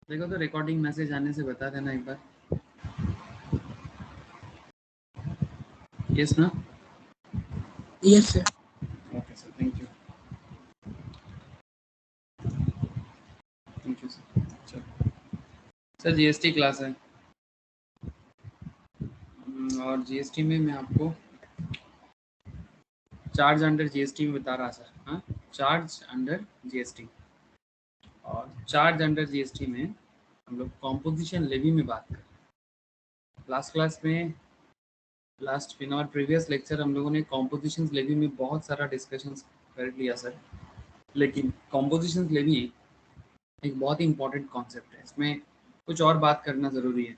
देखो तो recording message आने से बता देना एक बार। यस ना? Yes sir. Okay sir, thank you sir. चलो सर, जीएसटी क्लास है और जीएसटी में मैं आपको चार्ज अंडर जीएसटी में बता रहा सर। हाँ, चार्ज अंडर जीएसटी, और चार्ज अंडर जीएसटी में हम लोग कॉम्पोजिशन लेवी में बात करें। लास्ट क्लास में, last in our previous lecture हम लोगों ने कॉम्पोजिशन लेवी में बहुत सारा डिस्कशन कर लिया सर। लेकिन कॉम्पोजिशन लेवी एक बहुत ही इंपॉर्टेंट कॉन्सेप्ट है, इसमें कुछ और बात करना ज़रूरी है।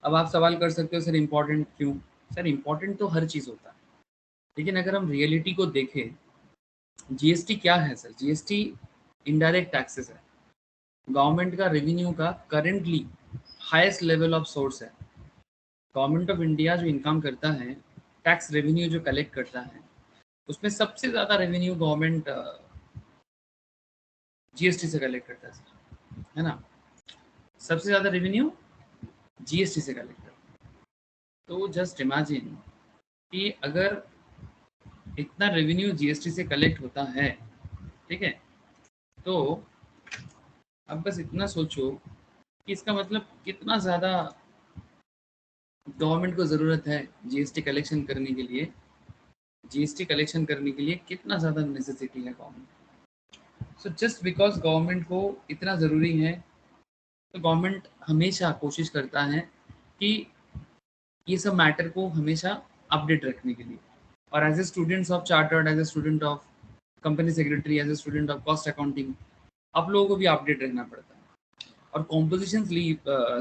अब आप सवाल कर सकते हो सर इम्पॉर्टेंट क्यों? सर इम्पॉर्टेंट तो हर चीज़ होता है, लेकिन अगर हम रियलिटी को देखें, जीएसटी क्या है सर? जीएसटी इनडायरेक्ट टैक्सेस है, गवर्नमेंट का रेवेन्यू का currently highest level of source है। गवर्नमेंट ऑफ इंडिया जो इनकम करता है, टैक्स रेवेन्यू जो कलेक्ट करता है, उसमें सबसे ज़्यादा रेवेन्यू गवर्नमेंट जीएसटी से कलेक्ट करता है सर, है ना? सबसे ज़्यादा रेवेन्यू जीएसटी से कलेक्ट करता है। तो जस्ट इमेजिन कि अगर इतना रेवेन्यू जीएसटी से कलेक्ट होता है, ठीक है, तो अब बस इतना सोचो कि इसका मतलब कितना ज़्यादा गवर्नमेंट को ज़रूरत है जीएसटी कलेक्शन करने के लिए। जीएसटी कलेक्शन करने के लिए कितना ज़्यादा नेसेसिटी है government. So just because government को इतना ज़रूरी है, तो गवर्नमेंट हमेशा कोशिश करता है कि ये सब मैटर को हमेशा अपडेट रखने के लिए। और as a students of chartered, as a student of company secretary, as a student of cost accounting, आप लोगों को भी अपडेट रहना पड़ता है। और कॉम्पोजिशन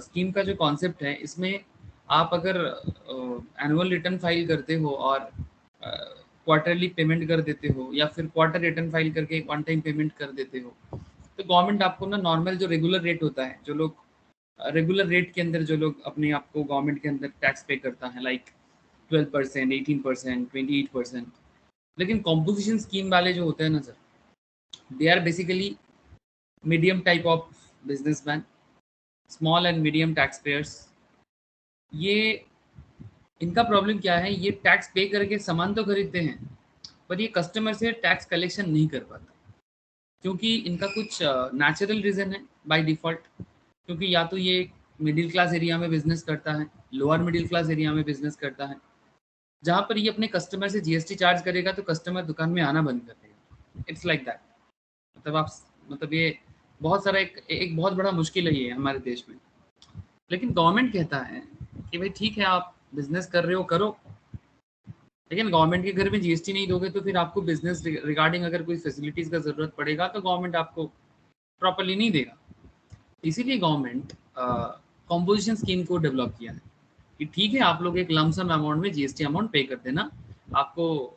स्कीम का जो कॉन्सेप्ट है, इसमें आप अगर एनुअल रिटर्न फाइल करते हो और क्वार्टरली पेमेंट कर देते हो, या फिर क्वार्टर रिटर्न फाइल करके वन टाइम पेमेंट कर देते हो, तो गवर्नमेंट आपको ना नॉर्मल जो रेगुलर रेट होता है, जो लोग रेगुलर रेट के अंदर जो लोग अपने आप को गवर्नमेंट के अंदर टैक्स पे करता है, लाइक 12%, 18%, 28%। लेकिन कॉम्पोजिशन स्कीम वाले जो होते हैं ना sir, they are basically medium type of businessman, small and medium tax payers. ये इनका प्रॉब्लम क्या है, ये टैक्स पे करके सामान तो खरीदते हैं, पर ये कस्टमर से टैक्स कलेक्शन नहीं कर पाता, क्योंकि इनका कुछ नेचुरल रीज़न है बाय डिफ़ॉल्ट। क्योंकि या तो ये मिडिल क्लास एरिया में बिजनेस करता है, लोअर मिडिल क्लास एरिया में बिजनेस करता है, जहाँ पर ये अपने कस्टमर से जीएसटी चार्ज करेगा तो कस्टमर दुकान में आना बंद कर देगा। It's like that. मतलब आप, मतलब ये बहुत सारा एक बहुत बड़ा मुश्किल है ये हमारे देश में। लेकिन गवर्नमेंट कहता है कि भाई ठीक है, आप बिजनेस कर रहे हो करो, लेकिन गवर्नमेंट के घर में जीएसटी नहीं दोगे तो फिर आपको बिजनेस रिगार्डिंग अगर कोई फैसिलिटीज का जरूरत पड़ेगा तो गवर्नमेंट आपको प्रॉपरली नहीं देगा। इसीलिए गवर्नमेंट कॉम्पोजिशन स्कीम को डेवलप किया है कि ठीक है, आप लोग एक लमसम अमाउंट में जीएसटी अमाउंट पे कर देना, आपको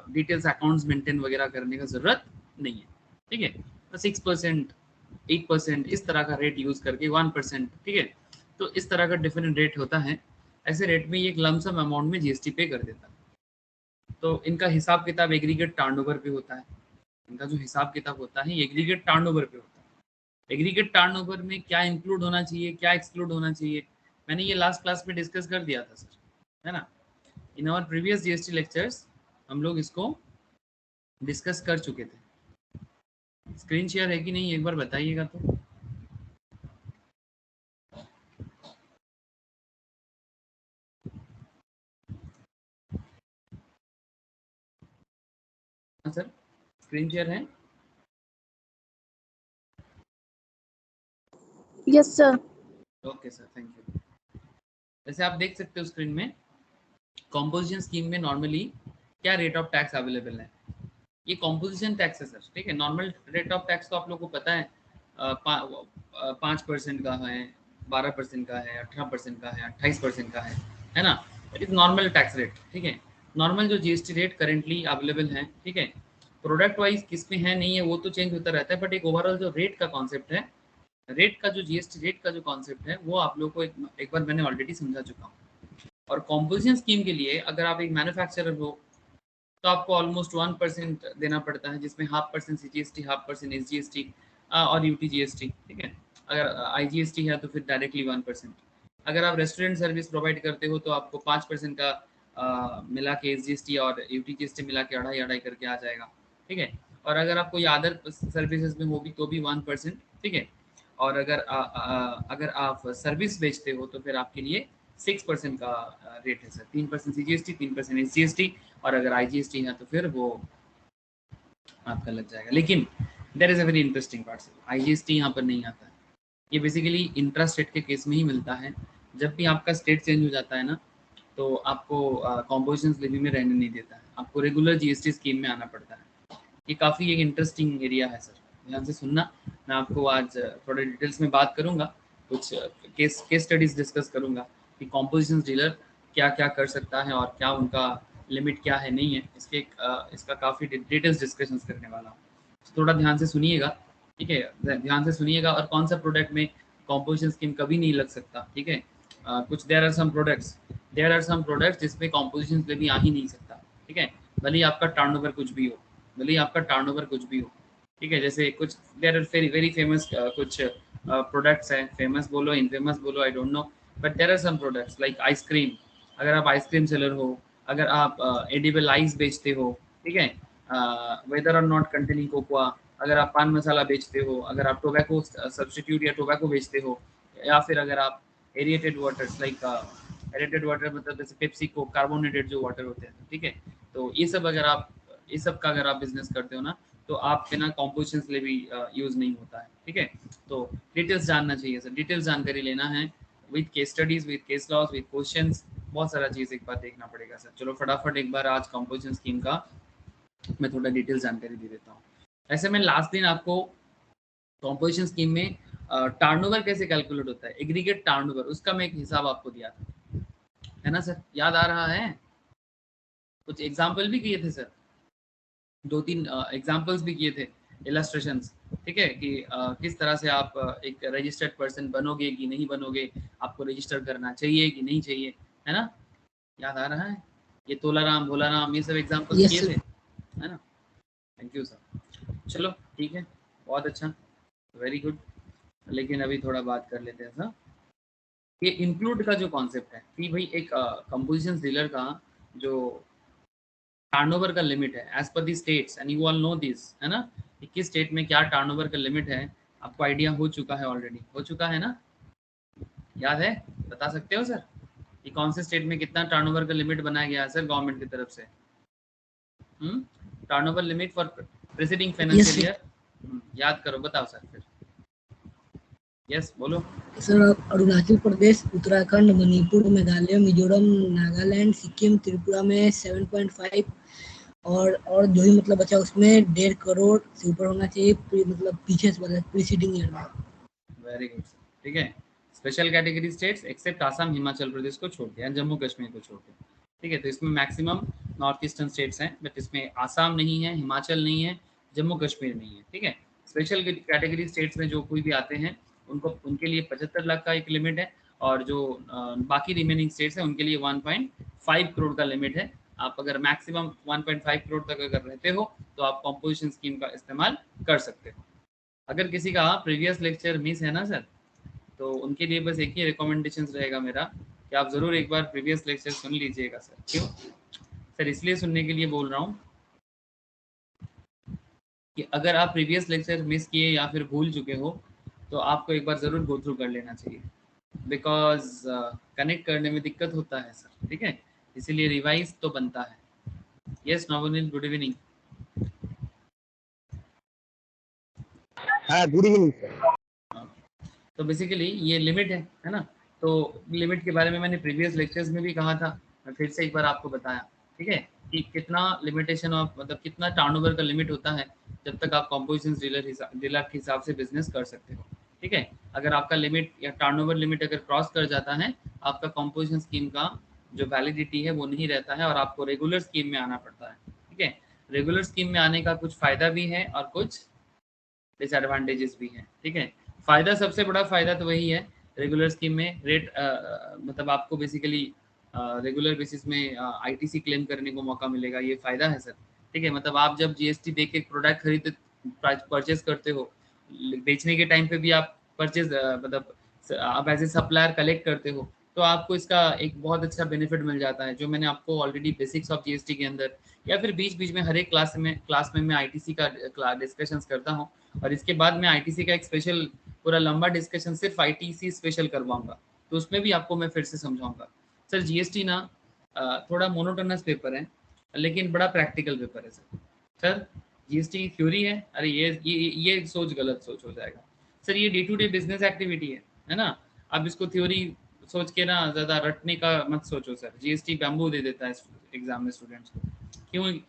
डिटेल्स अकाउंट्स मेंटेन वगैरह करने का जरूरत नहीं है, ठीक है। तो 6%, 8% इस तरह का रेट यूज करके 1%, ठीक है, तो इस तरह का डिफरेंट रेट होता है। ऐसे रेट में ये एक लमसम अमाउंट में जीएसटी पे कर देता है। तो इनका हिसाब किताब एग्रीगेट टर्नओवर पे होता है। इनका जो हिसाब किताब होता है एग्रीगेट टर्नओवर पे होता है। एग्रीगेट टर्नओवर में क्या इंक्लूड होना चाहिए, क्या एक्सक्लूड होना चाहिए, मैंने ये लास्ट क्लास में डिस्कस कर दिया था सर, है ना? In our previous GST lectures हम लोग इसको डिस्कस कर चुके थे। स्क्रीन शेयर है कि नहीं एक बार बताइएगा तो। हाँ सर, स्क्रीन शेयर है? Yes sir. Okay sir, thank you. जैसे आप देख सकते हो स्क्रीन में, कॉम्पोजिशन स्कीम में नॉर्मली क्या रेट ऑफ टैक्स अवेलेबल है। ये कॉम्पोजिशन टैक्स है सर, ठीक है। नॉर्मल रेट ऑफ टैक्स तो आप लोगों को पता है, 5% का है, 12% का है, 18% का है, 28% का है ना? It is normal tax rate, ठीक है। नॉर्मल जो जीएसटी रेट करेंटली अवेलेबल है, ठीक है। प्रोडक्ट वाइज किस में है नहीं है वो तो चेंज होता रहता है, बट एक ओवरऑल जो रेट का कॉन्सेप्ट है, रेट का जो जीएसटी रेट का जो कॉन्सेप्ट है, वो आप लोग को एक बार मैंने ऑलरेडी समझा चुका हूँ। और कॉम्पोजिशन स्कीम के लिए अगर आप एक मैन्युफैक्चरर हो तो आपको ऑलमोस्ट 1% देना पड़ता है, जिसमें 0.5% CGST, 0.5% SGST और UTGST, ठीक है। अगर IGST है तो फिर डायरेक्टली 1%। अगर आप रेस्टोरेंट सर्विस प्रोवाइड करते हो तो आपको 5% का मिला के SGST और UTGST मिला के 2.5 करके आ जाएगा, ठीक है। और अगर आप कोई अदर सर्विसेज में होगी तो भी 1%, ठीक है। और अगर आप सर्विस बेचते हो तो फिर आपके लिए 6% का रेट है सर। 3% CGST, 3% SGST, और अगर IGST है तो फिर वो आपका लग जाएगा। लेकिन there is a very interesting part sir, IGST यहाँ पर नहीं आता है। ये बेसिकली इंट्रा स्टेट के केस में ही मिलता है। जब भी आपका स्टेट चेंज हो जाता है ना, तो आपको कॉम्पोजिशन लेवी में रहने नहीं देता है, आपको रेगुलर GST स्कीम में आना पड़ता है। ये काफ़ी एक इंटरेस्टिंग एरिया है सर, ध्यान से सुनना। मैं आपको आज थोड़े डिटेल्स में बात करूंगा, कुछ केस स्टडीज डिस्कस करूंगा कि कॉम्पोजिशन डीलर क्या क्या कर सकता है और क्या उनका लिमिट क्या है नहीं है, इसका काफ़ी डिटेल्स डिस्कशन करने वाला हूँ। तो थोड़ा ध्यान से सुनिएगा, ठीक है, ध्यान से सुनिएगा। और कौन सा प्रोडक्ट में कॉम्पोजिशन स्कीम कभी नहीं लग सकता, ठीक है। कुछ देयर आर सम प्रोडक्ट्स जिसमें कॉम्पोजिशन लेवी आ ही नहीं सकता, ठीक है। भले ही आपका टर्नओवर कुछ भी हो, ठीक है। जैसे कुछ there are very very famous कुछ प्रोडक्ट्स हैं, फेमस बोलो इनफेमस बोलो I don't know, but there are some products like ice cream. अगर आप आइसक्रीम सेलर हो, अगर आप एडिबल आइस बेचते हो, ठीक है, whether or not containing cocoa, अगर आप पान मसाला बेचते हो, अगर आप टोबैको सब्सटीट्यूट या टोबैको बेचते हो, या फिर अगर आप aerated waters like aerated water मतलब जैसे पेप्सी को कार्बोनेटेड जो वाटर होते हैं, ठीक है। तो ये सब का अगर आप बिजनेस करते हो ना, तो आप बिना कॉम्पोजिशन लेवी यूज नहीं होता है, ठीक है। तो डिटेल्स जानना चाहिए सर, डिटेल्स जानकारी लेना है with case studies, with case laws, with questions, बहुत सारा चीज एक बार देखना पड़ेगा सर। चलो फटाफट एक बार आज कॉम्पोजिशन स्कीम का मैं थोड़ा डिटेल जानकारी दे देता हूँ। ऐसे में लास्ट दिन आपको कॉम्पोजिशन स्कीम में टर्नओवर कैसे कैलकुलेट होता है, एग्रीगेट टर्नओवर, उसका मैं एक हिसाब आपको दिया था, है ना सर, याद आ रहा है? कुछ एग्जाम्पल भी किए थे सर, 2-3 एग्जाम्पल्स भी किए थे, इलस्ट्रेशंस, ठीक है, कि किस तरह से आप एक रजिस्टर्ड पर्सन बनोगे कि नहीं बनोगे, आपको रजिस्टर करना चाहिए कि नहीं चाहिए, है ना, याद आ रहा है? ये तोला राम भोला राम ये सब एग्जाम्पल्स यस किए थे, सर। है ना। Thank you sir. चलो ठीक है, बहुत अच्छा, वेरी गुड। लेकिन अभी थोड़ा बात कर लेते हैं सर, ये इंक्लूड का जो कॉन्सेप्ट है कि भाई एक कंपोजिशन डीलर का जो टर्नओवर का लिमिट है as per the states, and you all know this, है ना, कि किस स्टेट में क्या टर्नओवर का लिमिट है, आपको आइडिया हो चुका है, ऑलरेडी हो चुका है ना, याद है, बता सकते हो सर कि कौन से स्टेट में कितना टर्नओवर का लिमिट बनाया गया है सर गवर्नमेंट की तरफ से? Turnover limit for preceding yes financial sir. Year, याद करो, बताओ सर फिर, यस बोलो। सर अरुणाचल प्रदेश, उत्तराखंड, मणिपुर, मेघालय, मिजोरम, नागालैंड, सिक्किम, त्रिपुरा में 7.5, और जो भी मतलब बचा उसमें 1.5 करोड़ से ऊपर होना चाहिए, मतलब पीछे से मतलब प्रीसीडिंग ईयर में। वेरी गुड सर, ठीक है। Special category states except Assam Himachal Pradesh को छोड़ के, जम्मू कश्मीर को छोड़ के, ठीक है। तो इसमें मैक्सिमम नॉर्थ ईस्टर्न स्टेट्स हैं, बट इसमें आसाम नहीं है, हिमाचल नहीं है, जम्मू कश्मीर नहीं है, ठीक है। स्पेशल कैटेगरी स्टेट्स में जो कोई भी आते हैं उनको, उनके लिए 75 लाख का एक लिमिट है, और जो बाकी रिमेनिंग स्टेट्स हैं उनके लिए 1.5 करोड़ का लिमिट है। आप अगर मैक्सिमम 1.5 करोड़ तक अगर रहते हो तो आप कॉम्पोजिशन स्कीम का इस्तेमाल कर सकते हो। अगर किसी का प्रीवियस लेक्चर मिस है ना सर, तो उनके लिए बस एक ही रिकमेंडेशन रहेगा मेरा कि आप ज़रूर एक बार प्रीवियस लेक्चर सुन लीजिएगा सर। क्यों सर? इसलिए सुनने के लिए बोल रहा हूँ कि अगर आप प्रीवियस लेक्चर मिस किए या फिर भूल चुके हो तो आपको एक बार ज़रूर गो थ्रू कर लेना चाहिए, बिकॉज कनेक्ट करने में दिक्कत होता है सर, ठीक है, इसीलिए रिवाइज तो बनता है। Yes Navneel, good evening. हाँ गुड इवनिंग सर। तो बेसिकली ये लिमिट है ना, तो लिमिट के बारे में मैंने प्रीवियस लेक्चर्स में भी कहा था, मैं फिर से एक बार आपको बताया, ठीक है, कि कितना लिमिटेशन ऑफ मतलब कितना टर्नओवर का लिमिट होता है जब तक आप कॉम्पोजिशन डीलर के हिसाब से बिजनेस कर सकते हो, ठीक है। अगर आपका लिमिट या टर्नओवर लिमिट अगर क्रॉस कर जाता है, आपका कॉम्पोजिशन स्कीम का जो वैलिडिटी है वो नहीं रहता है और आपको रेगुलर स्कीम में आना पड़ता है, ठीक है। रेगुलर स्कीम में आने का कुछ फायदा भी है और कुछ डिसएडवांटेजेस भी हैं, ठीक है। फायदा, सबसे बड़ा फायदा तो वही है, रेगुलर स्कीम में रेट मतलब आपको बेसिकली रेगुलर बेसिस में आईटीसी क्लेम करने को मौका मिलेगा, ये फायदा है सर, ठीक है। मतलब आप जब जीएसटी दे के प्रोडक्ट खरीद परचेस करते हो, बेचने के टाइम पे भी आप परचेज मतलब आप एज ए सप्लायर कलेक्ट करते हो, तो आपको इसका एक बहुत अच्छा बेनिफिट मिल जाता है, जो मैंने आपको ऑलरेडी बेसिक्स ऑफ जीएसटी के अंदर या फिर बीच बीच में हर एक क्लास में मैं आईटीसी का डिस्कशंस करता हूँ, और इसके बाद मैं आईटीसी का एक स्पेशल पूरा लंबा डिस्कशन सिर्फ आईटीसी स्पेशल करवाऊंगा, तो उसमें भी आपको मैं फिर से समझाऊंगा। सर जीएसटी ना थोड़ा मोनोटोनस पेपर है, लेकिन बड़ा प्रैक्टिकल पेपर है सर। सर जीएसटी थ्योरी है, अरे ये सोच गलत सोच हो जाएगा सर, ये day to day business activity है ना। आप इसको थ्योरी सोच के ना ज़्यादा रटने का मत सोचो सर, जीएसटी बैम्बू दे देता है एग्जाम में स्टूडेंट्स को।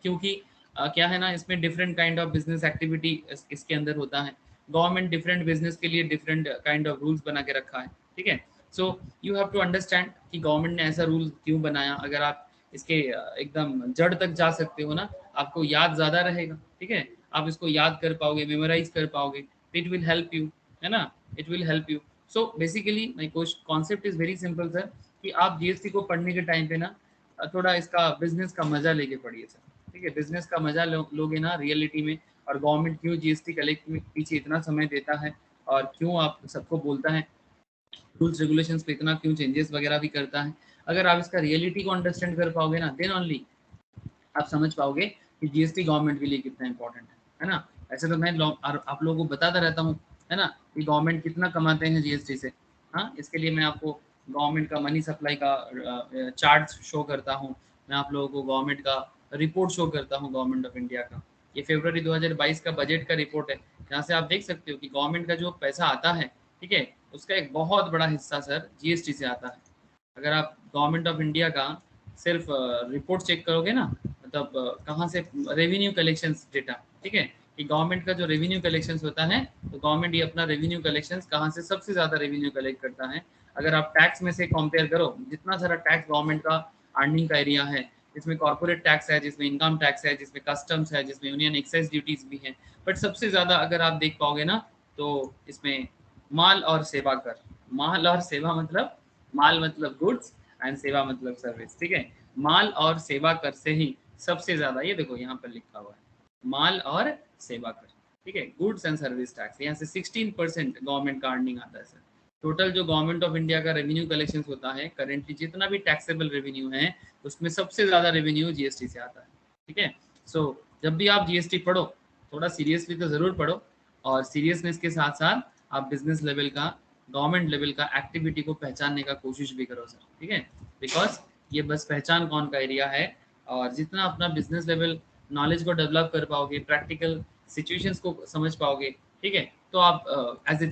क्योंकि क्या है ना, इसमें different kind of business activity इसके अंदर होता है। गवर्नमेंट डिफरेंट बिजनेस के लिए डिफरेंट काइंड ऑफ रूल्स बना के रखा है, ठीक है। So you have to understand कि गवर्नमेंट ने ऐसा रूल क्यों बनाया। अगर आप इसके एकदम जड़ तक जा सकते हो ना, आपको याद ज़्यादा रहेगा, ठीक है। आप इसको याद कर पाओगे, मेमोराइज कर पाओगे, इट विल हेल्प यू, है ना, it will help you. So basically my concept is very simple sir, कि आप जीएसटी को पढ़ने के टाइम पे ना थोड़ा इसका बिजनेस का मजा लेके पढ़िए सर, ठीक है। बिजनेस का मजा लोगे ना रियलिटी में, और गवर्नमेंट क्यों जीएसटी कलेक्ट में पीछे इतना समय देता है, और क्यों आप सबको बोलता है रूल्स रेगुलेशंस पे इतना क्यों चेंजेस वगैरह भी करता है। अगर आप इसका रियलिटी को अंडरस्टैंड कर पाओगे ना, देन ओनली आप समझ पाओगे कि जीएसटी गवर्नमेंट के लिए कितना इंपॉर्टेंट है ना। ऐसे तो मैं आप लोगों को बताता रहता हूँ, है ना, कि गवर्नमेंट कितना कमाते हैं जीएसटी से। हाँ, इसके लिए मैं आपको गवर्नमेंट का मनी सप्लाई का चार्ट शो करता हूँ, मैं आप लोगों को गवर्नमेंट का रिपोर्ट शो करता हूँ गवर्नमेंट ऑफ इंडिया का। ये फरवरी 2022 का बजट का रिपोर्ट है, जहाँ से आप देख सकते हो कि गवर्नमेंट का जो पैसा आता है, ठीक है, उसका एक बहुत बड़ा हिस्सा सर जीएसटी से आता है। अगर आप गवर्नमेंट ऑफ इंडिया का सिर्फ रिपोर्ट चेक करोगे ना, मतलब कहाँ से रेवेन्यू कलेक्शंस डेटा, ठीक है, कि गवर्नमेंट का जो रेवेन्यू कलेक्शंस होता है, तो गवर्नमेंट ये अपना रेवेन्यू कलेक्शंस कहाँ से सबसे ज़्यादा रेवेन्यू कलेक्ट करता है। अगर आप टैक्स में से कंपेयर करो, जितना सारा टैक्स गवर्नमेंट का अर्निंग का एरिया है, जिसमें कॉर्पोरेट टैक्स है, जिसमें इनकम टैक्स है, जिसमें कस्टम्स है, जिसमें यूनियन एक्साइज ड्यूटीज भी हैं, बट सबसे ज़्यादा अगर आप देख पाओगे ना, तो इसमें माल और सेवा कर, माल और सेवा मतलब माल मतलब गुड्स एंड सेवा मतलब सर्विस, ठीक है। माल और सेवा कर से ही सबसे ज्यादा, ये देखो यहाँ पर लिखा हुआ है, माल और सेवा कर, ठीक है, गुड्स एंड सर्विस टैक्स, यहाँ से 16% गवर्नमेंट का अर्निंग आता है सर। टोटल जो गवर्नमेंट ऑफ इंडिया का रेवेन्यू कलेक्शन होता है करेंटली, जितना भी टैक्सेबल रेवेन्यू है, उसमें सबसे ज्यादा रेवेन्यू जीएसटी से आता है, ठीक है। सो जब भी आप जीएसटी पढ़ो, थोड़ा सीरियसली तो जरूर पढ़ो, और सीरियसनेस के साथ साथ आप बिजनेस लेवल का, गवर्नमेंट लेवल का एक्टिविटी को पहचानने का कोशिश भी करो सर, ठीक है। बिकॉज ये बस पहचान कौन का एरिया है, और जितना अपना बिजनेस लेवल नॉलेज को डेवलप कर पाओगे, प्रैक्टिकल सिचुएशंस को समझ पाओगे, ठीक है, तो आप एज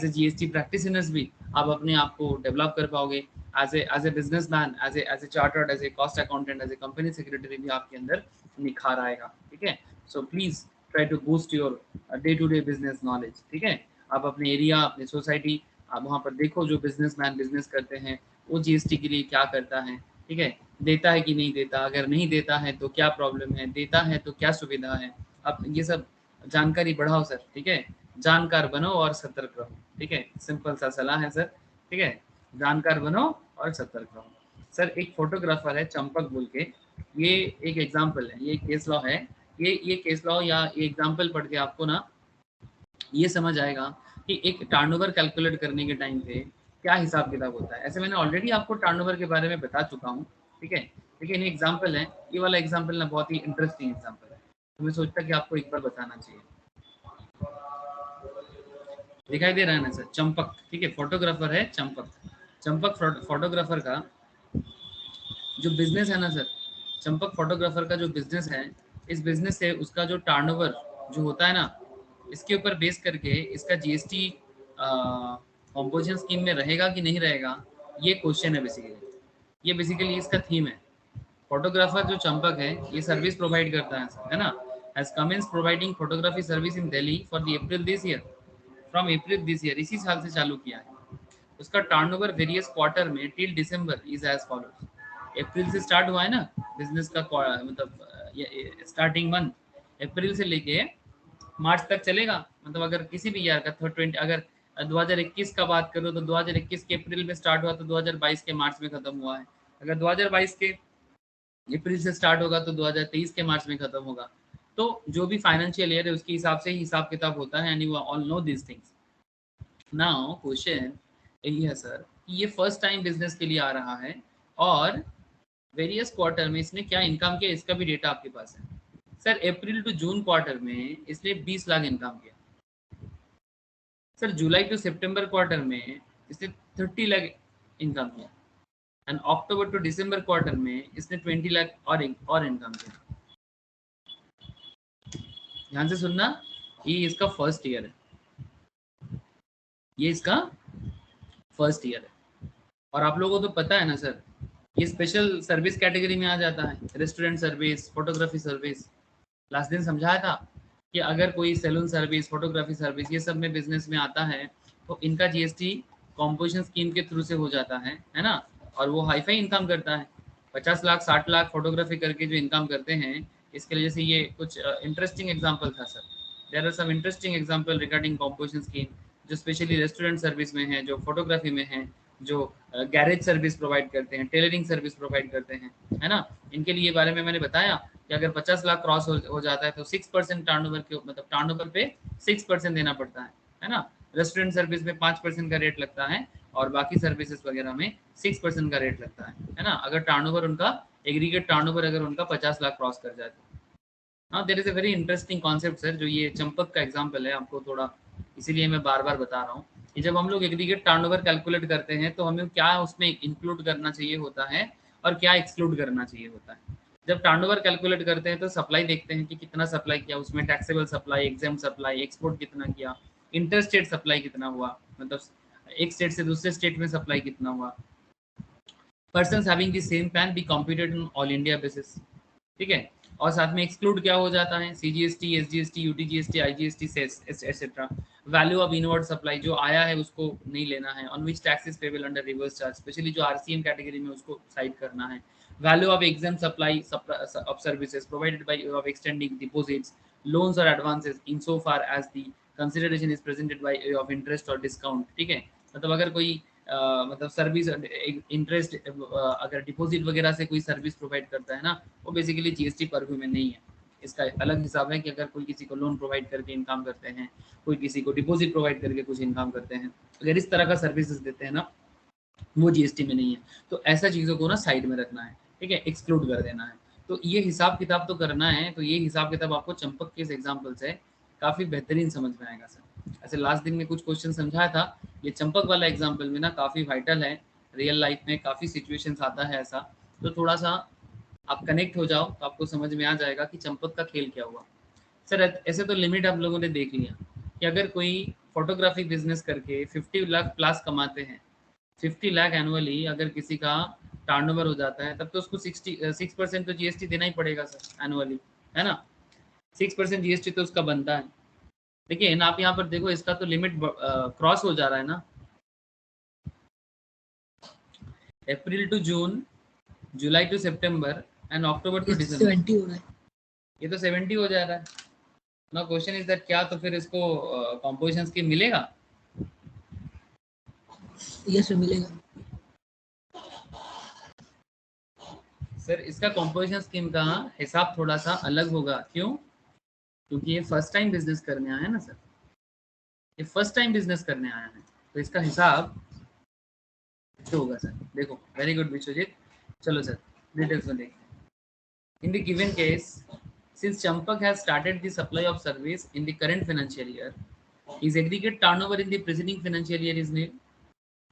ए जीएसटी प्रैक्टिशनर्स भी आप अपने आप को डेवलप कर पाओगे, as a business man, as a chartered, as a cost accountant, as a company secretary भी आपके अंदर निखार आएगा, ठीक है। So please try to boost your day to day business knowledge, ठीक है। आप अपने एरिया, अपने सोसाइटी, आप वहाँ पर देखो जो बिजनेसमैन बिजनेस करते हैं वो जीएसटी के लिए क्या करता है, ठीक है, देता है कि नहीं देता, अगर नहीं देता है तो क्या प्रॉब्लम है, देता है तो क्या सुविधा है। अब ये सब जानकारी बढ़ाओ सर, ठीक है, जानकार बनो और सतर्क रहो, ठीक है, सिंपल सा सलाह है सर, ठीक है, जानकार बनो और सतर्क रहो। सर एक फोटोग्राफर है चंपक बोल के, ये एक एग्जाम्पल है, ये केस लॉ है, ये केस लॉ या ये एग्जाम्पल पढ़ के आपको ना ये समझ आएगा कि एक टर्नओवर कैलकुलेट करने के टाइम पे क्या हिसाब किताब होता है। ऐसे मैंने ऑलरेडी आपको टर्नओवर के बारे में बता चुका हूँ, ठीक है, लेकिन ये एग्जाम्पल है, ये वाला एग्जाम्पल ना बहुत ही इंटरेस्टिंग एग्जाम्पल है, तो मैं सोचता कि आपको एक बार बताना चाहिए। दिखाई दे रहा है ना सर, चंपक, ठीक है, फोटोग्राफर है चंपक। चंपक फोटोग्राफर का जो बिजनेस है ना सर, चंपक फोटोग्राफर का जो बिजनेस है, इस बिजनेस से उसका जो टर्नओवर जो होता है ना, इसके ऊपर बेस करके इसका जीएसटी कॉम्पोजिशन स्कीम में रहेगा कि नहीं रहेगा, ये क्वेश्चन है बेसिकली, ये बेसिकली इसका थीम है। फोटोग्राफर जो चंपक है ये सर्विस प्रोवाइड करता है सर, है ना, has commence providing photography service in Delhi for the April this year, from April this year, इसी साल से चालू किया है। उसका टर्नओवर वेरियस क्वार्टर में till December is as follows. April से स्टार्ट हुआ है ना बिजनेस का, मतलब स्टार्टिंग मंथ अप्रैल से लेके मार्च तक चलेगा, मतलब अगर किसी भी ईयर का 20, अगर 2021 का बात करो तो 2021 के अप्रैल में स्टार्ट हुआ तो 2022 के मार्च में खत्म हुआ है। अगर 2022 के अप्रैल से स्टार्ट होगा तो 2023 के मार्च में खत्म होगा। तो जो भी फाइनेंशियल ईयर है उसके हिसाब से ही हिसाब किताब होता है, and you all know this things. Now question यही है सर कि ये फर्स्ट टाइम बिजनेस के लिए आ रहा है और वेरियस क्वार्टर में इसने क्या इनकम किया, इसका भी डेटा आपके पास है sir. April to June quarter में इसने 20 लाख इनकम किया sir. July to September quarter में इसने 30 लाख इनकम किया and October to December quarter में इसने 20 लाख और इनकम किया। ध्यान से सुनना, ये इसका फर्स्ट ईयर है, ये इसका फर्स्ट ईयर है। और आप लोगों को तो पता है ना सर, ये स्पेशल सर्विस कैटेगरी में आ जाता है, restaurant service, photography service. Last दिन समझाया था कि अगर कोई सैलून सर्विस, फोटोग्राफी सर्विस ये सब में बिजनेस में आता है तो इनका जीएसटी कॉम्पोजिशन स्कीम के थ्रू से हो जाता है ना। और वो हाईफाई इनकम करता है, 50 लाख 60 लाख फोटोग्राफी करके जो इनकम करते हैं। इसके लिए जैसे ये कुछ इंटरेस्टिंग एग्जाम्पल था सर, there are some interesting example regarding composition scheme जो स्पेशली रेस्टोरेंट सर्विस में है, जो फोटोग्राफी में है, जो गैरेज सर्विस प्रोवाइड करते हैं, टेलरिंग सर्विस प्रोवाइड करते हैं, है ना। इनके लिए बारे में मैंने बताया कि अगर 50 लाख क्रॉस हो जाता है तो 6% टर्नओवर के मतलब टर्नओवर पे 6% देना पड़ता है ना। रेस्टोरेंट सर्विस में 5% का रेट लगता है और बाकी सर्विसेज वगैरह में 6% का रेट लगता है ना। अगर टर्नओवर उनका एग्रीगेट टर्नओवर अगर उनका 50 लाख क्रॉस कर जाए तो। हाँ, there is a very interesting concept sir, जो ये चंपक का एग्जाम्पल है आपको थोड़ा, इसीलिए मैं बार बार बता रहा हूँ कि जब हम लोग एग्रीगेट टर्नओवर कैलकुलेट करते हैं तो हमें क्या उसमें इंक्लूड करना चाहिए होता है और क्या एक्सक्लूड करना चाहिए होता है। जब टर्नओवर कैलकुलेट करते हैं तो सप्लाई देखते हैं कि कितना सप्लाई किया, उसमें taxable supply, exempt supply, export कितना किया, इंटर स्टेट सप्लाई कितना हुआ, मतलब एक स्टेट से दूसरे स्टेट में सप्लाई कितना हुआ, person having the same PAN be computed on all India basis, ठीक है। और साथ में एक्सक्लूड क्या हो जाता है, CGST, SGST, UTGST, IGST etcetera. Value of inward supply जो आया है उसको नहीं लेना है, on which taxes payable under reverse charge, specially जो आरसीएम कैटेगरी में उसको साइड करना है। Value of exempt supply of services provided by of extending deposits, loans और advances in so far as the consideration is presented by of interest और discount, ठीक है। मतलब अगर कोई मतलब सर्विस इंटरेस्ट अगर डिपॉजिट वगैरह से कोई सर्विस प्रोवाइड करता है ना, वो बेसिकली जीएसटी पर्व्यू में नहीं है। इसका अलग हिसाब है कि अगर कोई किसी को लोन प्रोवाइड करके इनकम करते हैं, कोई किसी को डिपॉजिट प्रोवाइड करके कुछ इनकम करते हैं, अगर इस तरह का सर्विसेज देते हैं ना, वो जीएसटी में नहीं है। तो ऐसा चीज़ों को ना साइड में रखना है, ठीक है, एक्सक्लूड कर देना है। तो ये हिसाब किताब तो करना है। तो ये हिसाब किताब आपको चंपक के इस एग्जाम्पल से काफ़ी बेहतरीन समझ में आएगा सर। ऐसे लास्ट दिन में कुछ क्वेश्चन समझाया था, ये चंपक वाला एग्जाम्पल में ना काफ़ी वाइटल है, रियल लाइफ में काफ़ी सिचुएशंस आता है ऐसा। तो थोड़ा सा आप कनेक्ट हो जाओ तो आपको समझ में आ जाएगा कि चंपक का खेल क्या हुआ सर। ऐसे तो लिमिट आप लोगों ने देख लिया कि अगर कोई फोटोग्राफी बिजनेस करके 50 लाख प्लस कमाते हैं, 50 लाख एनुअली अगर किसी का टर्नओवर हो जाता है, तब तो उसको 6% तो जीएसटी देना ही पड़ेगा सर एनुअली, है ना। 6% जीएसटी तो उसका बनता है। देखिए आप यहाँ पर देखो, इसका तो लिमिट क्रॉस हो जा रहा है ना। April to June, July to September and October to December, 70 हो रहा है। ये तो 70 हो जा रहा है ना। क्वेश्चन इज दैट क्या तो फिर इसको कॉम्पोजिशन स्कीम मिलेगा? यस मिलेगा। सर इसका कॉम्पोजिशन स्कीम का हिसाब थोड़ा सा अलग होगा, क्यों? क्योंकि ये फर्स्ट टाइम बिजनेस करने आया है ना सर, ये फर्स्ट टाइम बिजनेस करने आया है, तो इसका हिसाब तो होगा सर। देखो वेरी गुड विश्वजीत, चलो सर डिटेल्स में देखते हैं। In the given case, since Champak has started the supply of service in the current financial year, his aggregate turnover in the preceding financial year is nil।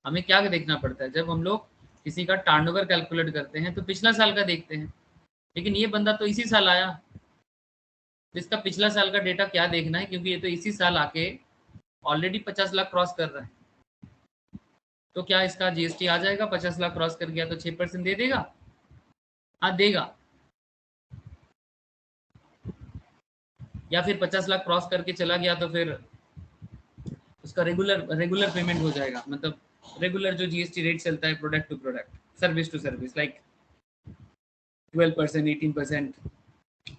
हमें क्या देखना पड़ता है जब हम लोग किसी का टर्नओवर कैलकुलेट करते हैं, तो पिछला साल का देखते हैं, लेकिन ये बंदा तो इसी साल आया, तो इसका पिछला साल का डेटा क्या देखना है, क्योंकि ये तो इसी साल आके ऑलरेडी 50 लाख क्रॉस कर रहा है। तो क्या इसका जीएसटी आ जाएगा? 50 लाख क्रॉस कर गया तो 6% दे देगा? हाँ देगा। या फिर 50 लाख क्रॉस करके चला गया तो फिर उसका रेगुलर पेमेंट हो जाएगा, मतलब रेगुलर जो जीएसटी रेट चलता है product to product, service to service, like 12%, 18%,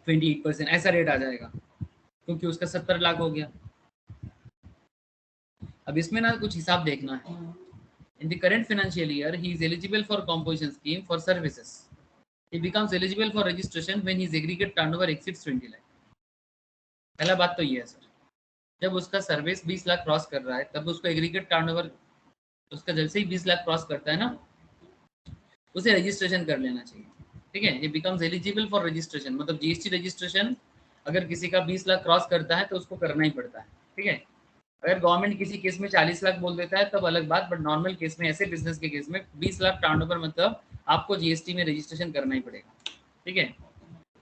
28%, ऐसा रेट आ जाएगा, क्योंकि उसका 70 लाख हो गया। अब इसमें ना कुछ हिसाब देखना है। In the current financial year he is eligible for composition scheme for services. He becomes eligible for registration when his aggregate turnover exceeds 20 lakh. पहला बात तो ये है सर, जब उसका सर्विस 20 लाख क्रॉस कर रहा है तब उसको एग्रीगेट टर्नओवर, उसका जैसे ही 20 लाख क्रॉस करता है ना, उसे रजिस्ट्रेशन कर लेना चाहिए। ठीक है, ये बिकम्स एलिजिबल फॉर रजिस्ट्रेशन, मतलब जीएसटी रजिस्ट्रेशन अगर किसी का 20 लाख क्रॉस करता है तो उसको करना ही पड़ता है। ठीक है, अगर गवर्नमेंट किसी केस में 40 लाख बोल देता है तब अलग बात, बट नॉर्मल केस में, ऐसे बिजनेस के केस में 20 लाख टर्नओवर मतलब आपको जीएसटी में रजिस्ट्रेशन करना ही पड़ेगा। ठीक है,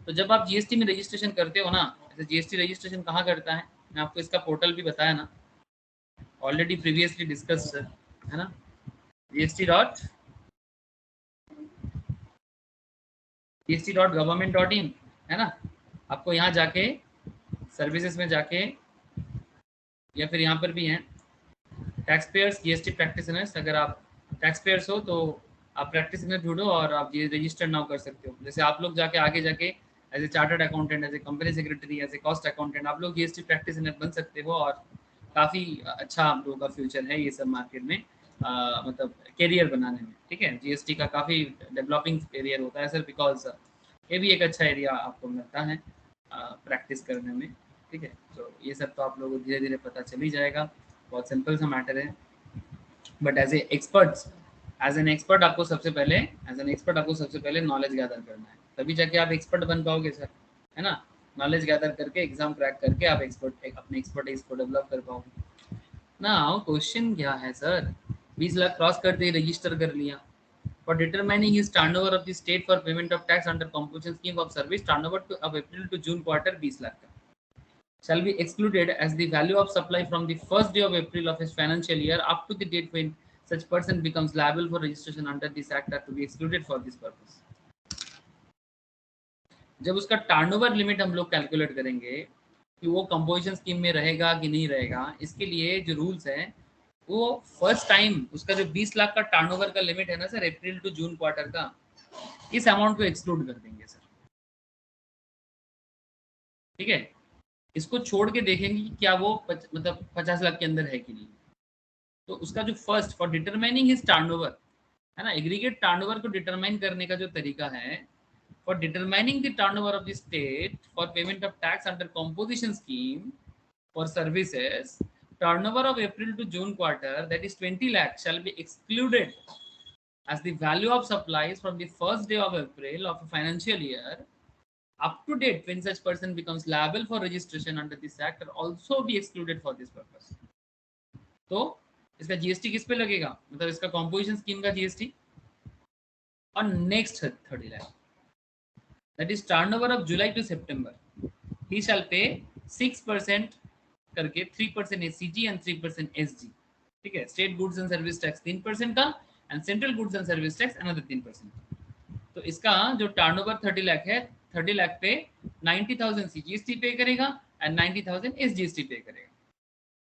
तो जब आप जीएसटी में रजिस्ट्रेशन करते हो ना, ऐसे जीएसटी रजिस्ट्रेशन कहाँ करता है, मैं आपको इसका पोर्टल भी बताया ना, ऑलरेडी प्रीवियसली डिस्कस है ना, gst.government.in है ना। आपको यहाँ जाके सर्विसेज में जाके, या फिर यहाँ पर भी है टैक्स पेयर्स जीएसटी प्रैक्टिशनर्स, अगर आप टैक्स पेयर्स हो तो आप प्रैक्टिशनर ढूंढो और आप ये रजिस्टर नाउ कर सकते हो। जैसे आप लोग जाके आगे जाके as a chartered accountant, as a company secretary, as a cost accountant आप लोग जीएसटी प्रैक्टिशनर बन सकते हो, और काफ़ी अच्छा आप लोगों का फ्यूचर है ये सब मार्केट में, मतलब करियर बनाने में। ठीक है, जीएसटी का काफ़ी डेवलपिंग एरियर होता है सर, बिकॉज ये भी एक अच्छा एरिया आपको मिलता है प्रैक्टिस करने में। ठीक है, तो ये सब तो आप लोगों को धीरे धीरे पता चल ही जाएगा, बहुत सिंपल सा मैटर है। बट एज एन एक्सपर्ट आपको सबसे पहले नॉलेज गैदर करना है, तभी जाके आप एक्सपर्ट बन पाओगे सर, है ना। नॉलेज गैदर करके एग्जाम क्रैक करके आप अपने एक्सपर्टीज को डेवलप कर पाओगे ना। क्वेश्चन क्या है सर, 20 लाख क्रॉस करते ही रजिस्टर कर लिया। For determining his turnover of the state for payment of tax under composition scheme of service, turnover of April to June quarter 20 lakh shall be excluded as the value of supply from the first day of April of his financial year up to the date when such person becomes liable for registration under this act are to be excluded for this purpose। जब उसका turnover limit हम लोग calculate करेंगे कि वो composition scheme में रहेगा कि नहीं रहेगा, इसके लिए जो रूल्स है वो फर्स्ट टाइम उसका जो 20 लाख का टर्नओवर का लिमिट है ना sir, April to June quarter का, इस अमाउंट को एक्सक्लूड कर देंगे सर। ठीक है, इसको छोड़ के देखेंगे कि क्या वो मतलब 50 लाख के अंदर है कि नहीं। तो उसका जो first for determining his turnover है ना, एग्रीगेट टर्नओवर को डिटरमाइन करने का जो तरीका है, for determining the turnover of the state for payment of tax under composition scheme for services, turnover of April to June quarter, that is 20 lakh, shall be excluded as the value of supplies from the first day of April of a financial year up to date when such person becomes liable for registration under this act are also be excluded for this purpose। तो इसका GST किस पे लगेगा, मतलब इसका composition scheme का GST और next 30 lakh, that is turnover of July to September, he shall pay 6% करके 3% एससीजी एंड 3% एसजी। ठीक है, state goods and service tax 3% का and central goods and service tax another 3%। तो इसका जो टर्नओवर 30 लाख है, 30 लाख पे 90,000 सीजीएसटी पे करेगा एंड 90,000 एसजीएसटी पे करेगा,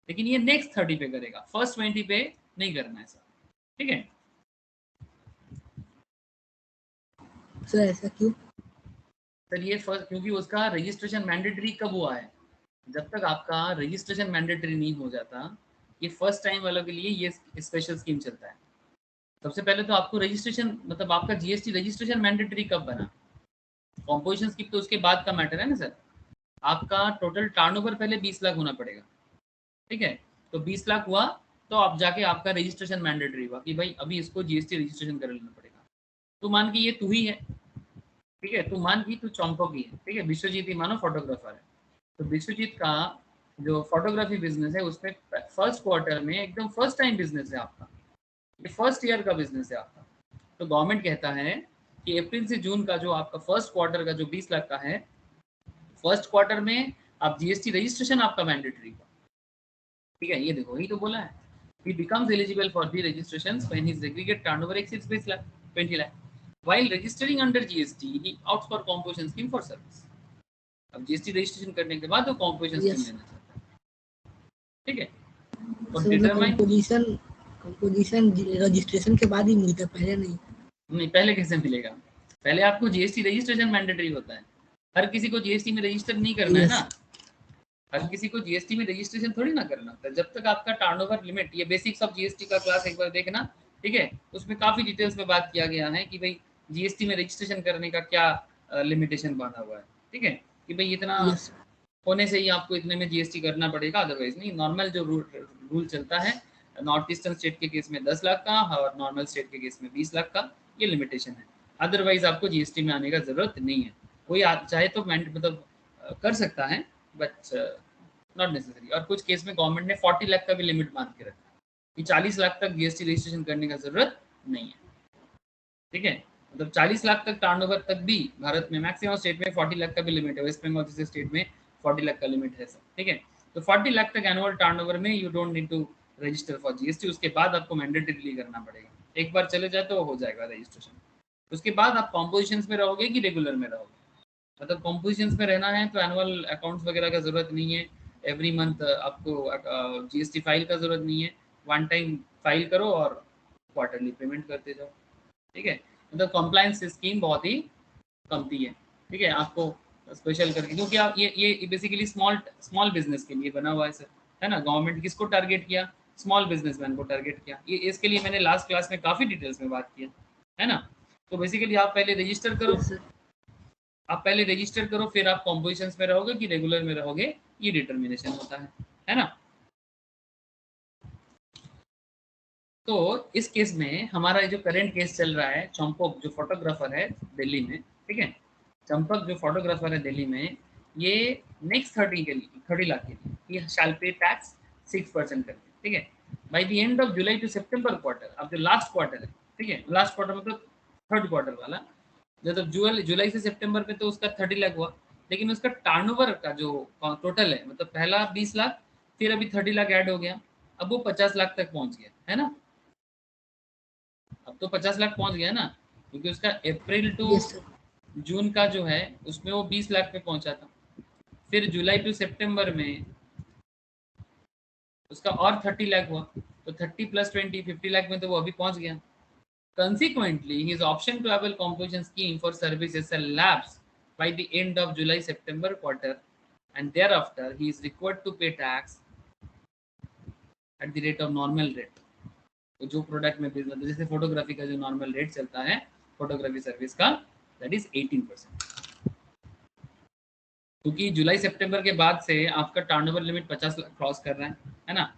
लेकिन ये नेक्स्ट 30 पे करेगा, फर्स्ट 20 पे नहीं करना है सर। ठीक है सर, ऐसा क्यों सर, ये फर्स्ट क्योंकि उसका रजिस्ट्रेशन मैंडेटरी कब हुआ है, जब तक आपका रजिस्ट्रेशन मैंडेटरी नहीं हो जाता, ये फर्स्ट टाइम वालों के लिए ये स्पेशल स्कीम चलता है। सबसे पहले तो आपको रजिस्ट्रेशन, मतलब आपका जीएसटी रजिस्ट्रेशन मैंडेटरी कब बना, कंपोजिशन स्कीम तो उसके बाद का मैटर है ना सर। आपका टोटल टर्नओवर पहले 20 लाख होना पड़ेगा। ठीक है, तो 20 लाख हुआ तो आप जाके आपका रजिस्ट्रेशन मैंडेटरी हुआ कि भाई अभी इसको जीएसटी रजिस्ट्रेशन कर लेना पड़ेगा। तो मान की ये तू ही है, ठीक है, तू मान की तू चौंपो की है, ठीक है, विश्वजीत ही मानो फोटोग्राफर है, तो विश्वजीत का जो फोटोग्राफी बिजनेस है उसमें फर्स्ट क्वार्टर में एकदम फर्स्ट टाइम बिजनेस है आपका, ये फर्स्ट ईयर का बिजनेस है आपका। तो गवर्नमेंट कहता है कि अप्रैल से जून का जो आपका फर्स्ट क्वार्टर का जो 20 लाख का है, फर्स्ट क्वार्टर में आप जीएसटी रजिस्ट्रेशन आपका मैंडेटरी हुआ। ठीक है, ये देखो, यही तो बोला है, he becomes eligible for the registrations when his aggregate turnover exceeds 20 lakh while registering under GST he opts for composition scheme for service। अब जीएसटी रजिस्ट्रेशन करने के बाद वो कंपोजिशन स्कीम लेना चाहता है। ठीक है, और डिटरमाइन कंपोजिशन रजिस्ट्रेशन के बाद ही मिलता, पहले नहीं। पहले कैसे मिलेगा, पहले आपको जीएसटी रजिस्ट्रेशन मैंडेटरी होता है, हर किसी को जीएसटी में रजिस्टर नहीं करना है ना, हर किसी को जीएसटी में रजिस्ट्रेशन थोड़ी ना करना था। जब तक आपका टर्नओवर लिमिट, ये बेसिक्स ऑफ जीएसटी का क्लास एक बार देखना, ठीक है, उसमें काफी डिटेल्स में बात किया गया है कि भाई जीएसटी में रजिस्ट्रेशन करने का क्या लिमिटेशन बना हुआ है। ठीक है, कि भाई इतना होने से ही आपको इतने में जीएसटी करना पड़ेगा, अदरवाइज नहीं। नॉर्मल जो रूल चलता है नॉर्थ ईस्टर्न स्टेट के केस में 10 लाख का और नॉर्मल स्टेट के केस में 20 लाख का, ये लिमिटेशन है। अदरवाइज आपको जीएसटी में आने का जरूरत नहीं है। कोई चाहे तो मतलब कर सकता है, बट नॉट नेसेसरी। और कुछ केस में गवर्नमेंट ने 40 लाख का भी लिमिट मान के रखा है कि 40 लाख तक जीएसटी रजिस्ट्रेशन करने का जरूरत नहीं है। ठीक है, मतलब 40 लाख तक टर्नओवर तक भी भारत में मैक्सिमम स्टेट में 40 लाख का भी लिमिट है। वेस्ट बंगाल जैसे स्टेट में 40 लाख का लिमिट है सर। ठीक है, तो 40 लाख तक एनुअल टर्नओवर में you don't need to register for GST. उसके बाद आपको मैंडेटरीली करना पड़ेगा। एक बार चले जाए तो हो जाएगा रजिस्ट्रेशन। उसके बाद आप कॉम्पोजिशन में रहोगे कि रेगुलर में रहोगे। मतलब कॉम्पोजिशन में रहना है तो एनुअल अकाउंट्स वगैरह का जरूरत नहीं है। एवरी मंथ आपको जीएसटी फाइल का जरूरत नहीं है। वन टाइम फाइल करो और क्वार्टरली पेमेंट करते जाओ। ठीक है, मतलब कॉम्प्लायंस स्कीम बहुत ही कमती है। ठीक है, आपको स्पेशल करके, क्योंकि आप ये बेसिकली स्मॉल स्मॉल बिजनेस के लिए बना हुआ है सर, है ना। गवर्नमेंट किसको टारगेट किया? स्मॉल बिजनेसमैन को टारगेट किया। ये इसके लिए मैंने लास्ट क्लास में काफी डिटेल्स में बात किया है ना। तो बेसिकली आप पहले रजिस्टर करो, यस सर। आप पहले रजिस्टर करो, फिर आप कॉम्पोजिशन में रहोगे कि रेगुलर में रहोगे, ये डिटर्मिनेशन होता है ना। तो इस केस में हमारा जो करंट केस चल रहा है, चंपक जो फोटोग्राफर है दिल्ली में, ठीक है, चंपक जो फोटोग्राफर है दिल्ली में, ये नेक्स्ट 30 लाख के लिए ये शैल पे टैक्स 6% करके। ठीक है, by the end of July to September quarter, अब जो लास्ट क्वार्टर है, ठीक है, लास्ट क्वार्टर मतलब थर्ड क्वार्टर वाला, जब जुलाई से सितंबर में तो उसका 30 लाख हुआ, लेकिन उसका टर्नओवर का जो टोटल है, मतलब पहला 20 लाख, फिर अभी 30 लाख ऐड हो गया, अब वो 50 लाख तक पहुंच गया है ना। अब तो 50 लाख पहुंच गया ना, क्योंकि उसका अप्रैल टू यस सर। जून का जो है उसमें वो 20 लाख पे पहुंचा था। फिर जुलाई टू सितंबर में उसका और 30 लाख हुआ, तो 30 प्लस 20 50 लाख में तो वो अभी पहुंच गया। Consequently, his option to avail composition scheme for services shall lapse by the end of July-September quarter, and thereafter he is required to pay tax at the rate of normal rate. तो जो product में business, जैसे photography का जो normal rate चलता है photography service का, that is 18%। क्योंकि जुलाई सितंबर के बाद से आपका टर्नओवर लिमिट 50 लाख क्रॉस कर रहा है ना।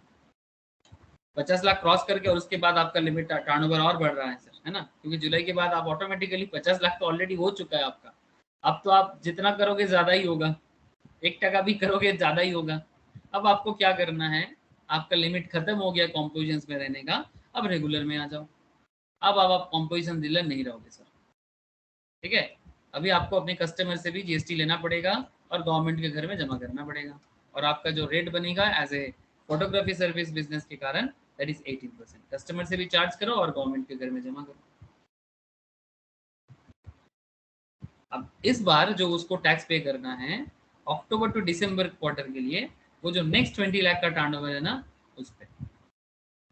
50 लाख क्रॉस करके और उसके बाद आपका लिमिट टर्नओवर और बढ़ रहा है सर, है ना, क्योंकि जुलाई के बाद आप ऑटोमेटिकली 50 लाख तो ऑलरेडी हो चुका है आपका। अब तो आप जितना करोगे ज्यादा ही होगा, 1% भी करोगे ज्यादा ही होगा। अब आपको क्या करना है, आपका लिमिट खत्म हो गया कॉम्पोजिशन में रहने का, अब रेगुलर में आ जाओ। अब आप कॉम्पोजिशन डीलर नहीं रहोगे सर। ठीक है, अभी आपको अपने कस्टमर से भी जीएसटी लेना पड़ेगा और गवर्नमेंट के घर में जमा करना पड़ेगा, और आपका जो रेट बनेगा as a photography service business के कारण, दैट इज 18%। कस्टमर से भी चार्ज करो और गवर्नमेंट के घर में जमा करो। अब इस बार जो उसको टैक्स पे करना है अक्टूबर टू दिसंबर क्वार्टर के लिए, वो जो नेक्स्ट 20 लाख का टर्नओवर है ना, उस पे,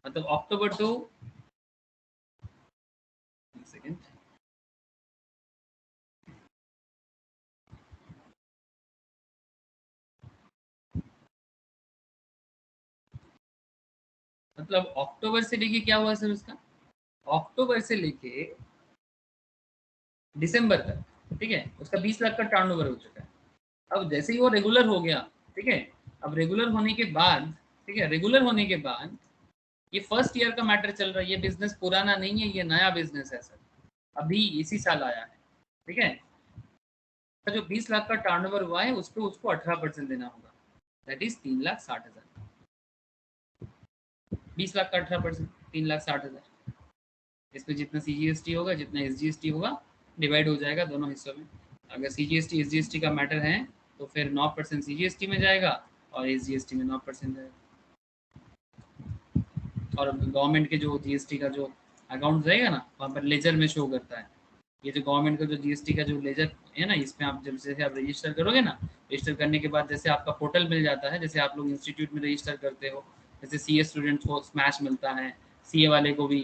मतलब अक्टूबर टू, सेकेंड, मतलब अक्टूबर से लेके क्या हुआ सर उसका, अक्टूबर से लेके दिसंबर तक, ठीक है, उसका 20 लाख का टर्नओवर हो चुका है। अब जैसे ही वो रेगुलर हो गया, ठीक है, अब रेगुलर होने के बाद, ठीक है, रेगुलर होने के बाद ये फर्स्ट ईयर का मैटर चल रहा है, ये बिजनेस पुराना नहीं है, ये नया बिजनेस है सर, अभी इसी साल आया है। ठीक है, तो जो 20 लाख का टर्नओवर हुआ है उस पर उसको 18% देना होगा, दैट इज 3,60,000। 20 लाख का 18%, 3,60,000। इसमें जितना सीजीएसटी होगा, जितना एसजीएसटी होगा, डिवाइड हो जाएगा दोनों हिस्सों में। अगर सीजीएसटी एसजीएसटी का मैटर है तो फिर 9% सीजीएसटी में जाएगा और एसजीएसटी में 9% जाएगा। और गवर्नमेंट के जो जीएसटी का जो अकाउंट रहेगा ना, वहाँ पर लेजर में शो करता है। ये जो गवर्नमेंट का जो जीएसटी का जो लेजर है ना, इसमें आप जब जैसे आप रजिस्टर करोगे ना, रजिस्टर करने के बाद जैसे आपका पोर्टल मिल जाता है, जैसे आप लोग इंस्टीट्यूट में रजिस्टर करते हो, जैसे सीए स्टूडेंट्स को स्मैश मिलता है, सीए वाले को भी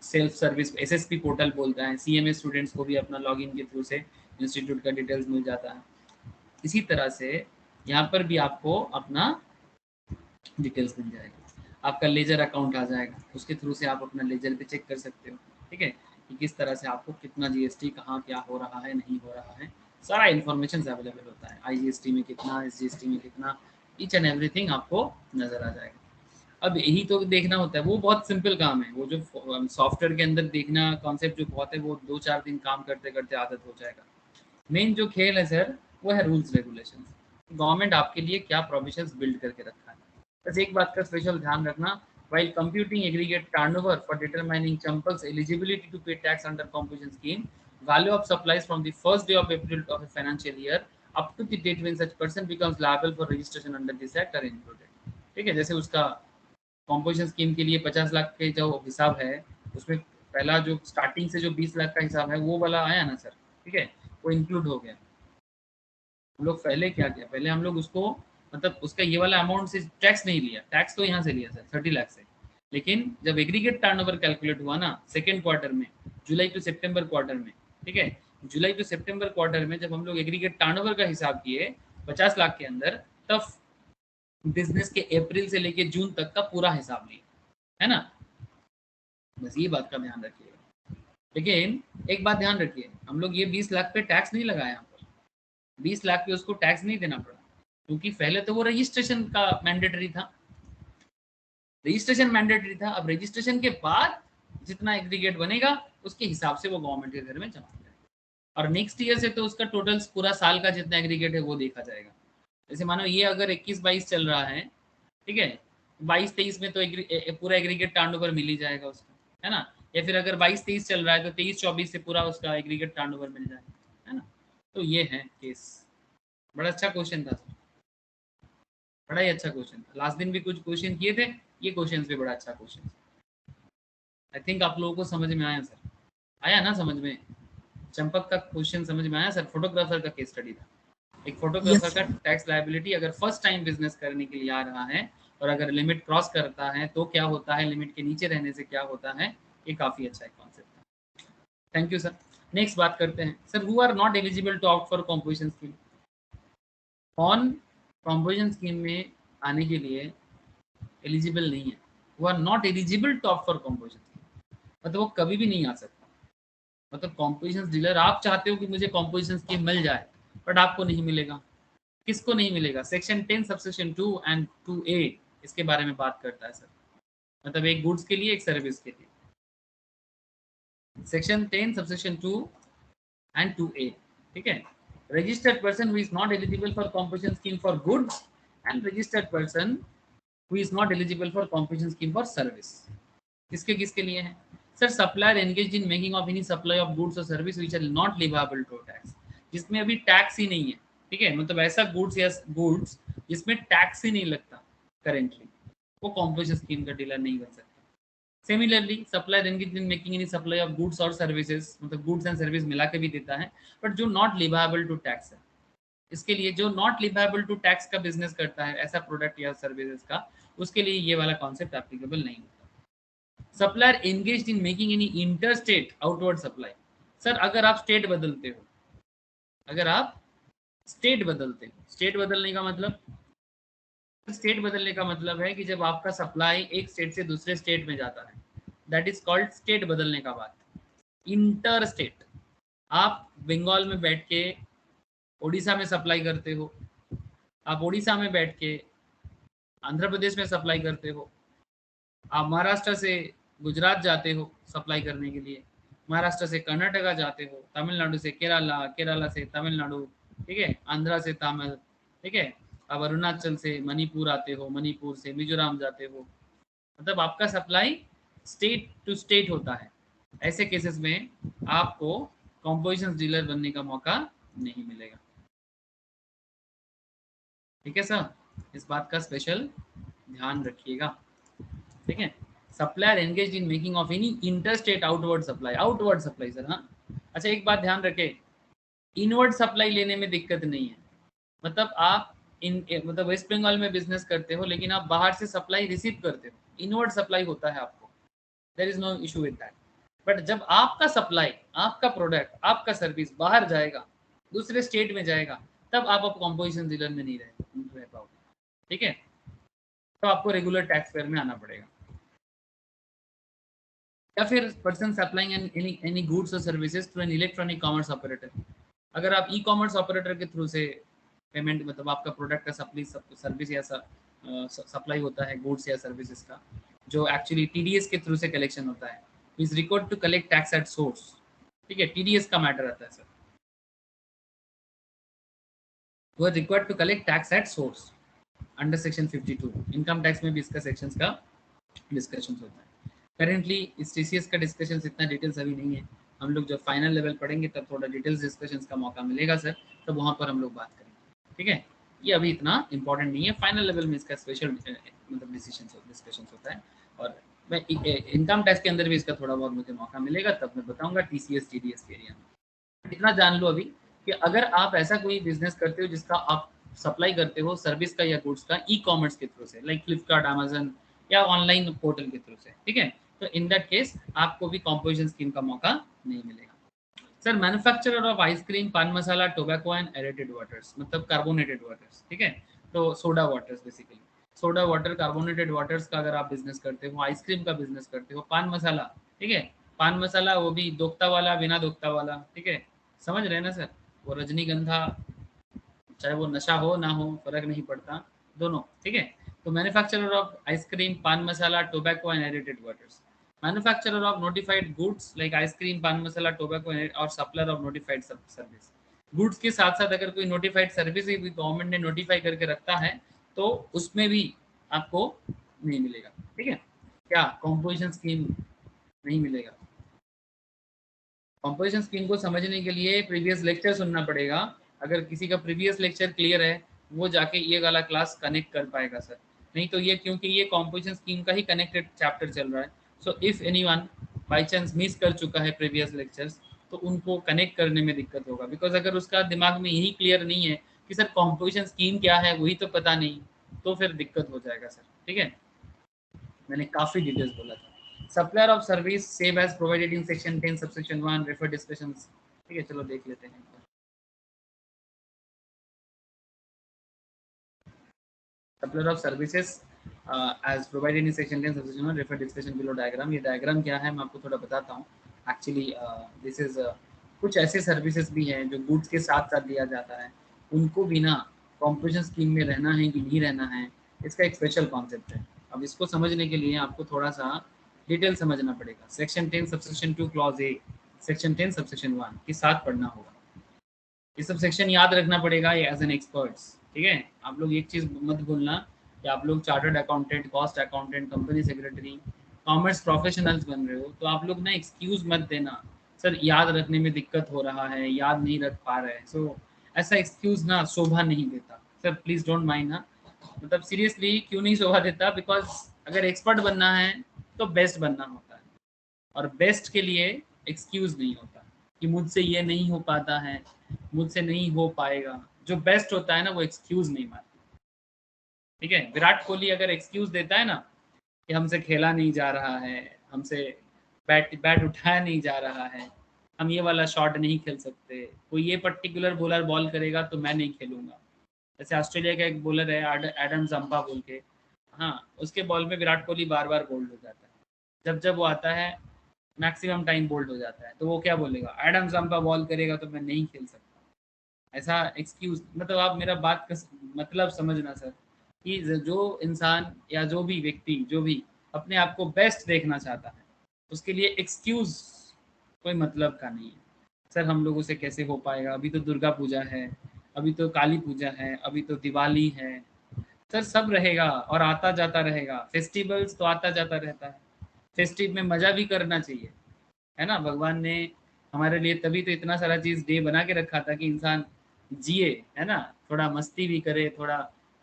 सेल्फ सर्विस एसएसपी पोर्टल बोलता है, सीएमए स्टूडेंट्स को भी अपना लॉगिन के थ्रू से इंस्टीट्यूट का डिटेल्स मिल जाता है। इसी तरह से यहाँ पर भी आपको अपना डिटेल्स मिल जाएगा, आपका लेजर अकाउंट आ जाएगा, उसके थ्रू से आप अपना लेजर पे चेक कर सकते हो। ठीक है, कि किस तरह से आपको कितना जीएसटी कहाँ क्या हो रहा है, नहीं हो रहा है, सारा इन्फॉर्मेशन अवेलेबल होता है, IGST में कितना, SGST में कितना, ईच एंड एवरीथिंग आपको नजर आ जाएगा। अब यही तो देखना होता है, वो बहुत सिंपल काम है, वो जो सॉफ्टवेयर के अंदर देखना कॉन्सेप्ट जो बहुत है वो 2-4 दिन काम करते करते आदत हो जाएगा। मेन जो खेल है सर वो है रूल्स रेगुलेशन। गवर्नमेंट आपके लिए क्या प्रोविजंस बिल्ड करके रखा है। बस एक बात का स्पेशल ध्यान रखना, while computing aggregate turnover for determining Champak's eligibility to pay tax under composition scheme, value of supplies from the first day of April of a financial year up to the date when such person becomes liable for registration under this act are included। ठीक है, जैसे उसका composition scheme के लिए 50 लाख के जो हिसाब है उसमें पहला जो स्टार्टिंग से जो 20 लाख का हिसाब है वो वाला आया ना सर, ठीक है, वो इंक्लूड हो गया। हम लोग पहले क्या किया, पहले हम लोग उसको मतलब उसका ये वाला अमाउंट से टैक्स नहीं लिया, टैक्स तो यहाँ से लिया सर 30 लाख से, लेकिन जब एग्रीगेट टर्नओवर कैलकुलेट हुआ ना सेकेंड क्वार्टर में, जुलाई टू सितंबर क्वार्टर में, ठीक है, जुलाई टू सितंबर क्वार्टर में जब हम लोग एग्रीगेट टर्नओवर का हिसाब किए 50 लाख के अंदर, तब बिजनेस के अप्रैल से लेके जून तक का पूरा हिसाब लिया है ना। बस ये बात का ध्यान रखिएगा। लेकिन एक बात ध्यान रखिए, हम लोग ये 20 लाख पे टैक्स नहीं लगाया, यहाँ पर 20 लाख पे उसको टैक्स नहीं देना पड़ा, क्योंकि पहले तो वो रजिस्ट्रेशन का मैंडेटरी था, रजिस्ट्रेशन मैंडेटरी था। अब रजिस्ट्रेशन के बाद जितना एग्रीगेट बनेगा उसके हिसाब से वो गवर्नमेंट के घर में जमा करेगा, और नेक्स्ट ईयर से तो उसका टोटल पूरा साल का जितना एग्रीगेट है वो देखा जाएगा। जैसे मानो ये अगर 21-22 चल रहा है, ठीक है, 22-23 में तो पूरा एग्रीगेट टर्नओवर मिल ही जाएगा उसका, है ना, या फिर अगर 22-23 चल रहा है तो 23-24 से पूरा उसका एग्रीगेट टर्नओवर मिल जाएगा, है ना। तो ये है केस। बड़ा अच्छा क्वेश्चन था, बड़ा ही अच्छा क्वेश्चन था। लास्ट दिन भी कुछ क्वेश्चन किए थे, ये क्वेश्चन भी बड़ा अच्छा क्वेश्चन। आई थिंक आप लोगों को समझ में आया सर, आया ना समझ में, चंपक का क्वेश्चन समझ में आया सर। फोटोग्राफर का केस स्टडी था, एक फोटोग्राफर यस का टैक्स लायबिलिटी अगर फर्स्ट टाइम बिजनेस करने के लिए आ रहा है और अगर लिमिट क्रॉस करता है तो क्या होता है, लिमिट के नीचे रहने से क्या होता है, ये काफी अच्छा कॉन्सेप्ट था। Thank you sir. नेक्स्ट बात करते हैं sir, who are not eligible to opt for composition scheme. कौन कॉम्पोजिशन स्कीम में आने के लिए एलिजिबल नहीं है, वो are not eligible to opt for composition scheme, मतलब वो कभी भी नहीं आ सकता। मतलब कॉम्पोजिशन डीलर, आप चाहते हो कि मुझे कॉम्पोजिशन स्कीम मिल जाए, बट आपको नहीं मिलेगा। किसको नहीं मिलेगा, सेक्शन 10 सबसेक्शन 2 एंड 2A इसके बारे में बात करता है सर, मतलब एक गुड्स के लिए एक सर्विस के लिए। सेक्शन 10 सबसेक्शन 2 एंड 2A, ठीक है। Registered person who is not eligible for composition scheme for goods and registered person who is not eligible for composition scheme for service. किसके किसके लिए है sir, supplier engaged in making of any supply of goods और service which are not leviable to tax, जिसमें अभी tax ही नहीं है, ठीक है, मतलब ऐसा गुड्स या गुड्स जिसमें टैक्स ही नहीं लगता करेंटली, वो कॉम्पोजिशन स्कीम का डीलर नहीं बन सकता। Similarly supplier engaged in making any supply of goods और सर्विसेज, मतलब गुड्स एंड सर्विस मिला के भी देता है, बट जो नॉट लिवेबल टू टैक्स है, इसके लिए जो नॉट लिवेबल टू टैक्स का बिजनेस करता है ऐसा प्रोडक्ट या सर्विसेज का, उसके लिए ये वाला कॉन्सेप्ट एप्लीकेबल नहीं होता। Supplier engaged in making any interstate outward supply, sir अगर आप स्टेट बदलते हो, अगर आप स्टेट बदलते हो, स्टेट बदलने का मतलब, स्टेट बदलने का मतलब है कि जब आपका सप्लाई एक स्टेट से दूसरे स्टेट में जाता है, दैट इज कॉल्ड स्टेट बदलने का बात। इंटर स्टेट, आप बंगाल में बैठ के उड़ीसा में सप्लाई करते हो, आप उड़ीसा में बैठ के आंध्र प्रदेश में सप्लाई करते हो, आप महाराष्ट्र से गुजरात जाते हो सप्लाई करने के लिए, महाराष्ट्र से कर्नाटका जाते हो, तमिलनाडु से केरला, केरला से तमिलनाडु, ठीक है, आंध्रा से तमिल, ठीक है, अब अरुणाचल से मणिपुर आते हो, मणिपुर से मिजोरम जाते हो, मतलब आपका सप्लाई स्टेट टू स्टेट होता है। ऐसे केसेस में आपको कॉम्पोजिशन डीलर बनने का मौका नहीं मिलेगा, ठीक है सर, इस बात का स्पेशल ध्यान रखिएगा, ठीक है। Supplier engage in making of any interstate outward supply, outward supply sir, हाँ अच्छा एक बात ध्यान रखें, इनवर्ड सप्लाई लेने में दिक्कत नहीं है, मतलब आप मतलब वेस्ट बंगाल में बिजनेस करते हो लेकिन आप बाहर से सप्लाई रिसीव करते हो, इनवर्ड सप्लाई होता है आपको, there is no issue with that. But जब आपका सप्लाई, आपका प्रोडक्ट, आपका सर्विस बाहर जाएगा, दूसरे स्टेट में जाएगा, तब आप कॉम्पोजिशन डीलर में नहीं रह पाओगे, ठीक है, तो आपको रेगुलर टैक्स पेयर में आना पड़ेगा। या फिर पर्सन सप्लाइंग एनी गुड्स और services to an electronic commerce operator, अगर आप ई कॉमर्स ऑपरेटर के थ्रू से पेमेंट, मतलब आपका प्रोडक्ट का सर्विस या सप्लाई होता है गुड्स या सर्विसेज का, जो एक्चुअली टीडीएस के थ्रू से कलेक्शन होता है, is required to collect tax at source. ठीक है, टीडीएस का मैटर आता है सर, वो required to collect tax at source under section 52। Income tax में भी इसका सेक्शंस का डिस्कशन होता है। करेंटली इस टीसीएस का डिस्कशन इतना डिटेल्स अभी नहीं है, हम लोग जब फाइनल लेवल पढ़ेंगे तब थोड़ा डिटेल्स डिस्कशन का मौका मिलेगा सर, तब वहाँ पर हम लोग बात करेंगे। ठीक है, ये अभी इतना इंपॉर्टेंट नहीं है, फाइनल लेवल में इसका स्पेशल मतलब डिस्कशन होता है। और मैं इनकम टैक्स के अंदर भी इसका थोड़ा बहुत मुझे मौका मिलेगा, तब मैं बताऊंगा टीसीएस टीडीएस के एरिया में। इतना जान लो अभी कि अगर आप ऐसा कोई बिजनेस करते हो जिसका आप सप्लाई करते हो सर्विस का या गुड्स का ई कॉमर्स के थ्रू से, लाइक फ्लिपकार्ट, अमेजन या ऑनलाइन पोर्टल के थ्रू से, ठीक है, तो इन दैट केस आपको भी कॉम्पोजिशन स्कीम का मौका नहीं मिलेगा। Sir manufacturer of ice cream, paan masala, tobacco and aerated waters, मतलब कार्बोनेटेड वाटर्स, ठीक है, तो soda waters basically, soda water, carbonated waters का अगर आप बिजनेस करते हो, आइसक्रीम का बिजनेस करते हो, पान मसाला, ठीक है, पान मसाला वो भी दोक्ता वाला, बिना दोक्ता वाला, ठीक है, समझ रहे हैं ना सर, वो रजनीगंधा, चाहे वो नशा हो ना हो फर्क नहीं पड़ता, दोनों, ठीक है। तो manufacturer of ice cream, paan masala, tobacco and aerated waters, manufacturer of notified goods like ice cream, paan masala, tobacco और supplier of notified service. Goods के साथ साथ अगर कोई नोटिफाइड सर्विस भी गवर्नमेंट ने नोटिफाई करके रखता है तो उसमें भी आपको नहीं मिलेगा। ठीक है, क्या कॉम्पोजिशन स्कीम नहीं मिलेगा? कॉम्पोजिशन स्कीम को समझने के लिए प्रीवियस लेक्चर सुनना पड़ेगा। अगर किसी का प्रीवियस लेक्चर क्लियर है वो जाके ये वाला क्लास कनेक्ट कर पाएगा सर, नहीं तो ये, क्योंकि ये कॉम्पोजिशन स्कीम का ही कनेक्टेड चैप्टर चल रहा है, so if anyone by chance miss कर चुका है प्रीवियस लेक्चर्स तो उनको कनेक्ट करने में दिक्कत होगा, बिकॉज अगर उसका दिमाग में यही क्लियर नहीं है कि सर कॉम्पोजिशन स्कीम क्या है वही तो पता नहीं, तो फिर दिक्कत हो जाएगा सर। ठीक है, मैंने काफी डिटेल्स बोला था। Supplier of service same as provided in section 10 subsection 1 refer discussions. ठीक है, चलो देख लेते हैं। Supplier of services as provided in section 10 subsection 1 refer discussion below diagram. ये डायग्राम क्या है मैं आपको थोड़ा बताता हूँ। एक्चुअली दिस इज कुछ ऐसे सर्विसेज भी हैं जो गुड्स के साथ साथ दिया जाता है, उनको भी ना कॉम्पोजिशन स्कीम में रहना है कि नहीं रहना है, इसका एक स्पेशल कॉन्सेप्ट है। अब इसको समझने के लिए आपको थोड़ा सा डिटेल समझना पड़ेगा। Section 10 subsection 2 clause A, section 10 subsection 1 के साथ पढ़ना होगा। ये सब सेक्शन याद रखना पड़ेगा एज एन एक्सपर्ट्स। ठीक है, आप लोग एक चीज मत भूलना कि आप लोग chartered accountant, cost accountant, company secretary, commerce professionals बन रहे हो, तो आप लोग ना एक्सक्यूज मत देना सर याद रखने में दिक्कत हो रहा है, याद नहीं रख पा रहे हैं। सो ऐसा एक्सक्यूज ना शोभा नहीं देता सर, प्लीज डोंट माइंड ना। मतलब सीरियसली क्यों नहीं शोभा देता, बिकॉज अगर एक्सपर्ट बनना है तो बेस्ट बनना होता है, और बेस्ट के लिए एक्सक्यूज नहीं होता कि मुझसे ये नहीं हो पाता है, मुझसे नहीं हो पाएगा। जो बेस्ट होता है ना वो एक्सक्यूज नहीं मारता। ठीक है, विराट कोहली अगर एक्सक्यूज देता है ना कि हमसे खेला नहीं जा रहा है, हमसे बैट बैट उठाया नहीं जा रहा है, हम ये वाला शॉट नहीं खेल सकते, कोई ये पर्टिकुलर बॉलर बॉल करेगा तो मैं नहीं खेलूंगा। जैसे ऑस्ट्रेलिया का एक बॉलर है एडम जम्पा बोल के, हाँ, उसके बॉल में विराट कोहली बार बार बोल्ड हो जाता है, जब जब वो आता है मैक्सिमम टाइम बोल्ड हो जाता है, तो वो क्या बोलेगा, एडम जम्पा बॉल करेगा तो मैं नहीं खेल सकता। ऐसा एक्सक्यूज, मतलब आप मेरा बात का मतलब समझना सर, कि जो इंसान या जो भी व्यक्ति जो भी अपने आप को बेस्ट देखना चाहता है उसके लिए एक्सक्यूज कोई मतलब का नहीं है। सर हम लोगों से कैसे हो पाएगा, अभी तो दुर्गा पूजा है, अभी तो काली पूजा है, अभी तो दिवाली है। सर सब रहेगा और आता जाता रहेगा, फेस्टिवल्स तो आता जाता रहता है, फेस्टिव में मजा भी करना चाहिए, है ना। भगवान ने हमारे लिए तभी तो इतना सारा चीज डे बना के रखा था कि इंसान जिए, है ना, थोड़ा मस्ती भी करे, थोड़ा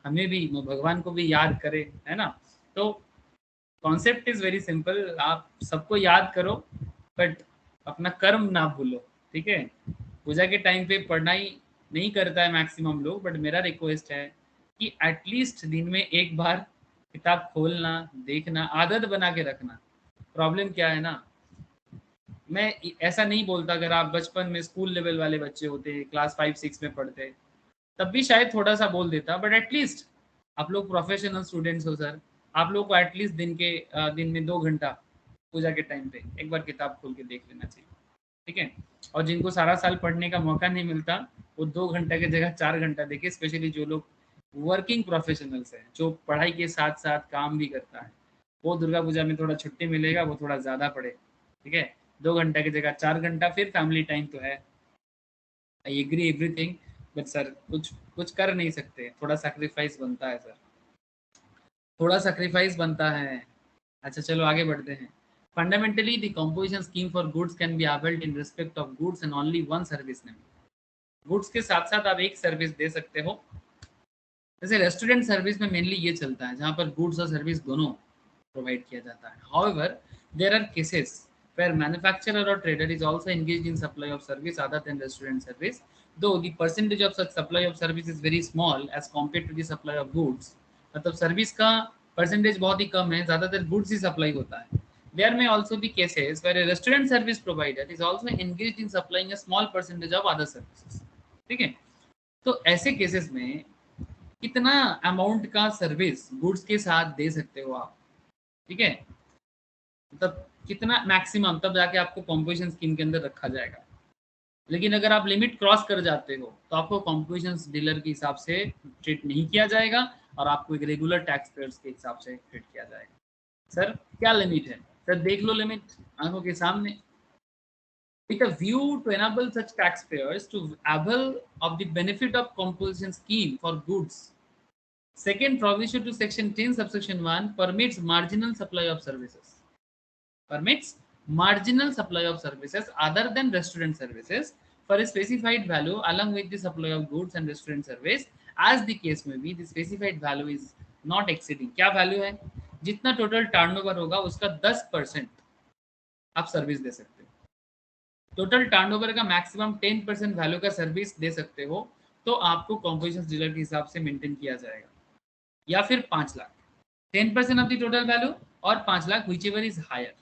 हमें भी भगवान को भी याद करे, है ना। तो कॉन्सेप्ट इज वेरी सिंपल, आप सबको याद करो बट अपना कर्म ना भूलो। ठीक है, पूजा के टाइम पे पढ़ाई नहीं करता है मैक्सिमम लोग, बट मेरा रिक्वेस्ट है कि एटलीस्ट दिन में एक बार किताब खोलना, देखना, आदत बना के रखना। प्रॉब्लम क्या है ना, मैं ऐसा नहीं बोलता, अगर आप बचपन में स्कूल लेवल वाले बच्चे होते, क्लास 5-6 में पढ़ते, तब भी शायद थोड़ा सा बोल देता, बट एटलीस्ट आप लोग प्रोफेशनल स्टूडेंट्स हो सर, आप लोग को एटलीस्ट दिन में 2 घंटा पूजा के टाइम पे एक बार किताब खोल के देख लेना चाहिए। ठीक है, और जिनको सारा साल पढ़ने का मौका नहीं मिलता वो 2 घंटा की जगह 4 घंटा देखे, स्पेशली जो लोग वर्किंग प्रोफेशनल्स हैं, जो पढ़ाई के साथ साथ काम भी करता है, वो दुर्गा पूजा में थोड़ा छुट्टी मिलेगा, वो थोड़ा ज़्यादा पढ़े, ठीक है। 2 घंटा की जगह 4 घंटा, फिर फैमिली टाइम तो है। I agree everything, but sir कुछ कुछ कर नहीं सकते, थोड़ा सैक्रिफाइस बनता है सर, थोड़ा सैक्रिफाइस बनता है। अच्छा चलो आगे बढ़ते हैं। Fundamentally the composition scheme for goods can be availed in respect of goods and only one service name. Goods के साथ साथ आप एक सर्विस दे सकते हो। जैसे रेस्टोरेंट सर्विस में मेनली ये चलता है जहाँ पर गुड्स और सर्विस दोनों प्रोवाइड किया जाता है। However there are cases where manufacturer or trader is also engaged in supply of service other than restaurant service, though the percentage of such supply of service is very small as compared to the supply of goods। मतलब service का percentage बहुत ही कम है, ज़्यादातर goods ही supply होता है। There may also be cases where a restaurant service provider is also engaged in supplying a small percentage of other services। ठीक है, तो ऐसे केसेस में कितना अमाउंट का सर्विस गुड्स के साथ दे सकते हो आप, ठीक है, मतलब कितना मैक्सिमम, तब जाके आपको कॉम्पोजिशन स्कीम के अंदर रखा जाएगा। लेकिन अगर आप लिमिट क्रॉस कर जाते हो तो आपको कॉम्पोजिशन डीलर के हिसाब से ट्रीट नहीं किया जाएगा और आपको एक रेगुलर टैक्स पेयर्स के हिसाब से ट्रीट किया जाएगा। सर क्या लिमिट है? सर देख लो लिमिट आंखों के सामने। With a view to enable such taxpayers to avail of the benefit of composition scheme for goods, second provision to section 10 subsection 1 permits marginal supply of services, permits marginal supply of services other than restaurant services for a specified value along with the supply of goods and restaurant service as the case may be। The specified value is not exceeding, क्या value है? जितना total turnover होगा उसका 10% आप service दे सकते हो। Total turnover का maximum 10% value का सर्विस दे सकते हो तो आपको कॉम्पोजिशन डीलर के हिसाब से मेंटेन किया जाएगा। या फिर 5 lakh, 10% of the total value और 5 lakh, whichever is higher,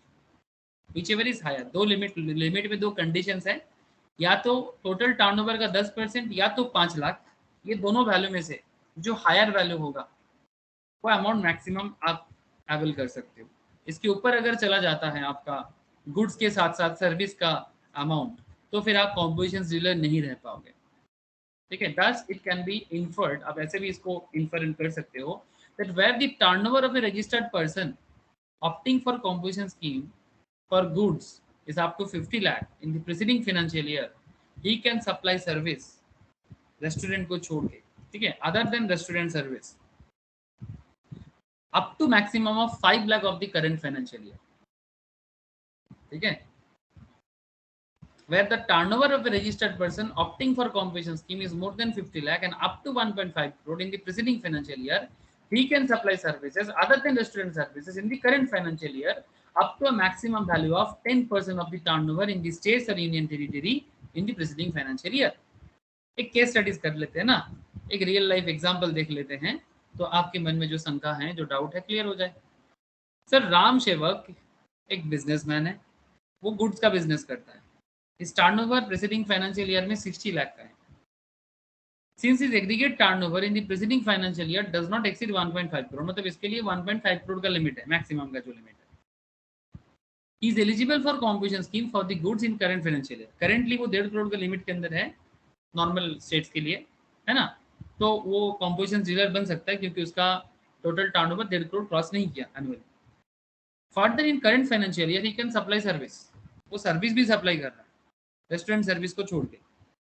whichever is higher. दो लिमिट में दो कंडीशंस है, या तो टोटल टर्नओवर का 10% या तो 5 लाख, ये दोनों वैल्यू में से जो हायर वैल्यू होगा वो अमाउंट मैक्सिमम आप अवेल कर सकते हो। इसके ऊपर अगर चला जाता है आपका गुड्स के साथ साथ सर्विस का अमाउंट तो फिर आप कॉम्पोजिशन डीलर नहीं रह पाओगे, ठीक है। Thus it can be inferred, आप ऐसे भी इसको इन्फर कर सकते हो that where the turnover of a registered person opting for composition scheme for goods is up to 50 lakh in the preceding financial year, he can supply service restaurant को छोड़ के, ठीक है, other than restaurant service up to maximum of 5 lakh of the current financial year, ठीक है। Where the turnover of a registered person opting for composition scheme is more than 50 lakh and up to 1.5 crore in the preceding financial year, he can supply services other than restaurant services in the current financial year up to a maximum value of 10% of the turnover in the states or union territory in the preceding financial year। एक case studies कर लेते हैं ना, एक real life example देख लेते हैं तो आपके मन में जो शंका है, जो डाउट है, क्लियर हो जाए। सर राम सेवक एक बिजनेसमैन है, वो गुड्स का बिजनेस करता है। His turnover preceding financial year में 60 लाख का है। Since his aggregate turnover in the preceding financial year does not exceed 1.5 crore, मतलब इसके लिए 1.5 करोड़ का लिमिट है, मैक्सिमम का जो लिमिट है। He is eligible for composition scheme for the goods in current financial year। Currently वो 1.5 करोड़ का लिमिट के अंदर है नॉर्मल स्टेट्स के लिए, है ना, तो वो कॉम्पोजिशन डीलर बन सकता है क्योंकि उसका टोटल टर्नओवर 1.5 करोड़ क्रॉस नहीं किया annually. Further in current financial year he can supply service, वो सर्विस भी सप्लाई कर रहा है रेस्टोरेंट सर्विस को छोड़ के।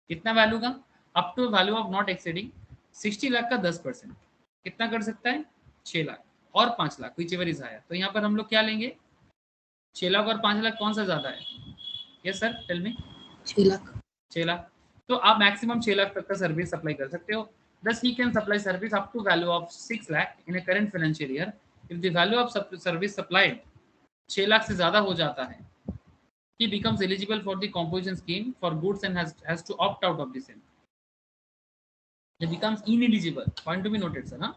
कितना वैल्यू का? Up to value of not exceeding 60 lakh का 10%, कितना कर सकता है? 6 लाख और 5 lakh, whichever is higher. तो यहाँ पर हम लोग क्या लेंगे? 6 लाख और 5 लाख कौन सा ज्यादा है? Yes sir tell me. 6 lakh. 6 lakh, तो आप मैक्सिमम 6 लाख तक का सर्विस सप्लाई कर सकते हो। Thus he can supply service up to value of 6 lakh in a current financial year if the value of service supplied 6 lakh से ज्यादा हो जाता है। He becomes eligible for the composition scheme for goods and has to opt out of the same। He becomes ineligible, point to be noted sir, हाँ,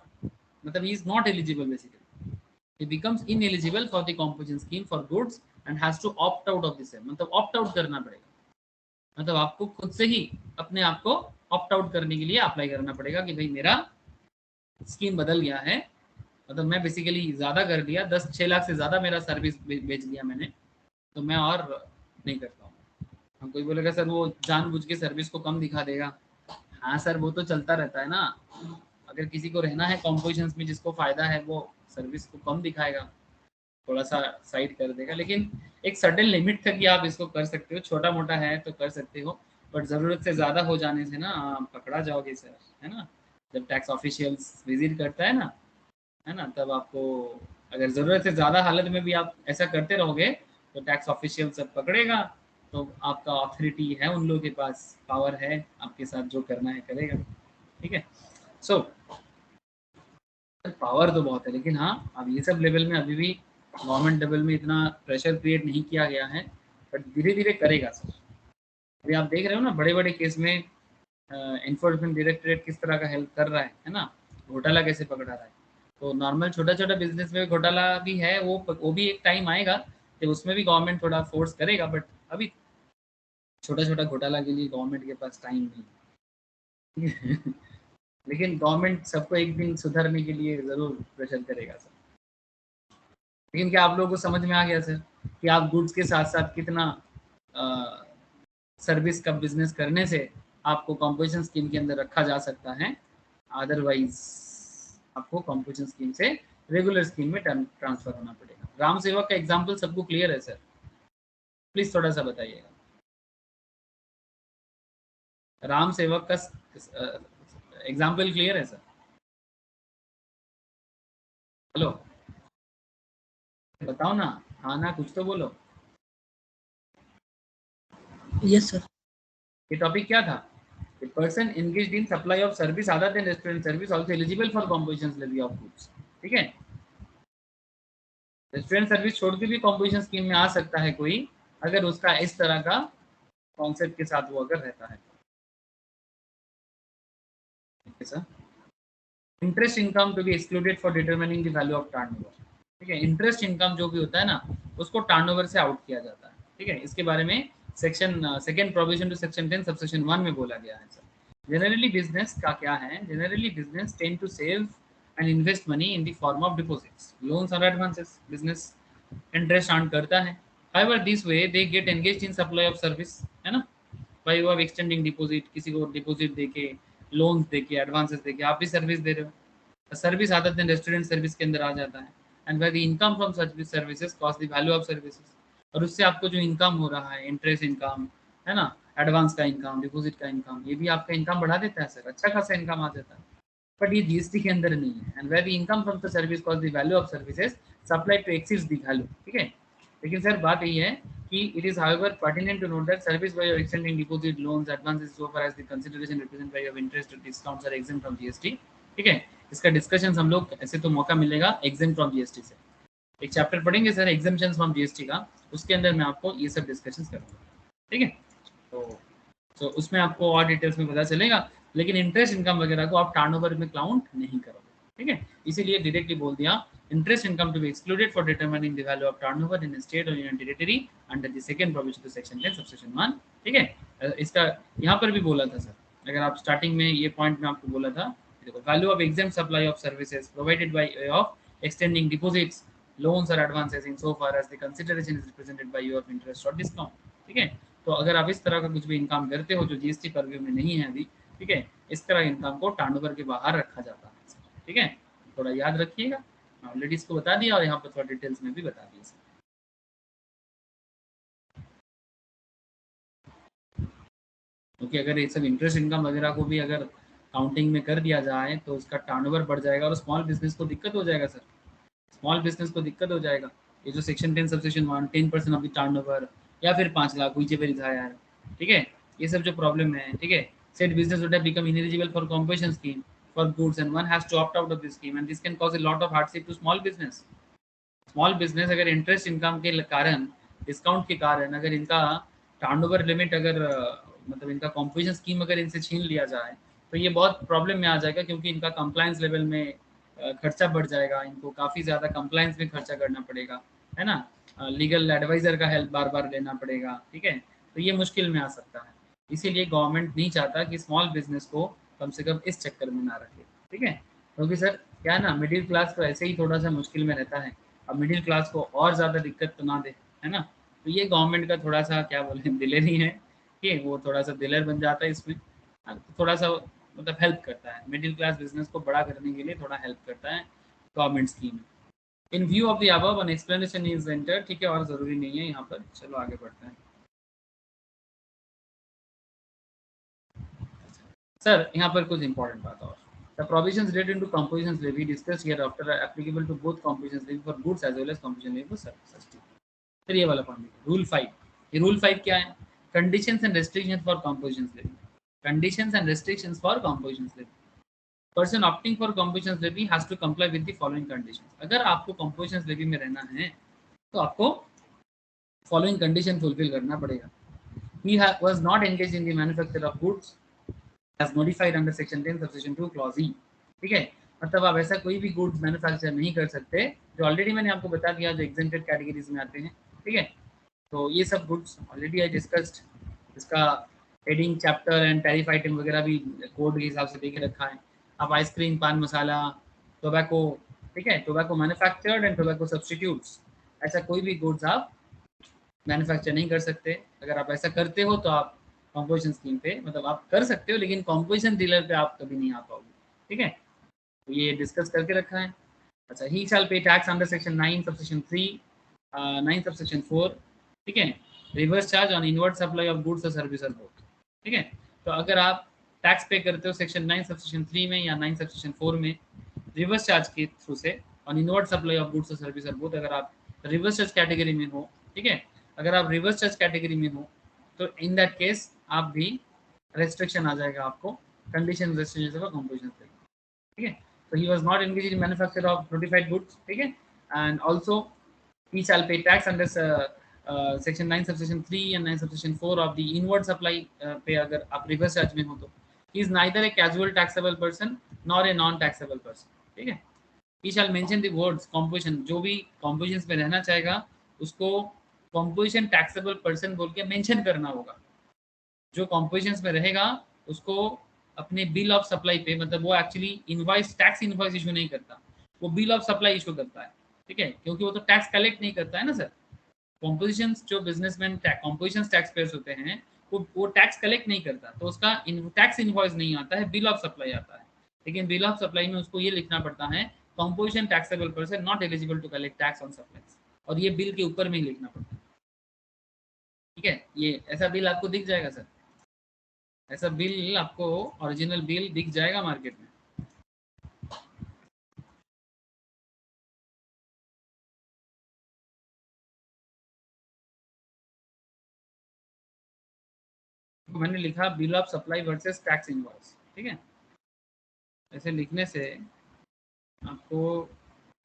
मतलब he is not eligible basically। He becomes ineligible for the composition scheme for goods and has to opt out of the same, मतलब opt out करना पड़ेगा, मतलब आपको खुद से ही अपने आप को ऑप्ट आउट करने के लिए अप्लाई करना पड़ेगा कि भाई मेरा स्कीम बदल गया है, मतलब मैं बेसिकली ज़्यादा कर दिया, 6 लाख से ज़्यादा मेरा सर्विस बेच दिया मैंने, तो मैं और नहीं करता हूँ। कोई बोलेगा सर वो जानबूझ के सर्विस को कम दिखा देगा। हाँ सर, वो तो चलता रहता है ना। अगर किसी को रहना है कॉम्पोजिशंस में, जिसको फायदा है वो सर्विस को कम दिखाएगा, थोड़ा सा साइड कर देगा, लेकिन एक सर्टेन लिमिट तक ही आप इसको कर सकते हो। छोटा मोटा है तो कर सकते हो, बट ज़रूरत से ज़्यादा हो जाने से ना आप पकड़ा जाओगे सर, है ना। जब टैक्स ऑफिशियल्स विजिट करता है ना, तब आपको, अगर ज़रूरत से ज़्यादा हालत में भी आप ऐसा करते रहोगे तो टैक्स ऑफिशियल सब पकड़ेगा। तो आपका ऑथोरिटी है, उन लोगों के पास पावर है, आपके साथ जो करना है करेगा। ठीक है। सो पावर तो बहुत है, लेकिन हाँ अब ये सब लेवल में अभी भी गवर्नमेंट लेवल में इतना प्रेशर क्रिएट नहीं किया गया है, बट धीरे धीरे करेगा सर। अभी आप देख रहे हो ना, बड़े बड़े केस में इन्फोर्समेंट डायरेक्टरेट किस तरह का हेल्प कर रहा है ना, घोटाला कैसे पकड़ा रहा है। तो नॉर्मल छोटा छोटा बिजनेस में घोटाला भी है, वो भी एक टाइम आएगा कि उसमें भी गवर्नमेंट थोड़ा फोर्स करेगा, बट अभी छोटा छोटा घोटाला के लिए गवर्नमेंट के पास टाइम नहीं। लेकिन गवर्नमेंट सबको एक दिन सुधरने के लिए जरूर प्रेशर करेगा सर। लेकिन क्या आप लोगों को समझ में आ गया सर कि आप गुड्स के साथ साथ कितना सर्विस का बिजनेस करने से आपको कॉम्पोजिशन स्कीम के अंदर रखा जा सकता है, अदरवाइज आपको कॉम्पोजिशन स्कीम से रेगुलर स्कीम में ट्रांसफर होना पड़ेगा। राम सेवक का एग्जाम्पल सबको क्लियर है सर? प्लीज थोड़ा सा बताइएगा। राम सेवक का एग्जाम्पल क्लियर है सर? हेलो, बताओ ना, हाँ ना, कुछ तो बोलो। Yes sir. ये टॉपिक क्या था? A person engaged in supply of service other than restaurant service also eligible for composition levy of goods। ठीक है, रेस्टोरेंट सर्विस छोड़ के भी कॉम्पोजिशन स्कीम में आ सकता है कोई, अगर उसका इस तरह का कॉन्सेप्ट के साथ वो अगर रहता है। Interest income to be excluded for determining the value of turnover. ठीक है, इंटरेस्ट इनकम जो भी होता है ना, उसको टर्नओवर से आउट किया जाता है। ठीक है, इसके बारे में section second provision to section 10 subsection 1 में बोला गया है सर। जनरली बिजनेस का क्या है, generally business tend to save and invest money in the form of deposits, loans और एडवांसेस। बिजनेस इंटरेस्ट अर्न करता है। However, this way they get engaged in supply of service, है ना, by way of extending deposit, किसी को deposit देके, loans देके, advances देके आप भी सर्विस दे रहे हो। सर्विस आदत दिन रेस्टोरेंट सर्विस के अंदर आ जाता है। And by the income from service services cost the value of services, और उससे आपको जो इनकम हो रहा है, इंटरेस्ट इनकम, है ना, एडवांस का इनकम, डिपॉजिट का इनकम, ये भी आपका इनकम बढ़ा देता है सर, अच्छा खासा इनकम आ जाता है। बट ये जीएसटी के अंदर नहीं है। And where the income from the service cost the value of services supply to exceeds the value. ठीक है, लेकिन सर बात यही है कि it is however pertinent to note that service by extending deposit, loans, advances so far as the consideration represent by of interest और discounts are exempt from GST. ठीक है, इसका डिस्कशन हम लोग ऐसे तो मौका मिलेगा एग्जेम्प्ट फ्रॉम जीएसटी से, एक चैप्टर पढ़ेंगे सर एग्जेम्पशन फ्रॉम जीएसटी का, उसके अंदर मैं आपको ये सब डिस्कशन करूंगा। ठीक है, तो उसमें आपको और डिटेल्स में पता चलेगा, लेकिन इंटरेस्ट इनकम वगैरह को आप टर्नओवर में काउंट नहीं करोगे। ठीक है, इसीलिए डायरेक्टली बोल दिया interest income to be excluded for determining the value of turnover in state और union territory under the second provision to section 10 subsection 1। ठीक है, इसका यहाँ पर भी बोला था सर, अगर आप स्टार्टिंग में ये पॉइंट में आपको बोला था, देखो value of exempt supply of services provided by way of extending deposits, loans और advances in so far as the consideration is represented by way of interest और डिस्काउंट। ठीक है, तो अगर आप इस तरह का कुछ भी इनकम करते हो जो जीएसटी परव्यू में नहीं है अभी, ठीक है, इस तरह इनकम को टर्नओवर के बाहर रखा जाता है। ठीक है, थोड़ा याद रखिएगा, ऑलरेडी इसको बता दिया और यहाँ पर थोड़ा डिटेल्स में भी बता दिया। क्योंकि अगर ये सब इंटरेस्ट इनकम वगैरह को भी अगर काउंटिंग में कर दिया जाए तो उसका टर्नओवर बढ़ जाएगा और स्मॉल बिजनेस को दिक्कत हो जाएगा सर, स्मॉल बिजनेस को दिक्कत हो जाएगा। ये जो section 10 subsection 1 10% of the turnover या फिर 5 lakh whichever is higher. ठीक है, ये सब जो प्रॉब्लम है, ठीक है, set business would have become ineligible for compensation scheme for goods and one has to opt out of this scheme and this can cause a lot of hardship to small business. Small business अगर interest income के कारण, discount के कारण, अगर इनका turnover limit अगर मतलब इनका कॉम्पोजिशन स्कीम अगर इनसे छीन लिया जाए तो ये बहुत प्रॉब्लम में आ जाएगा, क्योंकि इनका कंप्लायंस लेवल में खर्चा बढ़ जाएगा, इनको काफ़ी ज़्यादा कंप्लायंस में खर्चा करना पड़ेगा, है ना, लीगल एडवाइज़र का हेल्प बार बार लेना पड़ेगा। ठीक है, तो ये मुश्किल में आ सकता है। इसीलिए गवर्नमेंट नहीं चाहता कि स्मॉल बिजनेस को कम से कम इस चक्कर में ना रखे। ठीक है, क्योंकि सर क्या है ना, मिडिल क्लास तो ऐसे ही थोड़ा सा मुश्किल में रहता है, अब मिडिल क्लास को और ज़्यादा दिक्कत तो ना दे, है ना। तो ये गवर्नमेंट का थोड़ा सा क्या बोले दिलेरी है ठीक है, वो थोड़ा सा दिलर बन जाता है इसमें, थोड़ा सा मतलब हेल्प करता है, मिडिल क्लास बिजनेस को बड़ा करने के लिए थोड़ा हेल्प करता है government scheme. In view of the above an explanation is enter, ठीक है, और ज़रूरी नहीं है यहाँ पर, चलो आगे बढ़ते हैं। सर यहाँ पर कुछ इंपॉर्टेंट बात और, the provisions related to composition levy discuss hereafter applicable to both composition levy for goods as well as composition levy for services. फिर ये वाला पॉइंट, रूल 5, ये रूल 5 क्या है, conditions and restrictions for composition levy, conditions and restrictions for composition levy. Person opting for composition levy has to comply with the following conditions. अगर आपको composition levy में रहना है तो आपको फॉलोइंग कंडीशन फुलफिल करना पड़ेगा। He was not engaged in the manufacture of goods as notified under section 10 subsection 2 clause E। ठीक है, मतलब आप ऐसा कोई भी गुड्स मैन्युफैक्चर नहीं कर सकते जो ऑलरेडी मैंने आपको बता दिया जो एग्जेम्प्टेड कैटेगरीज में आते हैं। ठीक है, तो ये सब गुड्स ऑलरेडी आई डिस्कस्ड, इसका heading chapter and tariff item वगैरह भी कोड के हिसाब से देके रखा है। आप आइसक्रीम, पान मसाला, टोबैको, ठीक है, tobacco manufactured and tobacco substitutes, ऐसा कोई भी गुड्स आप मैन्युफैक्चर नहीं कर सकते। अगर आप ऐसा करते हो तो आप कॉम्पोजिशन स्कीम पे, मतलब आप कर सकते हो लेकिन कॉम्पोजिशन डीलर पे आप कभी नहीं आ पाओगे। ठीक है, तो ये डिस्कस करके रखा है। अच्छा, ही शैल पे tax under section 9 subsection 3 9 subsection 4, ठीक है, reverse charge on inward supply of goods और सर्विसेज बोथ। ठीक है, तो अगर आप टैक्स पे करते हो सेक्शन 9 सबसेक्शन 3 में या 9 सबसेक्शन 4 में रिवर्स चार्ज के थ्रू से on inward supply of goods और सर्विसेज बोथ, अगर आप रिवर्स चार्ज कैटेगरी में हो, ठीक है, अगर आप रिवर्स चार्ज कैटेगरी में हो तो इन दैट केस आप भी रेस्ट्रिक्शन आ जाएगा आपको, कंडीशन रेस्ट्रिक्शन का कंपोजिशन पे। ठीक है, so he was not engaged in manufacture of notified goods, ठीक है, and also he shall pay tax under section 9 subsection 3 and 9 subsection 4 of the inward supply पे अगर आप रिवर्स चार्ज में हो तो he is neither a casual taxable person nor a non taxable person। ठीक है, he shall mention the words composition, जो भी compositions में रहना चाहेगा उसको composition taxable person बोल के मेंशन करना होगा। जो कॉम्पोजिशंस में रहेगा उसको अपने बिल ऑफ सप्लाई पे, मतलब वो actually invoice, tax invoice issue नहीं करता, वो बिल ऑफ सप्लाई इशू करता है। ठीक है, क्योंकि वो तो टैक्स कलेक्ट नहीं करता है ना सर। कॉम्पोजिशंस जो बिजनेसमैन कॉम्पोजिशंस टैक्स पेयर्स होते हैं वो टैक्स कलेक्ट नहीं करता, तो उसका टैक्स इनवॉइस नहीं आता है, बिल ऑफ सप्लाई आता है। लेकिन बिल ऑफ सप्लाई में उसको ये लिखना पड़ता है composition taxable person not eligible to collect tax on supplies, और ये बिल के ऊपर में ही लिखना पड़ता है। ठीक है, ये ऐसा बिल आपको दिख जाएगा सर, ऐसा बिल आपको ओरिजिनल बिल दिख जाएगा मार्केट में। तो मैंने लिखा bill of supply versus tax invoice. ठीक है, ऐसे लिखने से आपको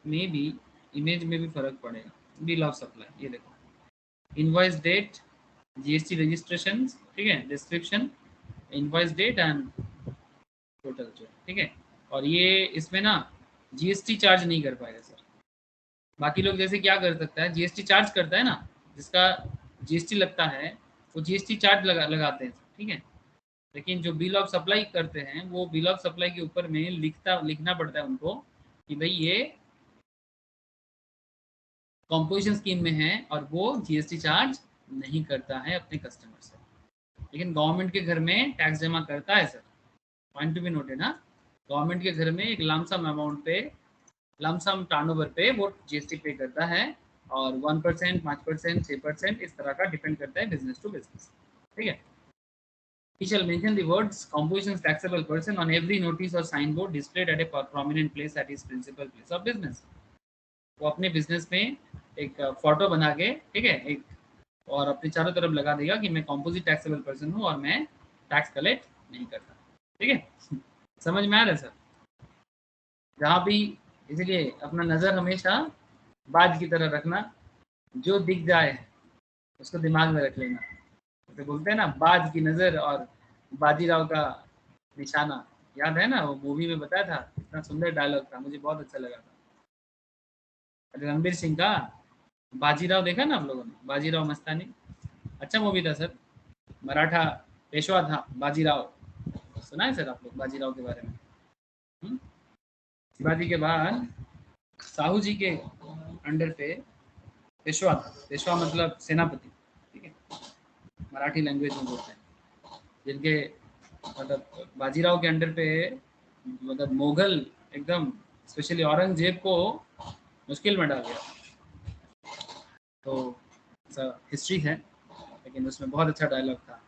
मे बी इमेज में भी फर्क पड़ेगा। बिल ऑफ सप्लाई, ये देखो, इनवॉइस डेट, जीएसटी रजिस्ट्रेशन, ठीक है, description, invoice date and total जो, ठीक है, और ये इसमें ना जीएसटी चार्ज नहीं कर पाएगा सर। बाकी लोग जैसे क्या कर सकता है, जीएसटी चार्ज करता है ना, जिसका जीएसटी लगता है वो जीएसटी चार्ज लगाते हैं। ठीक है, लेकिन जो बिल ऑफ सप्लाई करते हैं वो बिल ऑफ सप्लाई के ऊपर में लिखना पड़ता है उनको कि भाई ये कॉम्पोजिशन स्कीम में है और वो जीएसटी चार्ज नहीं करता है अपने कस्टमर से। लेकिन गवर्नमेंट के घर में टैक्स जमा करता है sir, point to be noted ना। गवर्नमेंट के घर में एक लमसम अमाउंट पे, लमसम टर्नओवर पे वो जीएसटी पे करता है, और 1%, 5%, 6%, इस तरह का डिपेंड करता है बिजनेस टू बिजनेस। ठीक है, he shall mention the words composition taxable person on every notice or signboard displayed at a prominent place at his principal place of business। वो अपने बिजनेस में एक फोटो बना के, ठीक है, एक, और अपने चारों तरफ लगा देगा कि मैं कॉम्पोजिट टैक्सेबल पर्सन हूँ और मैं टैक्स कलेक्ट नहीं करता। ठीक है, समझ में आ रहा है सर? जहाँ भी, इसलिए अपना नज़र हमेशा बाज की तरह रखना, जो दिख जाए उसको दिमाग में रख लेना। जैसे बोलते हैं ना, बाज की नज़र और बाजीराव का निशाना, याद है ना, वो मूवी में बताया था, इतना सुंदर डायलॉग था, मुझे बहुत अच्छा लगा था। रणबीर सिंह का बाजीराव देखा ना आप लोगों ने, बाजीराव मस्तानी, अच्छा मूवी था सर, मराठा पेशवा था बाजीराव, सुना है सर आप लोग बाजीराव के बारे में? शिवाजी के बाद साहू जी के अंडर पे पेशवा था, पेशवा मतलब सेनापति। ठीक है, मराठी लैंग्वेज में बोलते हैं। जिनके मतलब बाजीराव के अंडर पे मतलब मुगल एकदम स्पेशली औरंगजेब को मुश्किल में डाल दिया। तो हिस्ट्री है, लेकिन उसमें बहुत अच्छा डायलॉग था,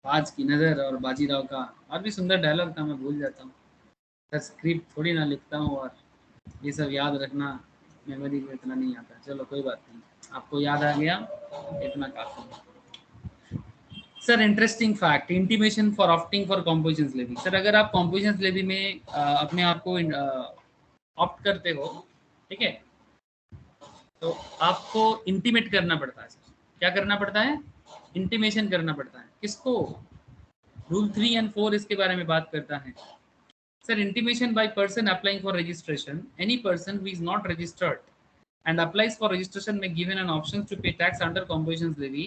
बाज की नज़र और बाजीराव का, और भी सुंदर डायलॉग था, मैं भूल जाता हूँ सर, स्क्रिप्ट थोड़ी ना लिखता हूँ और ये सब याद रखना मेमोरी में इतना नहीं आता। चलो कोई बात नहीं, आपको याद आ गया, इतना काफी है। Sir interesting fact, intimation for opting for composition levy. Sir अगर आप कॉम्पोजिशन लेवी में अपने आप को ऑप्ट करते हो, ठीक है, तो आपको इंटीमेट करना पड़ता है सर। क्या करना पड़ता है? इंटीमेशन करना पड़ता है। किसको? रूल 3 एंड 4 इसके बारे में बात करता है sir. Intimation by person applying for registration, any person who is not registered and applies for registration may given an option to pay tax under compositions levy।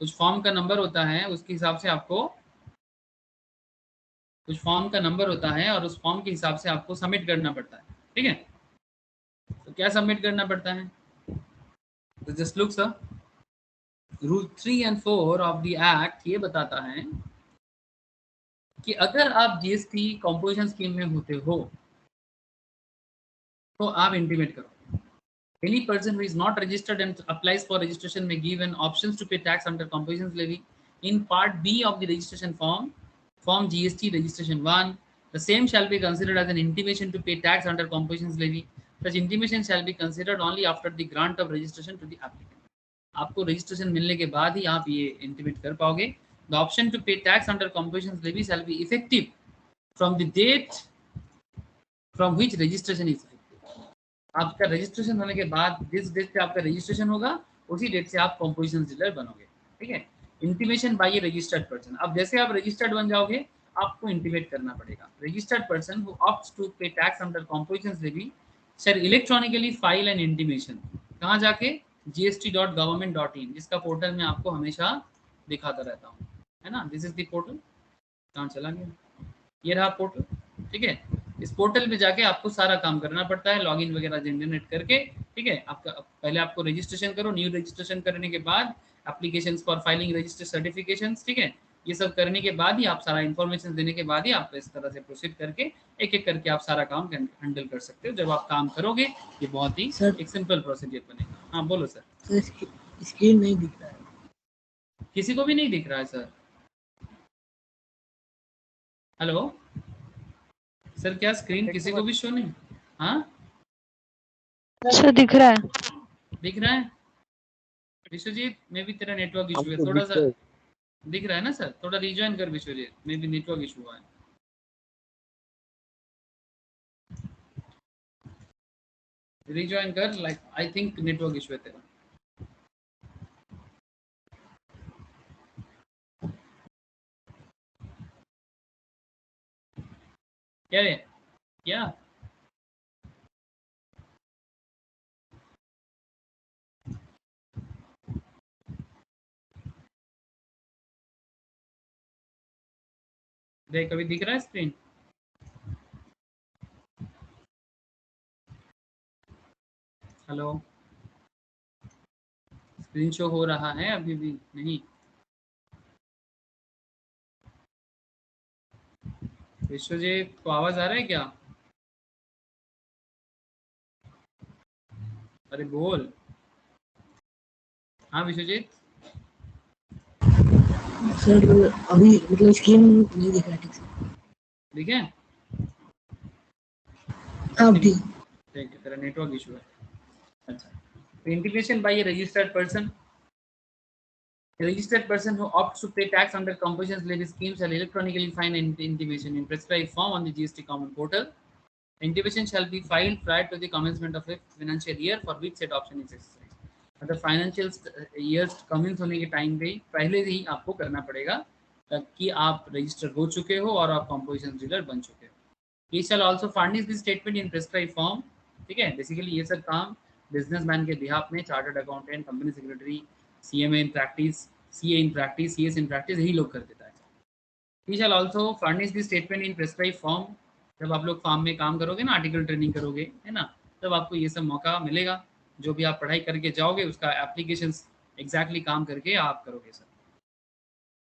कुछ फॉर्म का नंबर होता है, उसके हिसाब से आपको कुछ फॉर्म का नंबर होता है और उस फॉर्म के हिसाब से आपको सबमिट करना पड़ता है, ठीक है। तो क्या सबमिट करना पड़ता है? तो just look sir, rule 3 and 4 of the act ये बताता है कि अगर आप जीएसटी कॉम्पोजिशन स्कीम में होते हो तो आप इंटीमेट करो। Any person who is not registered and applies for registration may give an options to pay tax under compositions levy in part B of the registration form, form GST registration 1. The same shall be considered as an intimation to pay tax under compositions levy. Such intimation shall be considered only after the grant of registration to the applicant. आपको registration मिलने के बाद ही आप ये intimate कर पाओगे। The option to pay tax under compositions levy shall be effective from the date from which registration is effective। आपका registration होने के बाद जिस डेट पे आपका रजिस्ट्रेशन होगा उसी डेट से आप कॉम्पोजिशन डीलर बनोगे, ठीक है। इंटीमेशन बाय रजिस्टर्ड पर्सन, अब जैसे आप रजिस्टर्ड बन जाओगे आपको इंटीमेट करना पड़ेगा। Registered person who opts to pay tax under composition levy shall electronically file an intimation. कहाँ जाके? gst.government.in, जिसका पोर्टल में आपको हमेशा दिखाता रहता हूँ, है ना। This is the portal. कहाँ चला गया? ये रहा पोर्टल, ठीक है। इस पोर्टल पे जाके आपको सारा काम करना पड़ता है, लॉगिन वगैरह जनरेट करके, ठीक है। आपका पहले आपको रजिस्ट्रेशन करो, न्यू रजिस्ट्रेशन करने के बाद applications for filing register certifications, ठीक है। ये सब करने के बाद ही आप सारा इन्फॉर्मेशन देने के बाद ही आप इस तरह से प्रोसीड करके एक एक करके आप सारा काम हैंडल कर सकते हो। जब आप काम करोगे ये बहुत ही एक सिंपल प्रोसीजर बनेगा। हाँ बोलो सर। स्क्रीन नहीं दिख रहा है, किसी को भी नहीं दिख रहा है सर? हेलो सर, क्या स्क्रीन किसी को भी शो नहीं? हाँ सर दिख रहा है, दिख रहा है। विश्वजीत में भी तेरा नेटवर्क इशू है थोड़ा सा, दिख रहा है ना सर? थोड़ा रिजॉइन कर विश्वजीत, में भी नेटवर्क इशू हुआ है। रिजॉइन कर, like I think network issue है तेरा। क्या है क्या? देख कभी दिख रहा है स्क्रीन? हेलो, स्क्रीन शो हो रहा है अभी भी नहीं? विश्वजीत को आवाज आ रहा है क्या? अरे बोल। हाँ विश्वजीत। सर अभी मतलब स्क्रीन नहीं दिख रहा ठीक से। ठीक है, अब ठीक है, तेरा नेटवर्क इशू है। अच्छा, integration by A registered person. A registered person who opts to pay tax under compositions levy scheme shall electronically find an intimation in prescribed form on the GST common portal. Intimation shall be filed prior to the commencement of a financial year for which said option is exercised. मतलब financial years commence होने के time पे पहले ही आपको करना पड़ेगा कि आप रजिस्टर हो चुके हो और आप कॉम्पोजिशन डीलर बन चुके हो। He shall also furnish this statement in prescribed form, ठीक है। बेसिकली ये सब काम बिजनेसमैन के बिहाफ में chartered accountant, company secretary, CMA in practice, CA in practice, CS in practice, यही लोग कर देता है। He shall also furnish the statement in prescribed form। जब आप लोग फार्म में काम करोगे ना, आर्टिकल ट्रेनिंग करोगे, है ना, तब आपको ये सब मौका मिलेगा। जो भी आप पढ़ाई करके जाओगे उसका एप्लीकेशन एग्जैक्टली काम करके आप करोगे sir.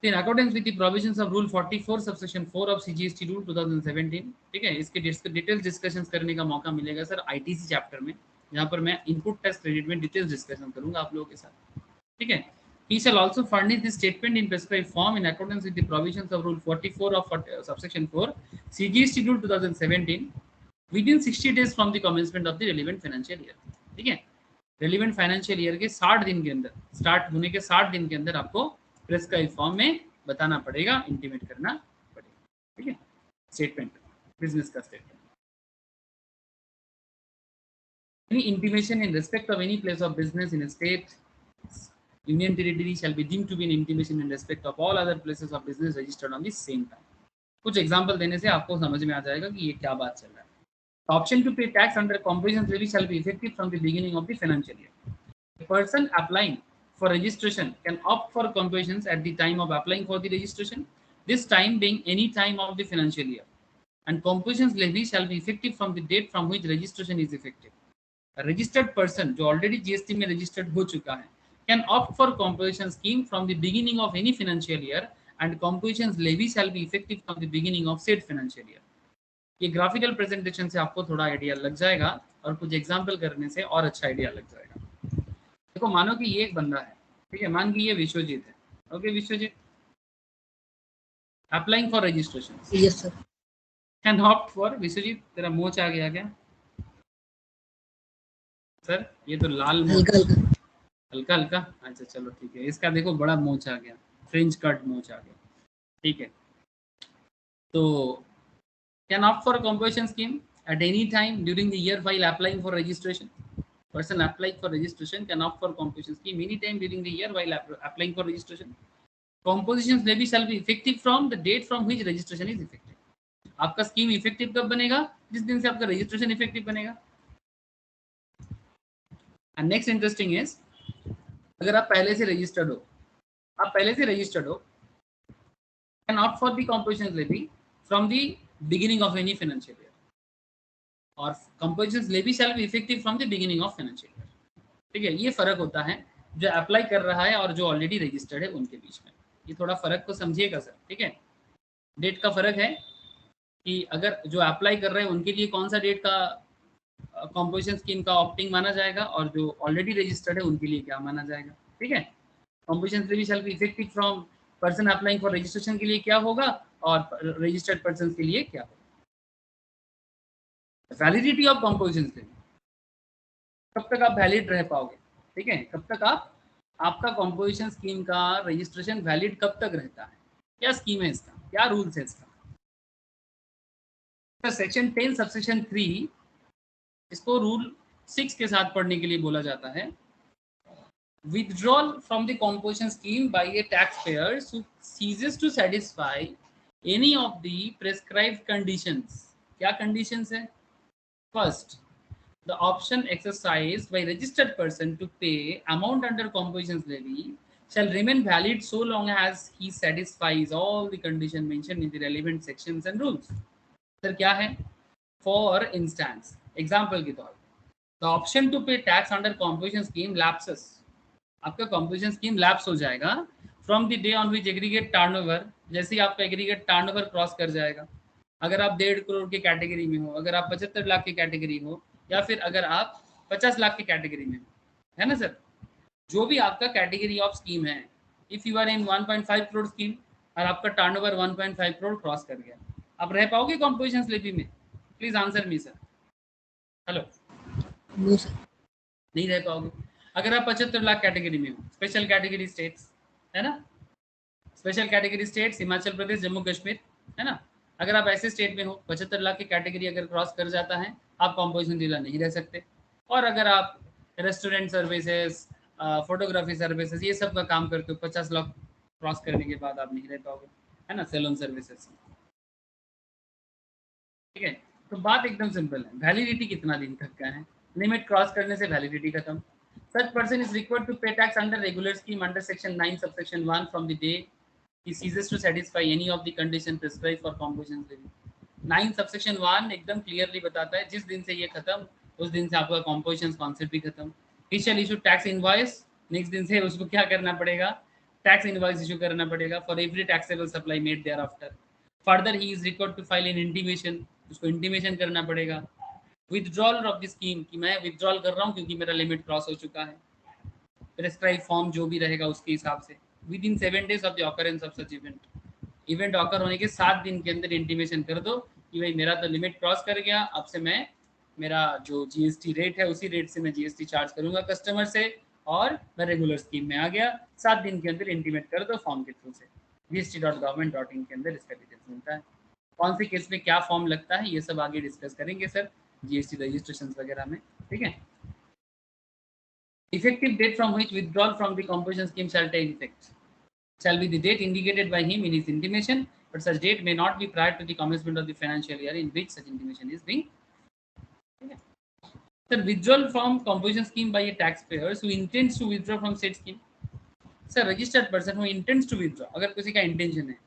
In accordance with the provisions of Rule 44 subsection 4 of CGST Rule 2017, ठीक है, इसके डिटेल्स डिस्कशंस करने का मौका मिलेगा सर आईटीसी चैप्टर में, यहाँ पर मैं इनपुट टैक्स क्रेडिट में डिटेल्स डिस्कशन करूंगा आप लोगों के साथ, ठीक है. He shall also furnish this statement in prescribed form in accordance with the provisions of Rule 44 of subsection 4 CGST Rule 2017 within 60 days from the commencement of the relevant financial year. ठीक है, relevant financial year के 60 दिन के अंदर, start होने के 60 दिन के अंदर आपको प्रेस्क्राइब फॉर्म में बताना पड़ेगा, इंटीमेट करना पड़ेगा, ठीक है. स्टेटमेंट, बिजनेस का statement. Any intimation in respect of any place of business in a state, union territory shall be deemed to be an intimation in respect of all other places of business registered on the same time. कुछ example देने से आपको समझ में आ जाएगा कि ये क्या बात चल रहा है. Option to pay tax under composition levy shall be effective from the beginning of the financial year. The person applying for registration can opt for compositions at the time of applying for the registration, this time being any time of the financial year, and compositions levy shall be effective from the date from which registration is effective. A registered person जो already GST में registered हो चुका है can opt for composition scheme from the beginning of any financial year, and compositions levy shall be effective from the beginning of said financial year. ये graphical presentation से आपको थोड़ा idea लग जाएगा और कुछ एग्जांपल करने से और अच्छा आइडिया लग जाएगा. देखो, मानो कि ये एक बंदा है, ठीक है, मान कि ये विश्वजीत है. Okay Vishwajit, applying for registration. Yes sir. Can opt for, Vishwajit तेरा मोच आ गया क्या सर? ये तो लाल मोच, हल्का हल्का, अच्छा चलो ठीक है. इसका देखो बड़ा मोच आ गया, फ्रेंच कट मोच आ गया, ठीक है. तो can opt for a composition scheme at any time during the year while applying for registration. Person applying for registration can opt for composition scheme any time during the year while applying for registration. Compositions levy shall be effective from the date from which registration is effective. आपका scheme effective कब बनेगा? जिस दिन से आपका registration effective बनेगा. And next interesting is, अगर आप पहले से रजिस्टर्ड हो, can opt for the compositions levy from the beginning of any financial year, or compositions levy shall be effective from the beginning of financial year. ठीक है, ये फर्क होता है जो अप्लाई कर रहा है और जो ऑलरेडी रजिस्टर्ड है उनके बीच में. ये थोड़ा फर्क को समझिएगा सर, ठीक है. डेट का फर्क है कि अगर जो अप्लाई कर रहे हैं उनके लिए कौन सा डेट का कॉम्पोजिशन स्कीम का ऑप्टिंग माना जाएगा और जो ऑलरेडी रजिस्टर्ड है उनके लिए क्या माना जाएगा, ठीक है. Composition levy shall be effective from person applying for registration के लिए क्या होगा और रजिस्टर्ड पर्सन के लिए क्या होगा. वैलिडिटी ऑफ कॉम्पोजिशन लेवी, कब तक आप वैलिड रह पाओगे, ठीक है, कब तक आपका कॉम्पोजिशन स्कीम का रजिस्ट्रेशन वैलिड कब तक रहता है, क्या स्कीम है इसका, क्या रूल्स है इसका. सेक्शन 10 सबसेक्शन 3, इसको रूल 6 के साथ पढ़ने के लिए बोला जाता है. Withdrawal from the composition scheme by a taxpayer who ceases to satisfy any of the prescribed conditions. क्या conditions है? First, the option exercised by registered person to pay amount under composition levy shall remain valid so long as he satisfies all the conditions mentioned in the relevant sections and rules. Sir क्या है? For instance, example के तौर पर, the option to pay tax under composition scheme lapses. आपका composition scheme lapse हो जाएगा from the day on which aggregate turnover, जैसे ही आपका एग्रीगेट टर्नओवर क्रॉस कर जाएगा. अगर आप 1.5 करोड़ की कैटेगरी में हो, अगर आप 75 लाख की कैटेगरी हो, या फिर अगर आप 50 लाख की कैटेगरी में हो, है ना सर, जो भी आपका कैटेगरी ऑफ स्कीम है. If you are in 1.5 crore scheme और आपका टर्नओवर 1.5 करोड़ क्रॉस कर गया, आप रह पाओगे कॉम्पोजिशन स्लीपी में? Please answer me sir. Hello, नहीं रह पाओगे. अगर आप 75 लाख कैटेगरी में हो, स्पेशल कैटेगरी स्टेट्स है ना, special category states Himachal Pradesh, Jammu Kashmir, है ना, अगर आप ऐसे स्टेट में हो 75 लाख की कैटेगरी अगर क्रॉस कर जाता है, आप कॉम्पोजिशन डीलर नहीं रह सकते. और अगर आप रेस्टोरेंट सर्विसेज, फोटोग्राफी सर्विसेज, ये सब का काम करते हो, 50 लाख क्रॉस करने के बाद आप नहीं रह पाओगे, है ना, सैलून सर्विसेज, ठीक है. तो बात एकदम सिंपल है. वैलिडिटी कितना दिन तक का है? लिमिट क्रॉस करने से वैलिडिटी खत्म. Such person is required to pay tax under regular scheme under section 9 subsection 1 from the day he ceases to satisfy any of the condition prescribed for composition levy. 9 subsection 1 एकदम clearly बताता है जिस दिन से ये खत्म उस दिन से आपका composition कॉन्सेप्ट भी खत्म. He shall issue tax invoice, next दिन से उसको क्या करना पड़ेगा, टैक्स इनवॉइस इशू करना पड़ेगा for every taxable supply made thereafter. Further he is required to file an intimation, उसको इंटीमेशन करना पड़ेगा। विथड्रॉल ऑफ द स्कीम, कि मैं विथड्रॉल कर रहा हूँ क्योंकि मेरा लिमिट क्रॉस हो चुका है। प्रेस्क्राइब फॉर्म जो भी रहेगा उसके हिसाब से। With in 7 days of the occurrence of such event, event occur होने के 7 दिन के अंदर इंटीमेशन कर दो कि भाई मेरा तो लिमिट क्रॉस कर गया, अब से मैं मेरा जो जीएसटी रेट है उसी रेट से मैं जीएसटी चार्ज करूंगा कस्टमर से, और मैं रेगुलर स्कीम में आ गया। 7 दिन के अंदर इंटीमेट कर दो फॉर्म के थ्रू से। gst.government.in के अंदर इसका डिटेल्स मिलता है। कौन से केस में क्या फॉर्म लगता है ये सब आगे डिस्कस करेंगे सर जीएसटी रजिस्ट्रेशन वगैरह में, ठीक है। Effective date from which withdrawal from the composition scheme shall take effect shall be the date indicated by him in his intimation, but such date may not be prior to the commencement of the financial year in which such intimation is being. Sir, withdrawal from composition scheme by a taxpayer who intends to withdraw from said scheme. Sir, registered person who intends to withdraw, अगर किसी का intention है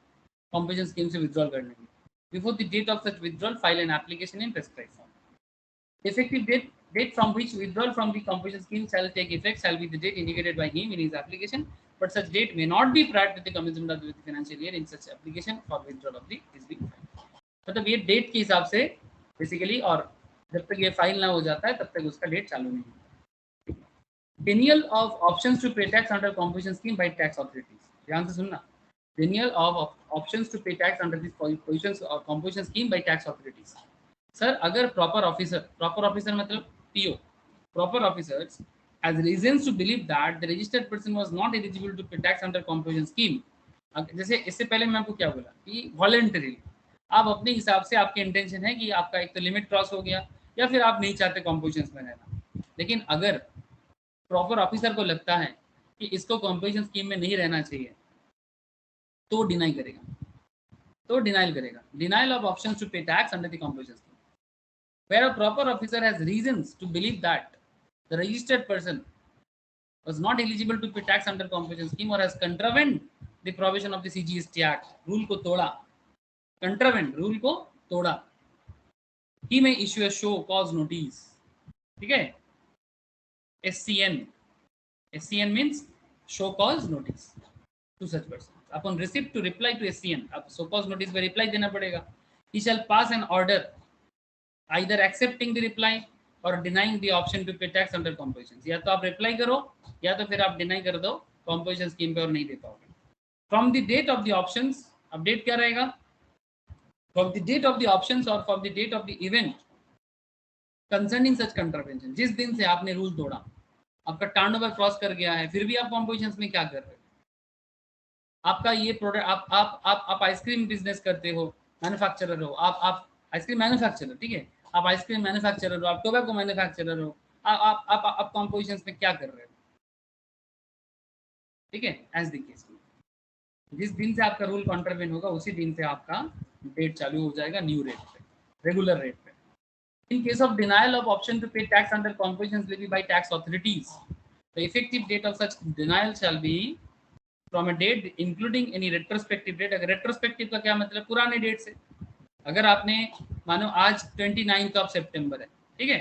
composition scheme से withdrawal करने की, before the date of such withdrawal file an application in prescribed form. Effective date from which withdrawal from the composition scheme shall take effect shall be the date indicated by him in his application, but such date may not be prior to the commencement of the financial year in such application for withdrawal of the is being filed. मतलब ये date के हिसाब से basically, और जब तक ये file ना हो जाता है तब तक उसका डेट चालू नहीं होता। Renewal of options to pay tax under composition scheme by tax authorities. ध्यान से सुनना, renewal of options to pay tax under this composition scheme by tax authorities. Sir अगर प्रॉपर ऑफिसर मतलब PO, proper officers has reasons to believe that the registered person was not eligible to pay tax under composition scheme. जैसे इससे पहले मैं आपको क्या बोला कि वॉलंटरी आप अपने हिसाब से, आपके इंटेंशन है कि आपका एक तो लिमिट क्रॉस हो गया या फिर आप नहीं चाहते कॉम्पोजिशन में रहना, लेकिन अगर प्रॉपर ऑफिसर को लगता है कि इसको कॉम्पोजिशन स्कीम में नहीं रहना चाहिए तो डिनाई करेगा, denial of options to pay tax under the composition scheme. Where a proper officer has reasons to believe that the registered person was not eligible to pay tax under composition scheme or has contravened the provision of the CGST Act, rule को तोड़ा, contravened rule को तोड़ा, he may issue a show cause notice, ठीक है, SCN means show cause notice to such person. Upon receipt to reply to SCN, अब show cause notice पे reply देना पड़ेगा. He shall pass an order either accepting the reply or denying the option to pay tax under composition. या तो आप reply करो या तो फिर आप deny कर दो composition scheme पे और नहीं दे पाओगे. From the date of the options, अब date क्या रहेगा? From the date of the options or from the date of the event concerning such contravention. जिस दिन से आपने रूल तोड़ा, आपका टर्नओवर क्रॉस कर गया है, फिर भी आप कॉम्पोजिशन में क्या कर रहे हो? आपका ये प्रोडक्ट, आप आइसक्रीम बिजनेस करते हो, मैन्युफैक्चरर हो, आप आइसक्रीम मैन्युफैक्चरर, ठीक है, आप आइसक्रीम मैन्युफैक्चरर हो, आप टोबैको मैन्युफैक्चरर हो, आप कॉम्पोजिशन में क्या कर रहे हो? ठीक है, एज द केस, जिस दिन से आपका रूल कॉन्ट्रावेन होगा उसी दिन से आपका डेट चालू हो जाएगा न्यू रेट पे, रेगुलर रेट पे. In case of denial of option to pay tax under composition levy by tax authorities, the effective date of such denial shall be from a date including any retrospective date. अगर retrospective का क्या मतलब? पुराने date से. अगर आपने मानो आज 29 ऑफ सितंबर है, ठीक है,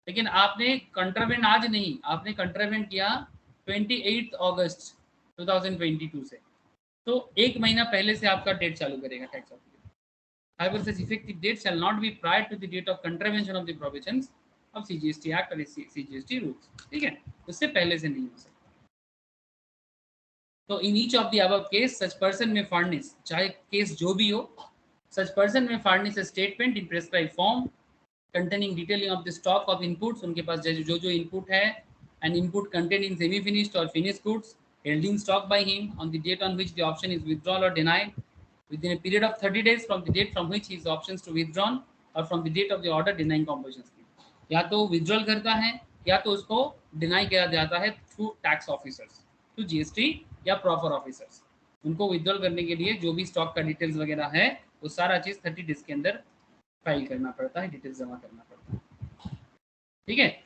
लेकिन आपने कंट्रावेंट आज नहीं, आपने कंट्रावेंट किया 28 अगस्त 2022 से, तो एक महीना पहले से आपका डेट चालू करेगा tax office. However, such effective date shall not be prior to the date of contravention of the provisions of CGST Act or CGST rules. ठीक है, उससे पहले से नहीं हो सकता. तो in each of the above case, such person may furnish, चाहे केस जो भी हो, such person may furnish a statement in prescribed form containing detailing of the stock of inputs. उनके पास जो input है, an input contained in semi-finished or finished goods held in stock by him on the date on which the option is withdrawn or denied, within a period of 30 days from the date from which his options to withdrawn or from the date of the order denying composition scheme. या तो withdrawal करता है या तो उसको deny किया जाता है through tax officers, through GST या proper officers. उनको withdrawal करने के लिए जो भी stock का details वगैरह है वो सारा चीज 30 days के अंदर फाइल करना पड़ता है, डिटेल्स जमा करना पड़ता है. ठीक है,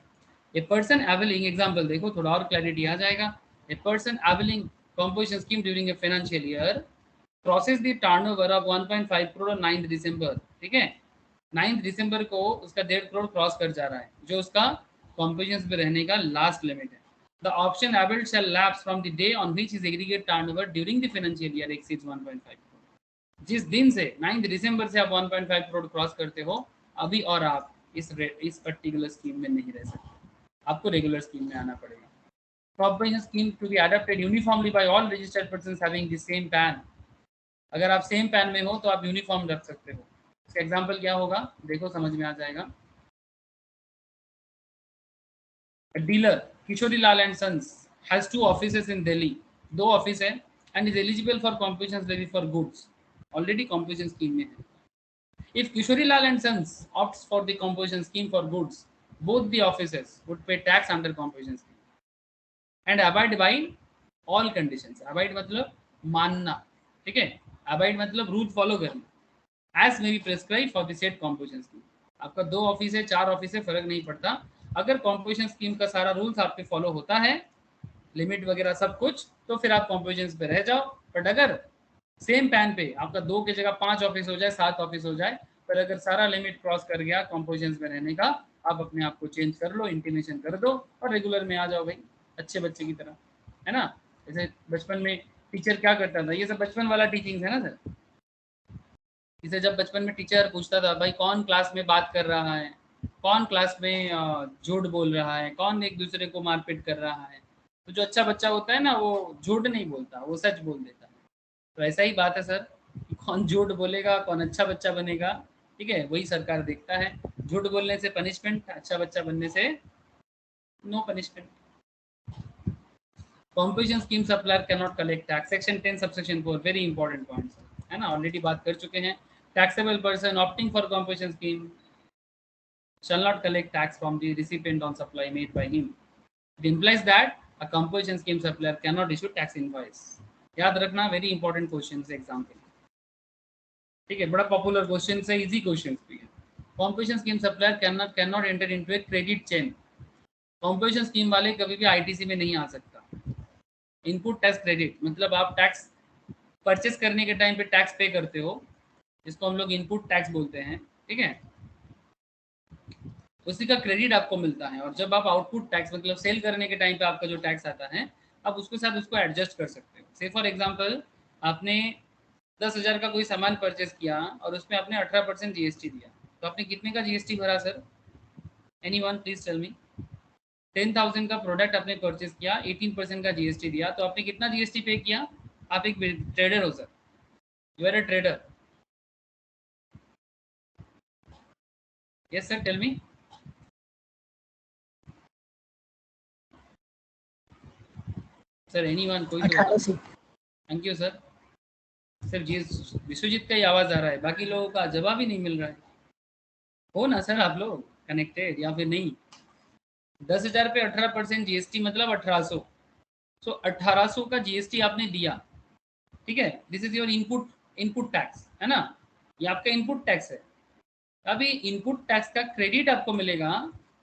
ए पर्सन availing, एग्जांपल देखो थोड़ा और क्लैरिटी आ जाएगा. A person availing composition scheme during a financial year crosses the turnover of 1.5 crore 9th December. ठीक है, 9th December को उसका 1.5 करोड़ क्रॉस कर जा रहा है, जो उसका कॉम्पोजिशन पे रहने का लास्ट लिमिट है. The option availed shall lapse from the day on which his aggregate turnover during the financial year exceeds 1.5 crore. जिस दिन से 9 दिसंबर से आप 1.5 करोड़ क्रॉस करते हो, अभी और आप इस पर्टिकुलर स्कीम में नहीं रह सकते, आपको रेगुलर स्कीम में आना पड़ेगा. Provision scheme to be adopted uniformly by all registered persons having the same PAN. अगर आप सेम पैन में हो तो आप यूनिफॉर्म रख सकते हो. इसका एग्जांपल क्या होगा, देखो समझ में आ जाएगा. Dealer Kishori Lal and sons has 2 offices in Delhi, 2 office है, and is eligible for competition levy for goods. Already competition scheme में है. If Kishori Lal and sons opts for the competition scheme for goods, both the offices would pay tax under competition scheme and abide by all conditions. Abide मतलब मानना, ठीक है. Abide मतलब rule follow करना. As may be prescribe for the set composition scheme. आपका 2 office है, 4 office है, फर्क नहीं पड़ता. अगर कॉम्पोजिशन स्कीम का सारा रूल्स आप पे फॉलो होता है, लिमिट वगैरह सब कुछ, तो फिर आप कॉम्पोजिशन पे रह जाओ. बट अगर सेम पैन पे आपका 2 की जगह 5 ऑफिस हो जाए, 7 ऑफिस हो जाए, पर अगर सारा लिमिट क्रॉस कर गया कॉम्पोजिशन में रहने का, आप अपने आप को चेंज कर लो, इंटीमेशन कर दो और रेगुलर में आ जाओ भाई, अच्छे बच्चे की तरह, है ना. जैसे बचपन में टीचर क्या करता था, ये सब बचपन वाला टीचिंग है ना सर. इसे जब बचपन में टीचर पूछता था भाई कौन क्लास में बात कर रहा है, कौन क्लास में झूठ बोल रहा है, कौन एक दूसरे को मारपीट कर रहा है, तो जो अच्छा बच्चा होता है ना वो झूठ नहीं बोलता, वो सच बोल देता है. तो ऐसा ही बात है सर, कौन झूठ बोलेगा, कौन अच्छा बच्चा बनेगा, ठीक है, वही सरकार देखता है. झूठ बोलने से पनिशमेंट, अच्छा बच्चा बनने से no punishment. Composition scheme supplier can not collect tax. Section 10 subsection 4 very important points है ना, ऑलरेडी बात कर चुके हैं. Taxable person opting for composition scheme shall not collect tax from the recipient on supply made by him. It implies that a composition scheme supplier cannot issue tax invoice. याद रखना, very important question है exam के लिए, ठीक है. बड़ा popular question है, easy question भी है. Composition scheme supplier can not enter into a credit chain. Composition scheme वाले कभी भी आईटीसी में नहीं आ सकता. इनपुट टैक्स क्रेडिट मतलब आप टैक्स परचेस करने के टाइम पे टैक्स पे करते हो, जिसको हम लोग इनपुट टैक्स बोलते हैं, ठीक है. उसी का क्रेडिट आपको मिलता है. और जब आप आउटपुट टैक्स मतलब सेल करने के टाइम पे आपका जो टैक्स आता है, आप उसके साथ उसको एडजस्ट कर सकते हो. से फॉर एग्जांपल आपने 10,000 का कोई सामान परचेस किया और उसमें आपने 18% जीएसटी दिया, तो आपने कितने का जीएसटी भरा sir, anyone please tell me. 10,000 का प्रोडक्ट आपने परचेस किया, 18% का जीएसटी दिया, तो आपने कितना जीएसटी पे किया. आप एक ट्रेडर हो sir, you are a trader. Yes sir, tell me. Sir, anyone कोई तो. 1800. Thank you sir. Sir ji Vishwajit का ही आवाज आ रहा है, बाकी लोगों का जवाब ही नहीं मिल रहा है. हो ना सर आप लोग कनेक्टेड या फिर नहीं. 10,000 पे 18% जीएसटी मतलब 1800. सो 1800 का जीएसटी आपने दिया, ठीक है. This is your input tax, है ना, ये आपका इनपुट टैक्स है. अभी इनपुट टैक्स का क्रेडिट आपको मिलेगा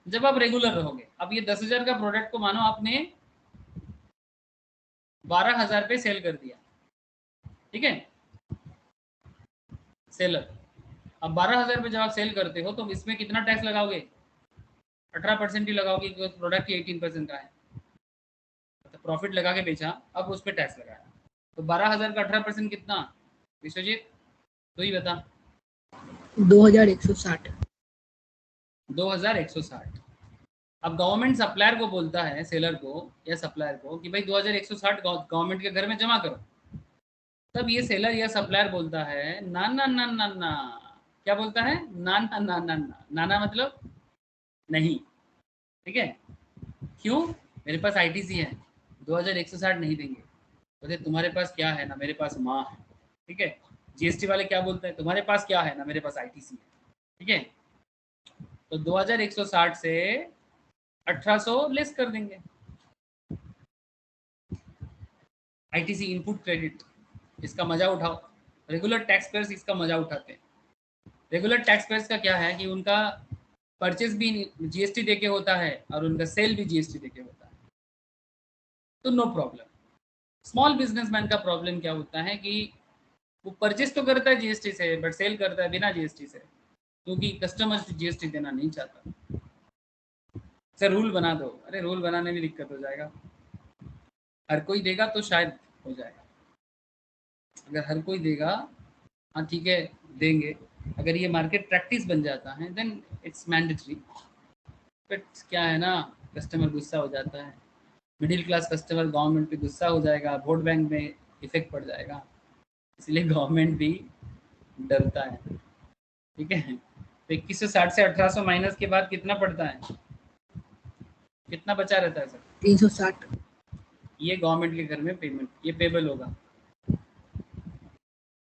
जब आप रेगुलर रहोगे. अब ये 10,000 का प्रोडक्ट को मानो आपने 12,000 पे सेल कर दिया, ठीक है, सेलर. अब 12,000 पे जब आप सेल करते हो तो इसमें कितना टैक्स लगाओगे, 18% ही लगाओगे, क्योंकि प्रोडक्ट ही 18% का है. तो प्रॉफिट लगा के बेचा, अब उस पर टैक्स लगाया, तो 12,000 का 18% कितना, विश्वजीत तो ही बता. 2160. 2160. अब गवर्नमेंट सप्लायर को बोलता है, सेलर को या सप्लायर को, कि भाई 2160 गवर्नमेंट के घर में जमा करो. तब ये सेलर या सप्लायर बोलता है ना ना ना ना ना. क्या बोलता है, ना ना ना ना ना. नाना मतलब नहीं, ठीक है. क्यों, मेरे पास आईटीसी है, 2160 नहीं देंगे. बोलते तुम्हारे पास क्या है, ना मेरे पास माँ है, ठीक है. जीएसटी वाले क्या बोलते हैं, तुम्हारे पास क्या है, ना मेरे पास आईटीसी है, ठीक है. तो 2160 से 1800 लेस कर देंगे. आईटीसी इनपुट क्रेडिट, इसका मजा उठाओ. रेगुलर टैक्स पेयर्स इसका मजा उठाते हैं. रेगुलर टैक्स पेयर्स का क्या है कि उनका परचेस भी जीएसटी देके होता है और उनका सेल भी जीएसटी देके होता है, तो नो प्रॉब्लम. स्मॉल बिजनेसमैन का प्रॉब्लम क्या होता है कि वो परचेस तो करता है जीएसटी से, बट सेल करता है बिना जीएसटी से, क्योंकि कस्टमर जीएसटी देना नहीं चाहता. सर रूल बना दो. अरे रूल बनाने में दिक्कत हो जाएगा. हर कोई देगा तो शायद हो जाएगा, अगर हर कोई देगा, हाँ ठीक है देंगे, अगर ये मार्केट प्रैक्टिस बन जाता है देन इट्स मैंडेटरी। बट क्या है ना, कस्टमर गुस्सा हो जाता है, मिडिल क्लास कस्टमर गवर्नमेंट पे गुस्सा हो जाएगा, वोट बैंक में इफेक्ट पड़ जाएगा, इसलिए गवर्नमेंट भी डरता है। ठीक है, तो 2160 से 1800 माइनस के बाद कितना पड़ता है, कितना बचा रहता है सर? 360। ये गवर्नमेंट के घर में पेमेंट, ये पेबल होगा।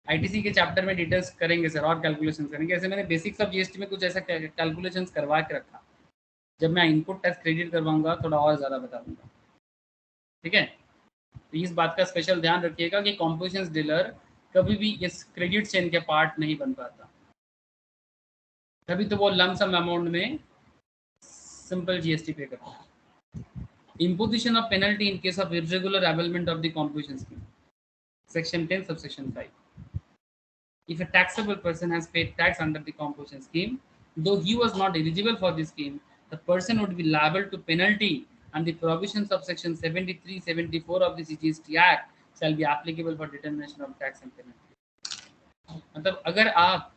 आईटीसी के चैप्टर में डिटेल्स करेंगे सर और कैलकुलेशन करेंगे। ऐसे मैंने बेसिक्स ऑफ जीएसटी में कुछ ऐसा कैलकुलेशन करवा के रखा, जब मैं इनपुट टैक्स क्रेडिट करवाऊंगा थोड़ा और ज़्यादा बता दूंगा। ठीक है, तो इस बात का स्पेशल ध्यान रखिएगा कि कॉम्पोजिशन डीलर कभी भी इस क्रेडिट चेन के पार्ट नहीं बन पाता, तभी तो वो लमसम अमाउंट में सिंपल जीएसटी पे करता है। Imposition of penalty in case of irregular availment of the composition scheme. Section 10, subsection 5. If a taxable person has paid tax under the composition scheme, though he was not eligible for the scheme, the person would be liable to penalty, and the provisions of section 73, 74 of the CGST Act shall be applicable for determination of tax and penalty. मतलब अगर आप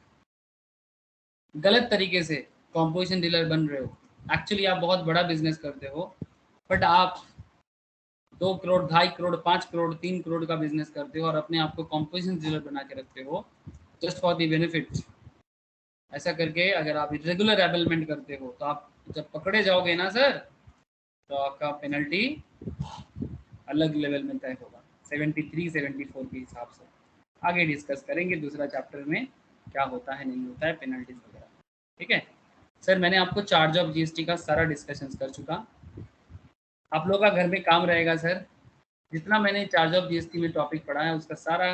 गलत तरीके से composition dealer बन रहे हो, actually आप बहुत बड़ा बिजनेस करते हो, बट आप 2 करोड़, 2.5 करोड़, 5 करोड़, 3 करोड़ का बिजनेस करते हो और अपने आप को कॉम्पोजिशन डीलर बना के रखते हो जस्ट फॉर द बेनिफिट, ऐसा करके अगर आप इरेगुलर एबलमेंट करते हो तो आप जब पकड़े जाओगे ना सर, तो आपका पेनल्टी अलग लेवल में तय होगा 73, 74 के हिसाब से। आगे डिस्कस करेंगे दूसरा चैप्टर में क्या होता है नहीं होता है पेनल्टीज वगैरह। ठीक है सर, मैंने आपको चार्ज ऑफ जीएसटी का सारा डिस्कशन कर चुका, आप लोगों का घर में काम रहेगा सर, जितना मैंने चार्ज ऑफ जीएसटी में टॉपिक पढ़ा है उसका सारा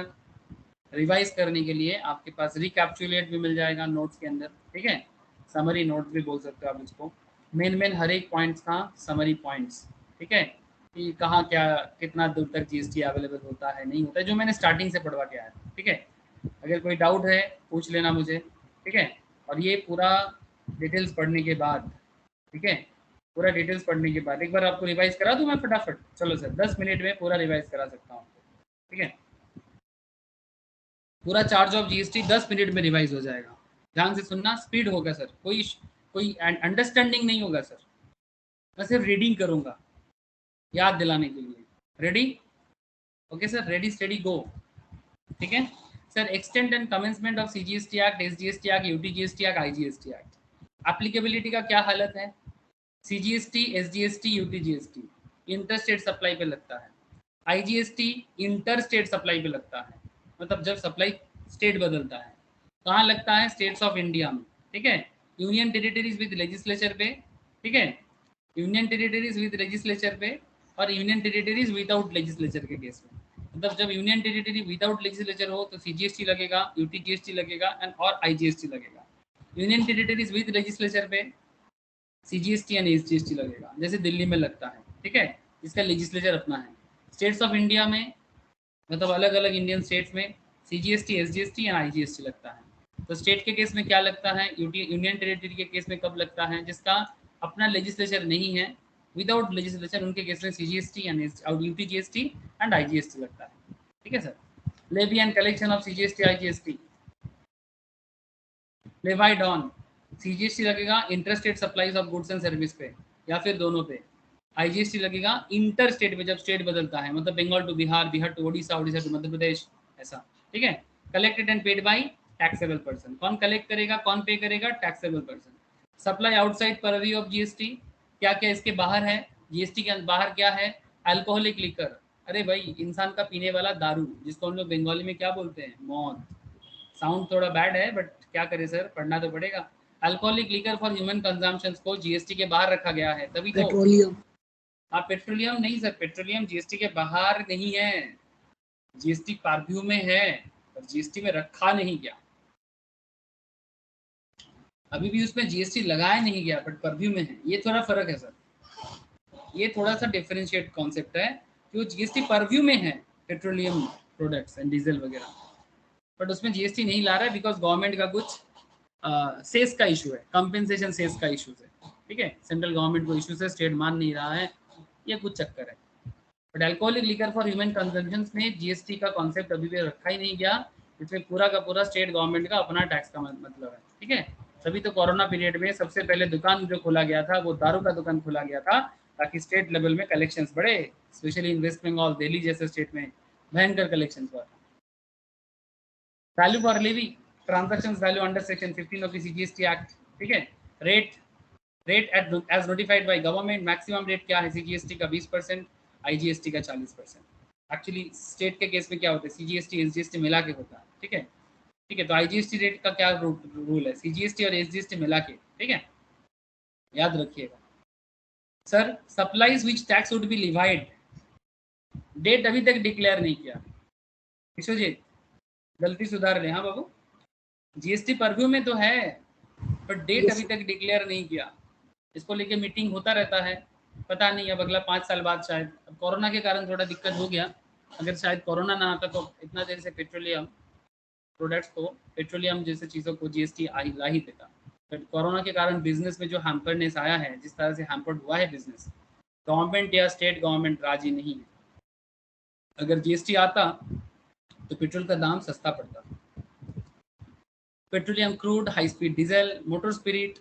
रिवाइज करने के लिए आपके पास रिकैप्चुलेट भी मिल जाएगा नोट्स के अंदर। ठीक है, समरी नोट्स भी बोल सकते हो आप इसको, मेन हर एक पॉइंट्स का समरी पॉइंट्स। ठीक है, कि कहाँ क्या कितना दूर तक जीएसटी अवेलेबल होता है नहीं होता है, जो मैंने स्टार्टिंग से पढ़वा के आया। ठीक है, अगर कोई डाउट है पूछ लेना मुझे। ठीक है, और ये पूरा डिटेल्स पढ़ने के बाद, ठीक है, पूरा डिटेल्स पढ़ने के बाद एक बार आपको रिवाइज करा दूं मैं फटाफट। चलो सर 10 मिनट में पूरा रिवाइज करा सकता हूँ। ठीक है, पूरा चार्ज ऑफ जीएसटी 10 मिनट में रिवाइज हो जाएगा। ध्यान से सुनना, स्पीड होगा सर, कोई अंडरस्टैंडिंग नहीं होगा सर, मैं सिर्फ रीडिंग करूंगा याद दिलाने के लिए। Ready? Okay sir, ready steady go. ठीक है sir, extend and commencement of CGST act, SGST act, UTGST act, IGST act. Applicability का क्या हालत है? CGST, SGST, UTGST inter state supply पे लगता है, आईजीएसटी इंटर स्टेट सप्लाई पे लगता है, मतलब जब सप्लाई स्टेट बदलता है। कहाँ लगता है? स्टेट्स ऑफ इंडिया में। ठीक है, यूनियन टेरिटरीज विद लेजिस्लेचर पे। ठीक है, यूनियन टेरिटरीज विद लेजिस्लेचर पे और यूनियन टेरिटरीज विदाउट लेजिस्लेचर के केस में। मतलब जब यूनियन टेरिटरी विदाउट लेजिस्लेचर हो तो सीजीएसटी लगेगा, यूटीजीएसटी लगेगा एंड और आईजीएसटी लगेगा। यूनियन टेरिटरीज विद लेजिस्लेचर पे सीजीएसटी एंड एसजीएसटी लगेगा, जैसे दिल्ली में लगता है। ठीक है, इसका लेजिस्लेचर अपना है। स्टेट्स ऑफ इंडिया में मतलब अलग अलग इंडियन स्टेट्स में सीजीएसटी, एसजीएसटी एंड आईजीएसटी लगता है। तो स्टेट के केस में क्या लगता है, यूनियन टेरिटरी के केस में कब लगता है? जिसका अपना लेजिस्लेचर नहीं है, विदाउट लेजिस्लेचर, उनके केस में CGST and UTGST and IGST लगता है। ठीक है sir, levy and collection of CGST, IGST, levied on CGST लगेगा interstate supplies of goods and service पे या फिर दोनों पे। आईजीएसटी लगेगा इंटर स्टेट पे, जब स्टेट बदलता है, मतलब Bengal to Bihar, Bihar to Odisha, Odisha to Madhya Pradesh, ऐसा। ठीक है, collected and paid by taxable person. कौन कलेक्ट करेगा, कौन पे करेगा? Taxable person. Supply outside purview of GST, क्या क्या इसके बाहर है? जीएसटी के बाहर क्या है? अल्कोहलिक लिकर, अरे भाई इंसान का पीने वाला दारू, जिसको हम लोग बंगाली में क्या बोलते हैं? मौत। साउंड थोड़ा बैड है बट क्या करें सर, पढ़ना तो पड़ेगा। Alcoholic liquor for human consumption को जीएसटी के बाहर रखा गया है, तभी तो। पेट्रोलियम। हाँ, पेट्रोलियम नहीं सर, पेट्रोलियम जीएसटी के बाहर नहीं है, जीएसटी परव्यू में है, पर जीएसटी में रखा नहीं गया, अभी भी उसमें जीएसटी लगाया नहीं गया, बट परव्यू में है। ये थोड़ा फर्क है सर, ये थोड़ा सा डिफरेंशिएट कॉन्सेप्ट है कि वो जीएसटी परव्यू में है पेट्रोलियम प्रोडक्ट्स एंड डीजल वगैरह, बट उसमें जीएसटी नहीं ला रहा है बिकॉज गवर्नमेंट का कुछ सेस का इशू है, कंपेंसेशन सेस का इशू है। ठीक है, सेंट्रल गवर्नमेंट को इशू है, स्टेट मान नहीं रहा है, ये कुछ चक्कर है। But alcoholic liquor for human consumption में जीएसटी का कॉन्सेप्ट अभी भी रखा ही नहीं गया। इसमें पूरा का पूरा स्टेट गवर्नमेंट का अपना टैक्स का मतलब है, ठीक है। तभी तो कोरोना पीरियड में सबसे पहले दुकान जो खोला गया था वो दारू का दुकान खोला गया था, ताकि स्टेट लेवल में कलेक्शंस बढ़े, स्पेशली इन वेस्ट बंगाल, दिल्ली जैसे स्टेट में भयंकर कलेक्शंस हुआ। Value for living transactions value under section 15 of the CGST act, ठीक है। Rate as notified by government, maximum rate क्या है सीजीएसटी का 20%, आईजीएसटी का 40%। एक्चुअली स्टेट के केस में क्या होता है, सीजीएसटी एसजीएसटी मिला के होता है, ठीक है। ठीक है, तो आईजीएसटी रेट का क्या रूल है, सीजीएसटी और एसजीएसटी मिला के, ठीक है, याद रखिएगा। Sir supplies which tax would be levied, date अभी तक डिक्लेयर नहीं किया। विश्वजीत गलती सुधार ले। हाँ बाबू, जीएसटी परव्यू में तो है पर डेट अभी तक डिक्लेयर नहीं किया। इसको लेके मीटिंग होता रहता है, पता नहीं अब अगला 5 साल बाद शायद। अब कोरोना के कारण थोड़ा दिक्कत हो गया, अगर शायद कोरोना ना आता तो इतना देर से पेट्रोलियम प्रोडक्ट्स को, पेट्रोलियम जैसे चीज़ों को जीएसटी ला ही देता। बट कोरोना के कारण बिजनेस में जो हैम्परनेस आया है, जिस तरह से हैम्पर्ड हुआ है बिजनेस, गवर्नमेंट या स्टेट गवर्नमेंट राजी नहीं है। अगर जीएसटी आता तो पेट्रोल का दाम सस्ता पड़ता। Petroleum crude, high speed diesel, motor spirit,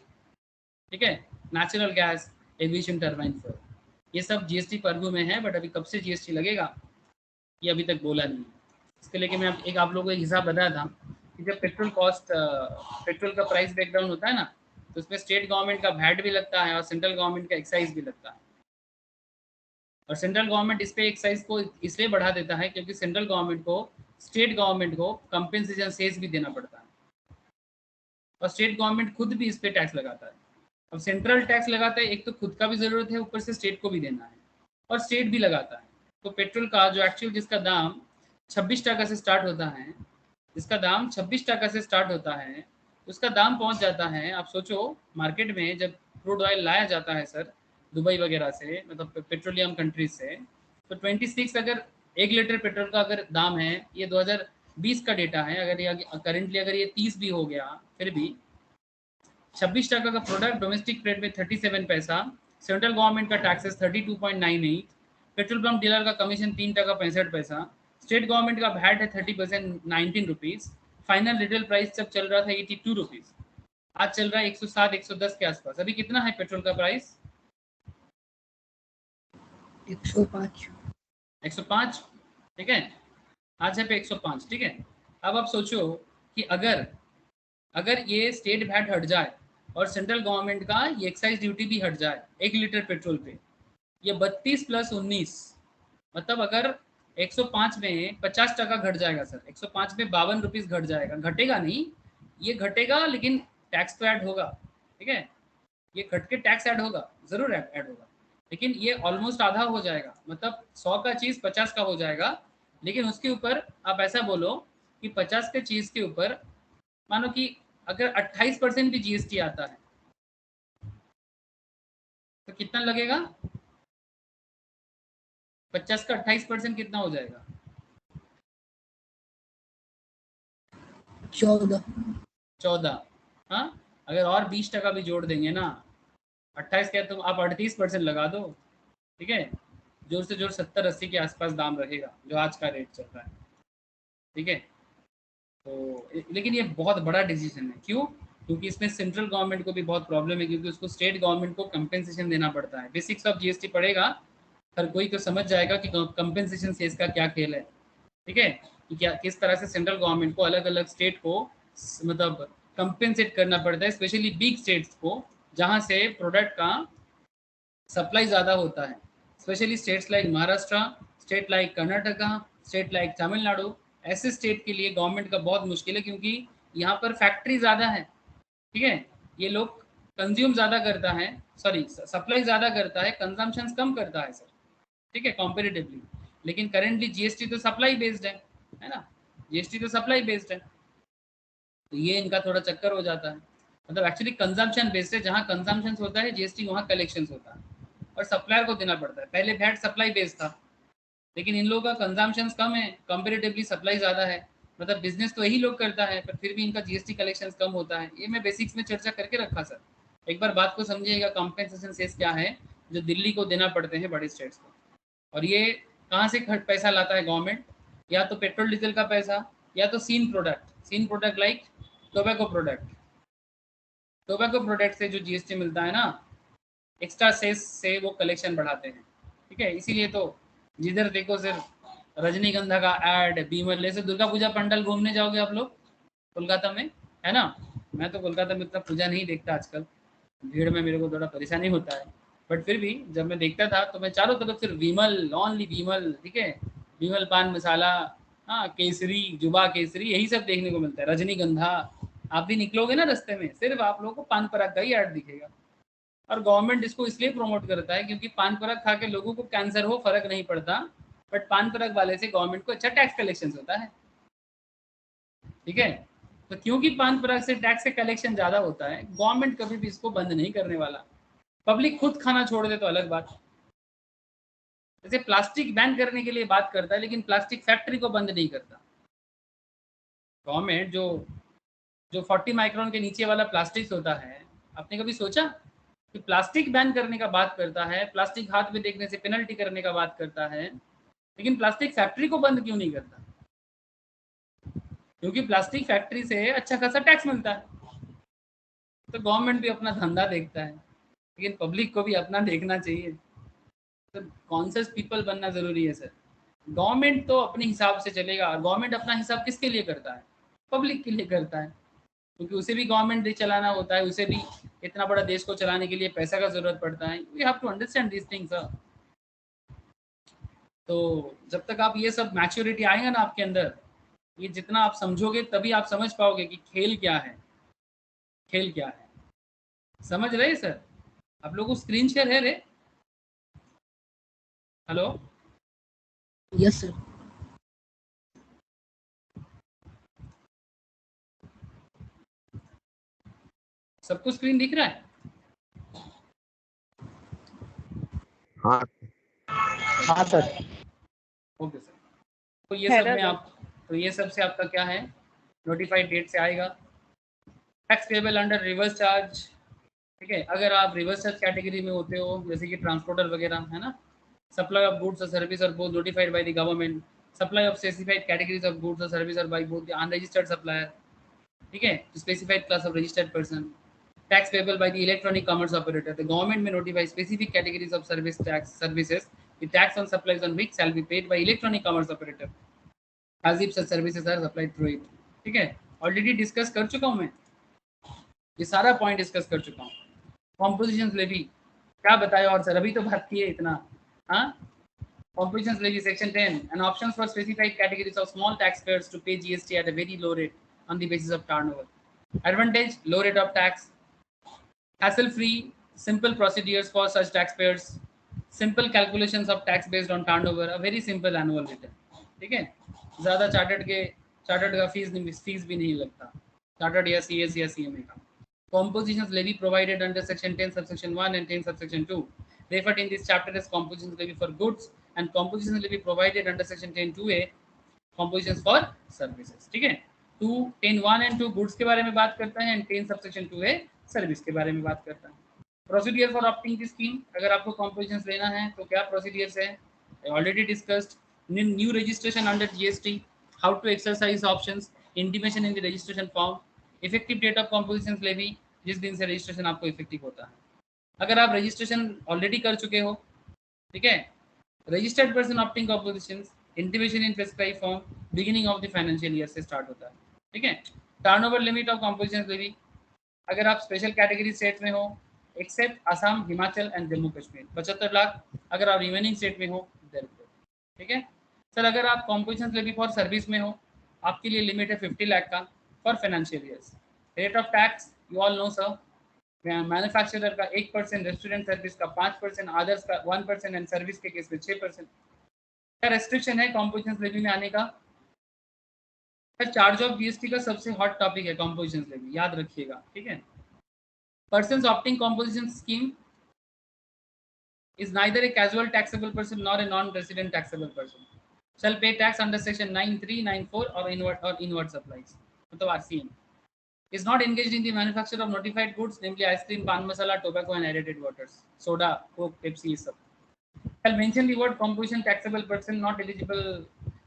ठीक है, natural gas, aviation turbine fuel, ये सब जीएसटी परव्यू में है। बट अभी कब से जीएसटी लगेगा ये अभी तक बोला नहीं। इसके लेके मैं आप लोगों को एक हिसाब बताया था कि जब पेट्रोल कॉस्ट, पेट्रोल का प्राइस ब्रेकडाउन होता है ना, तो उसमें स्टेट गवर्नमेंट का वैट भी लगता है और सेंट्रल गवर्नमेंट का एक्साइज भी लगता है। और सेंट्रल गवर्नमेंट इस पे एक्साइज को इसलिए बढ़ा देता है क्योंकि सेंट्रल गवर्नमेंट को स्टेट गवर्नमेंट को कंपेंसेशन सेस भी देना पड़ता है, और स्टेट गवर्नमेंट खुद भी इस पे टैक्स लगाता है। अब सेंट्रल टैक्स लगाता है, एक तो खुद का भी जरूरत है, ऊपर से स्टेट को भी देना है, और स्टेट भी लगाता है। तो पेट्रोल का जो एक्चुअल जिसका दाम 26 टका से स्टार्ट होता है, जिसका दाम 26 टका से स्टार्ट होता है, उसका दाम पहुंच जाता है, आप सोचो मार्केट में जब क्रूड ऑयल लाया जाता है सर दुबई वगैरह से, मतलब पेट्रोलियम कंट्रीज से, तो 26, अगर 1 लीटर पेट्रोल का अगर दाम है, ये 2020 का डेटा है, अगर ये करेंटली अगर ये 30 भी हो गया, फिर भी 26 टका का प्रोडक्ट डोमेस्टिक रेट में 37 पैसा, सेंट्रल गवर्नमेंट का टैक्सेस 32.98, पेट्रोल पंप डीलर का कमीशन 3 टका 65 पैसा, स्टेट गवर्नमेंट का वैट है 30% 19 रुपीज, फाइनल रिटेल प्राइस जब चल रहा था 82 रुपीज, आज चल रहा है 107 110 के आसपास। अभी कितना है पेट्रोल का प्राइस? 105, ठीक है, आज है पे 105, ठीक है। अब आप सोचो कि अगर ये स्टेट वैट हट जाए और सेंट्रल गवर्नमेंट का ये एक्साइज ड्यूटी भी हट जाए 1 लीटर पेट्रोल पे, ये 32 + 19, मतलब अगर 105 में 50 टका घट जाएगा सर, 105 में 52 रुपीज घट जाएगा, घटेगा नहीं, ये घटेगा लेकिन टैक्स तो ऐड होगा, ठीक है, ये घट के टैक्स ऐड होगा, जरूर ऐड होगा, लेकिन ये ऑलमोस्ट आधा हो जाएगा, मतलब 100 का चीज 50 का हो जाएगा। लेकिन उसके ऊपर आप ऐसा बोलो कि 50 के चीज के ऊपर मानो कि अगर 28% भी जीएसटी आता है तो कितना लगेगा? 50 का 28% कितना हो जाएगा? 14। हाँ, अगर और 20 टका भी जोड़ देंगे ना, 28 क्या, तो आप 38% लगा दो, ठीक है, जोर से जोर 70-80 के आसपास दाम रहेगा जो आज का रेट चल रहा है, ठीक है। तो लेकिन ये बहुत बड़ा डिसीजन है, क्यों? क्योंकि इसमें सेंट्रल गवर्नमेंट को भी बहुत प्रॉब्लम है, क्योंकि उसको स्टेट गवर्नमेंट को कंपेंसेशन देना पड़ता है। बेसिक्स ऑफ जीएसटी पड़ेगा, हर कोई तो समझ जाएगा कि कंपेंसेशन से इसका क्या खेल है, ठीक है, कि क्या किस तरह से सेंट्रल गवर्नमेंट को अलग अलग स्टेट को मतलब कंपेंसेट करना पड़ता है, स्पेशली बिग स्टेट्स को जहाँ से प्रोडक्ट का सप्लाई ज़्यादा होता है, specially states like Maharashtra, state like Karnataka, state like Tamil Nadu. ऐसे स्टेट के लिए गवर्नमेंट का बहुत मुश्किल है, क्योंकि यहाँ पर फैक्ट्री ज़्यादा है, ठीक है, ये लोग कंज्यूम ज़्यादा करता है, सॉरी सप्लाई ज़्यादा करता है, कंजम्पशन कम करता है सर, ठीक है, कॉम्पेरेटिवली। लेकिन करेंटली जीएसटी तो सप्लाई बेस्ड है ना, जीएसटी तो सप्लाई बेस्ड है, तो ये इनका थोड़ा चक्कर हो जाता है। मतलब एक्चुअली कंजम्पशन बेस्ड है, जहाँ कंजम्पशन होता है जीएसटी वहाँ कलेक्शन होता है और सप्लायर को देना पड़ता है। पहले वैट सप्लाई बेस्ड था, लेकिन इन लोगों का कंजम्पशन कम है, कंपेरेटिवली सप्लाई ज़्यादा है, मतलब बिजनेस तो यही लोग करता है, पर फिर भी इनका जीएसटी कलेक्शन कम होता है। ये मैं बेसिक्स में चर्चा करके रखा सर, एक बार बात को समझिएगा। कॉम्पेंसेशन सेस क्या है जो दिल्ली को देना पड़ते हैं बड़े स्टेट्स को, और ये कहाँ से पैसा लाता है गवर्नमेंट? या तो पेट्रोल डीजल का पैसा, या तो sin product like tobacco product से जो जीएसटी मिलता है ना, एक्स्ट्रा सेस से वो कलेक्शन बढ़ाते हैं। ठीक है, इसीलिए तो जिधर देखो सिर्फ रजनीगंधा का ऐड, बीमर, जैसे दुर्गा पूजा पंडाल घूमने जाओगे आप लोग कोलकाता में, है ना? मैं तो कोलकाता में इतना पूजा नहीं देखता आजकल, भीड़ में मेरे को थोड़ा परेशानी होता है, बट फिर भी जब मैं देखता था तो मैं चारों तरफ सिर्फ विमल, ओनली विमल, ठीक है, विमल पान मसाला, हाँ, केसरी, जुबा केसरी, यही सब देखने को मिलता है, रजनीगंधा। आप भी निकलोगे ना रास्ते में, सिर्फ आप लोगों को पान पराग का ही ऐड दिखेगा। और गवर्नमेंट इसको इसलिए प्रमोट करता है क्योंकि पान पराग खा के लोगों को कैंसर हो फर्क नहीं पड़ता, बट पान पराग वाले से गवर्नमेंट को अच्छा टैक्स कलेक्शन होता है। ठीक है, तो क्योंकि पान पराग से टैक्स से कलेक्शन ज्यादा होता है, गवर्नमेंट कभी भी इसको बंद नहीं करने वाला। पब्लिक खुद खाना छोड़ दे तो अलग बात। जैसे प्लास्टिक बैन करने के लिए बात करता है, लेकिन प्लास्टिक फैक्ट्री को बंद नहीं करता। गवर्नमेंट जो जो 40 माइक्रोन के नीचे वाला प्लास्टिक होता है, आपने कभी सोचा कि प्लास्टिक बैन करने का बात करता है, प्लास्टिक हाथ में देखने से पेनल्टी करने का बात करता है, लेकिन प्लास्टिक फैक्ट्री को बंद क्यों नहीं करता? क्योंकि प्लास्टिक फैक्ट्री से अच्छा खासा टैक्स मिलता है। तो गवर्नमेंट भी अपना धंधा देखता है, लेकिन पब्लिक को भी अपना देखना चाहिए। तो कॉन्शियस पीपल बनना जरूरी है सर। गवर्नमेंट तो अपने हिसाब से चलेगा, और गवर्नमेंट अपना हिसाब किसके लिए करता है? पब्लिक के लिए करता है, क्योंकि उसे भी गवर्नमेंट चलाना होता है, उसे भी इतना बड़ा देश को चलाने के लिए पैसा का जरूरत पड़ता है। We have to understand this things. तो जब तक आप ये सब मैच्योरिटी आएगा ना आपके अंदर, ये जितना आप समझोगे तभी आप समझ पाओगे कि खेल क्या है, खेल क्या है। समझ रहे सर? आप लोगों को स्क्रीन शेयर है रे? हेलो? Yes sir. सबको स्क्रीन दिख रहा है? हाँ हाँ सर। Okay sir. तो ये सब में आप, तो ये सब से आपका क्या है, नोटिफाइड डेट से आएगा। Tax payable under reverse charge. ठीक है, अगर आप रिवर्स चार्ज कैटेगरी में होते हो, जैसे कि ट्रांसपोर्टर वगैरह, है ना, सप्लाई ऑफ गुड्स और सर्विस और both notified by the government, supply of specified categories of goods और सर्विस और by both the unregistered supplier, ठीक है, specified class of registered person, tax payable by the electronic commerce operator. The government may notify specific categories of services. The tax on supplies on which shall be paid by electronic commerce operator, as if such services are supplied through it. ठीक है, already discuss कर चुका हूँ मैं, ये सारा point discuss कर चुका हूँ। कॉम्पोजिशन लेवी क्या बताया और सर, अभी तो बात की है इतना। हाँ, composition levy section 10 and options for specified categories of small taxpayers to pay GST at a very low rate on the basis of turnover. Advantage: low rate of tax, hassle-free, simple procedures for such taxpayers, simple calculations of tax based on turnover, a very simple annual return. ठीक है, ज़्यादा chartered का fees भी नहीं लगता, chartered या CS या CMA का। Compositions levy provided under section 10 subsection 1 and 10 subsection 2 referred in this chapter as compositions levy for goods, and compositions levy provided under section 10 2A compositions for services. ठीक है, 10(1) and 2 goods के बारे में बात करता है, एंड 10 सबसेक्शन 2A सर्विस के बारे में बात करता है। Procedure for opting the scheme, अगर आपको कॉम्पोजिशंस लेना है तो क्या प्रोसीडियर्स है, already discussed. New registration under GST, how to exercise options, intimation in the registration form, effective date of compositions levy, जिस दिन से रजिस्ट्रेशन आपको इफेक्टिव होता है। अगर आप रजिस्ट्रेशन ऑलरेडी कर चुके हो, ठीक है, registered person opting compositions, intimation in specified form beginning of the financial year से स्टार्ट होता है। ठीक है, turnover limit of compositions levy, अगर आप स्पेशल कैटेगरी स्टेट में हो, एक्सेप्ट असम, हिमाचल एंड जम्मू कश्मीर, 75 लाख। अगर आप रिमेनिंग स्टेट में हो, ठीक है सर। अगर आप कॉम्पोजिशंस लेवी फॉर सर्विस में हो, आपके लिए लिमिट है 50 लाख का for financial years. Rate of tax you all no sir, manufacturer का 1%, रेस्टोरेंट सर्विस का 5%, अदर्स का 1% एंड सर्विस के केस में 6%। क्या रेस्ट्रिक्शन है कॉम्पोजिशंस लेवी में आने का? चार्ज ऑफ GST का सबसे हॉट टॉपिक है कॉम्पोजिशंस लेवी, याद रखिएगा। ठीक है, persons opting composition scheme is neither a casual taxable person nor a non-resident taxable person, shall pay tax under section 93, 94 or inward supplies, मतलब RCM, is not engaged in the manufacture of notified goods, namely ice cream, pan masala, tobacco and aerated waters, soda, coke, Pepsi, सब। Shall mention the word composition taxable person not eligible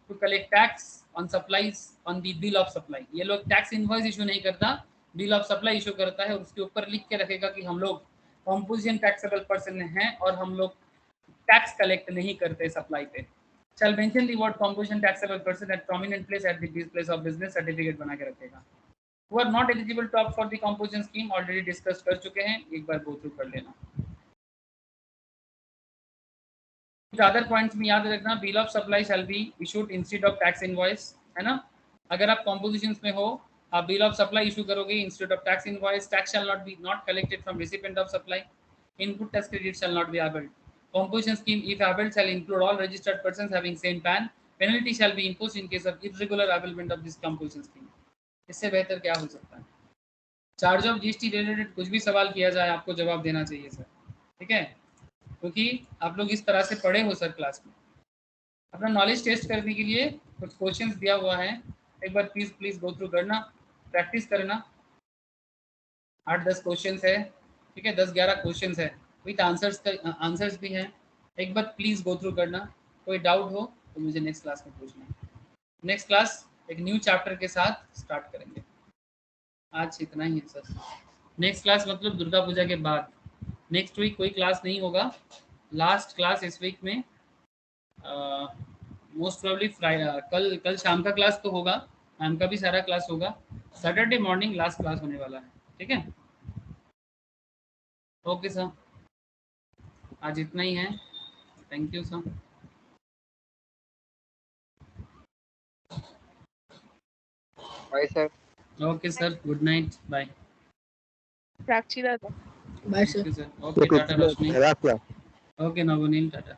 to collect tax on supplies on the bill of supply. ये लोग tax invoice issue नहीं करता, bill of supply issue करता है और उसके ऊपर लिख के रखेगा कि हम लोग कॉम्पोजिशन टैक्सेबल पर्सन हैं और हम लोग टैक्स कलेक्ट नहीं करते सप्लाई पे. Shall mention the word composition taxable person at prominent place at the place of business, certificate बना के रखेगा. Who are not eligible to opt for the composition scheme already discussed कर चुके हैं, एक बार गो थ्रू कर लेना. कुछ अदर पॉइंट्स में याद रखना, bill of supply shall be issued instead of tax invoice, है ना. अगर आप कॉम्पोजिशंस में हो, आप बिल ऑफ सप्लाई इशू करोगे instead of tax invoice. Tax shall not be not collected from recipient of supply. Input tax credit shall not be abled. Composition scheme, if abelled, shall include all registered persons having same PAN. Penalty shall be imposed in case of irregular abellment of this composition scheme. इससे बेहतर क्या हो सकता है. Charge of GST related कुछ भी सवाल किया जाए आपको जवाब देना चाहिए सर, ठीक है, क्योंकि आप लोग इस तरह से पढ़े हो सर क्लास में. अपना नॉलेज टेस्ट करने के लिए कुछ क्वेश्चंस दिया हुआ है, एक बार प्लीज गो थ्रू करना, प्रैक्टिस करना. 8-10 क्वेश्चंस है, ठीक है, 10-11 क्वेश्चंस है विथ आंसर्स भी हैं. एक बार प्लीज गो थ्रू करना. कोई डाउट हो तो मुझे नेक्स्ट क्लास में पूछना. नेक्स्ट क्लास एक न्यू चैप्टर के साथ स्टार्ट करेंगे. आज इतना ही है सर. नेक्स्ट क्लास मतलब दुर्गा पूजा के बाद. नेक्स्ट वीक कोई क्लास नहीं होगा. लास्ट क्लास इस वीक में मोस्ट प्रोबेबली कल शाम का क्लास तो होगा, मैम का भी सारा क्लास होगा. सैटरडे मॉर्निंग लास्ट क्लास होने वाला है, ठीक है. ओके सर, आज इतना ही है. Thank you sir. Bye sir. Okay sir, good night, bye. Prachi दादा. Bye sir. Okay sir. Okay, tata Roshni. Gracias. Okay Navneel, Tata.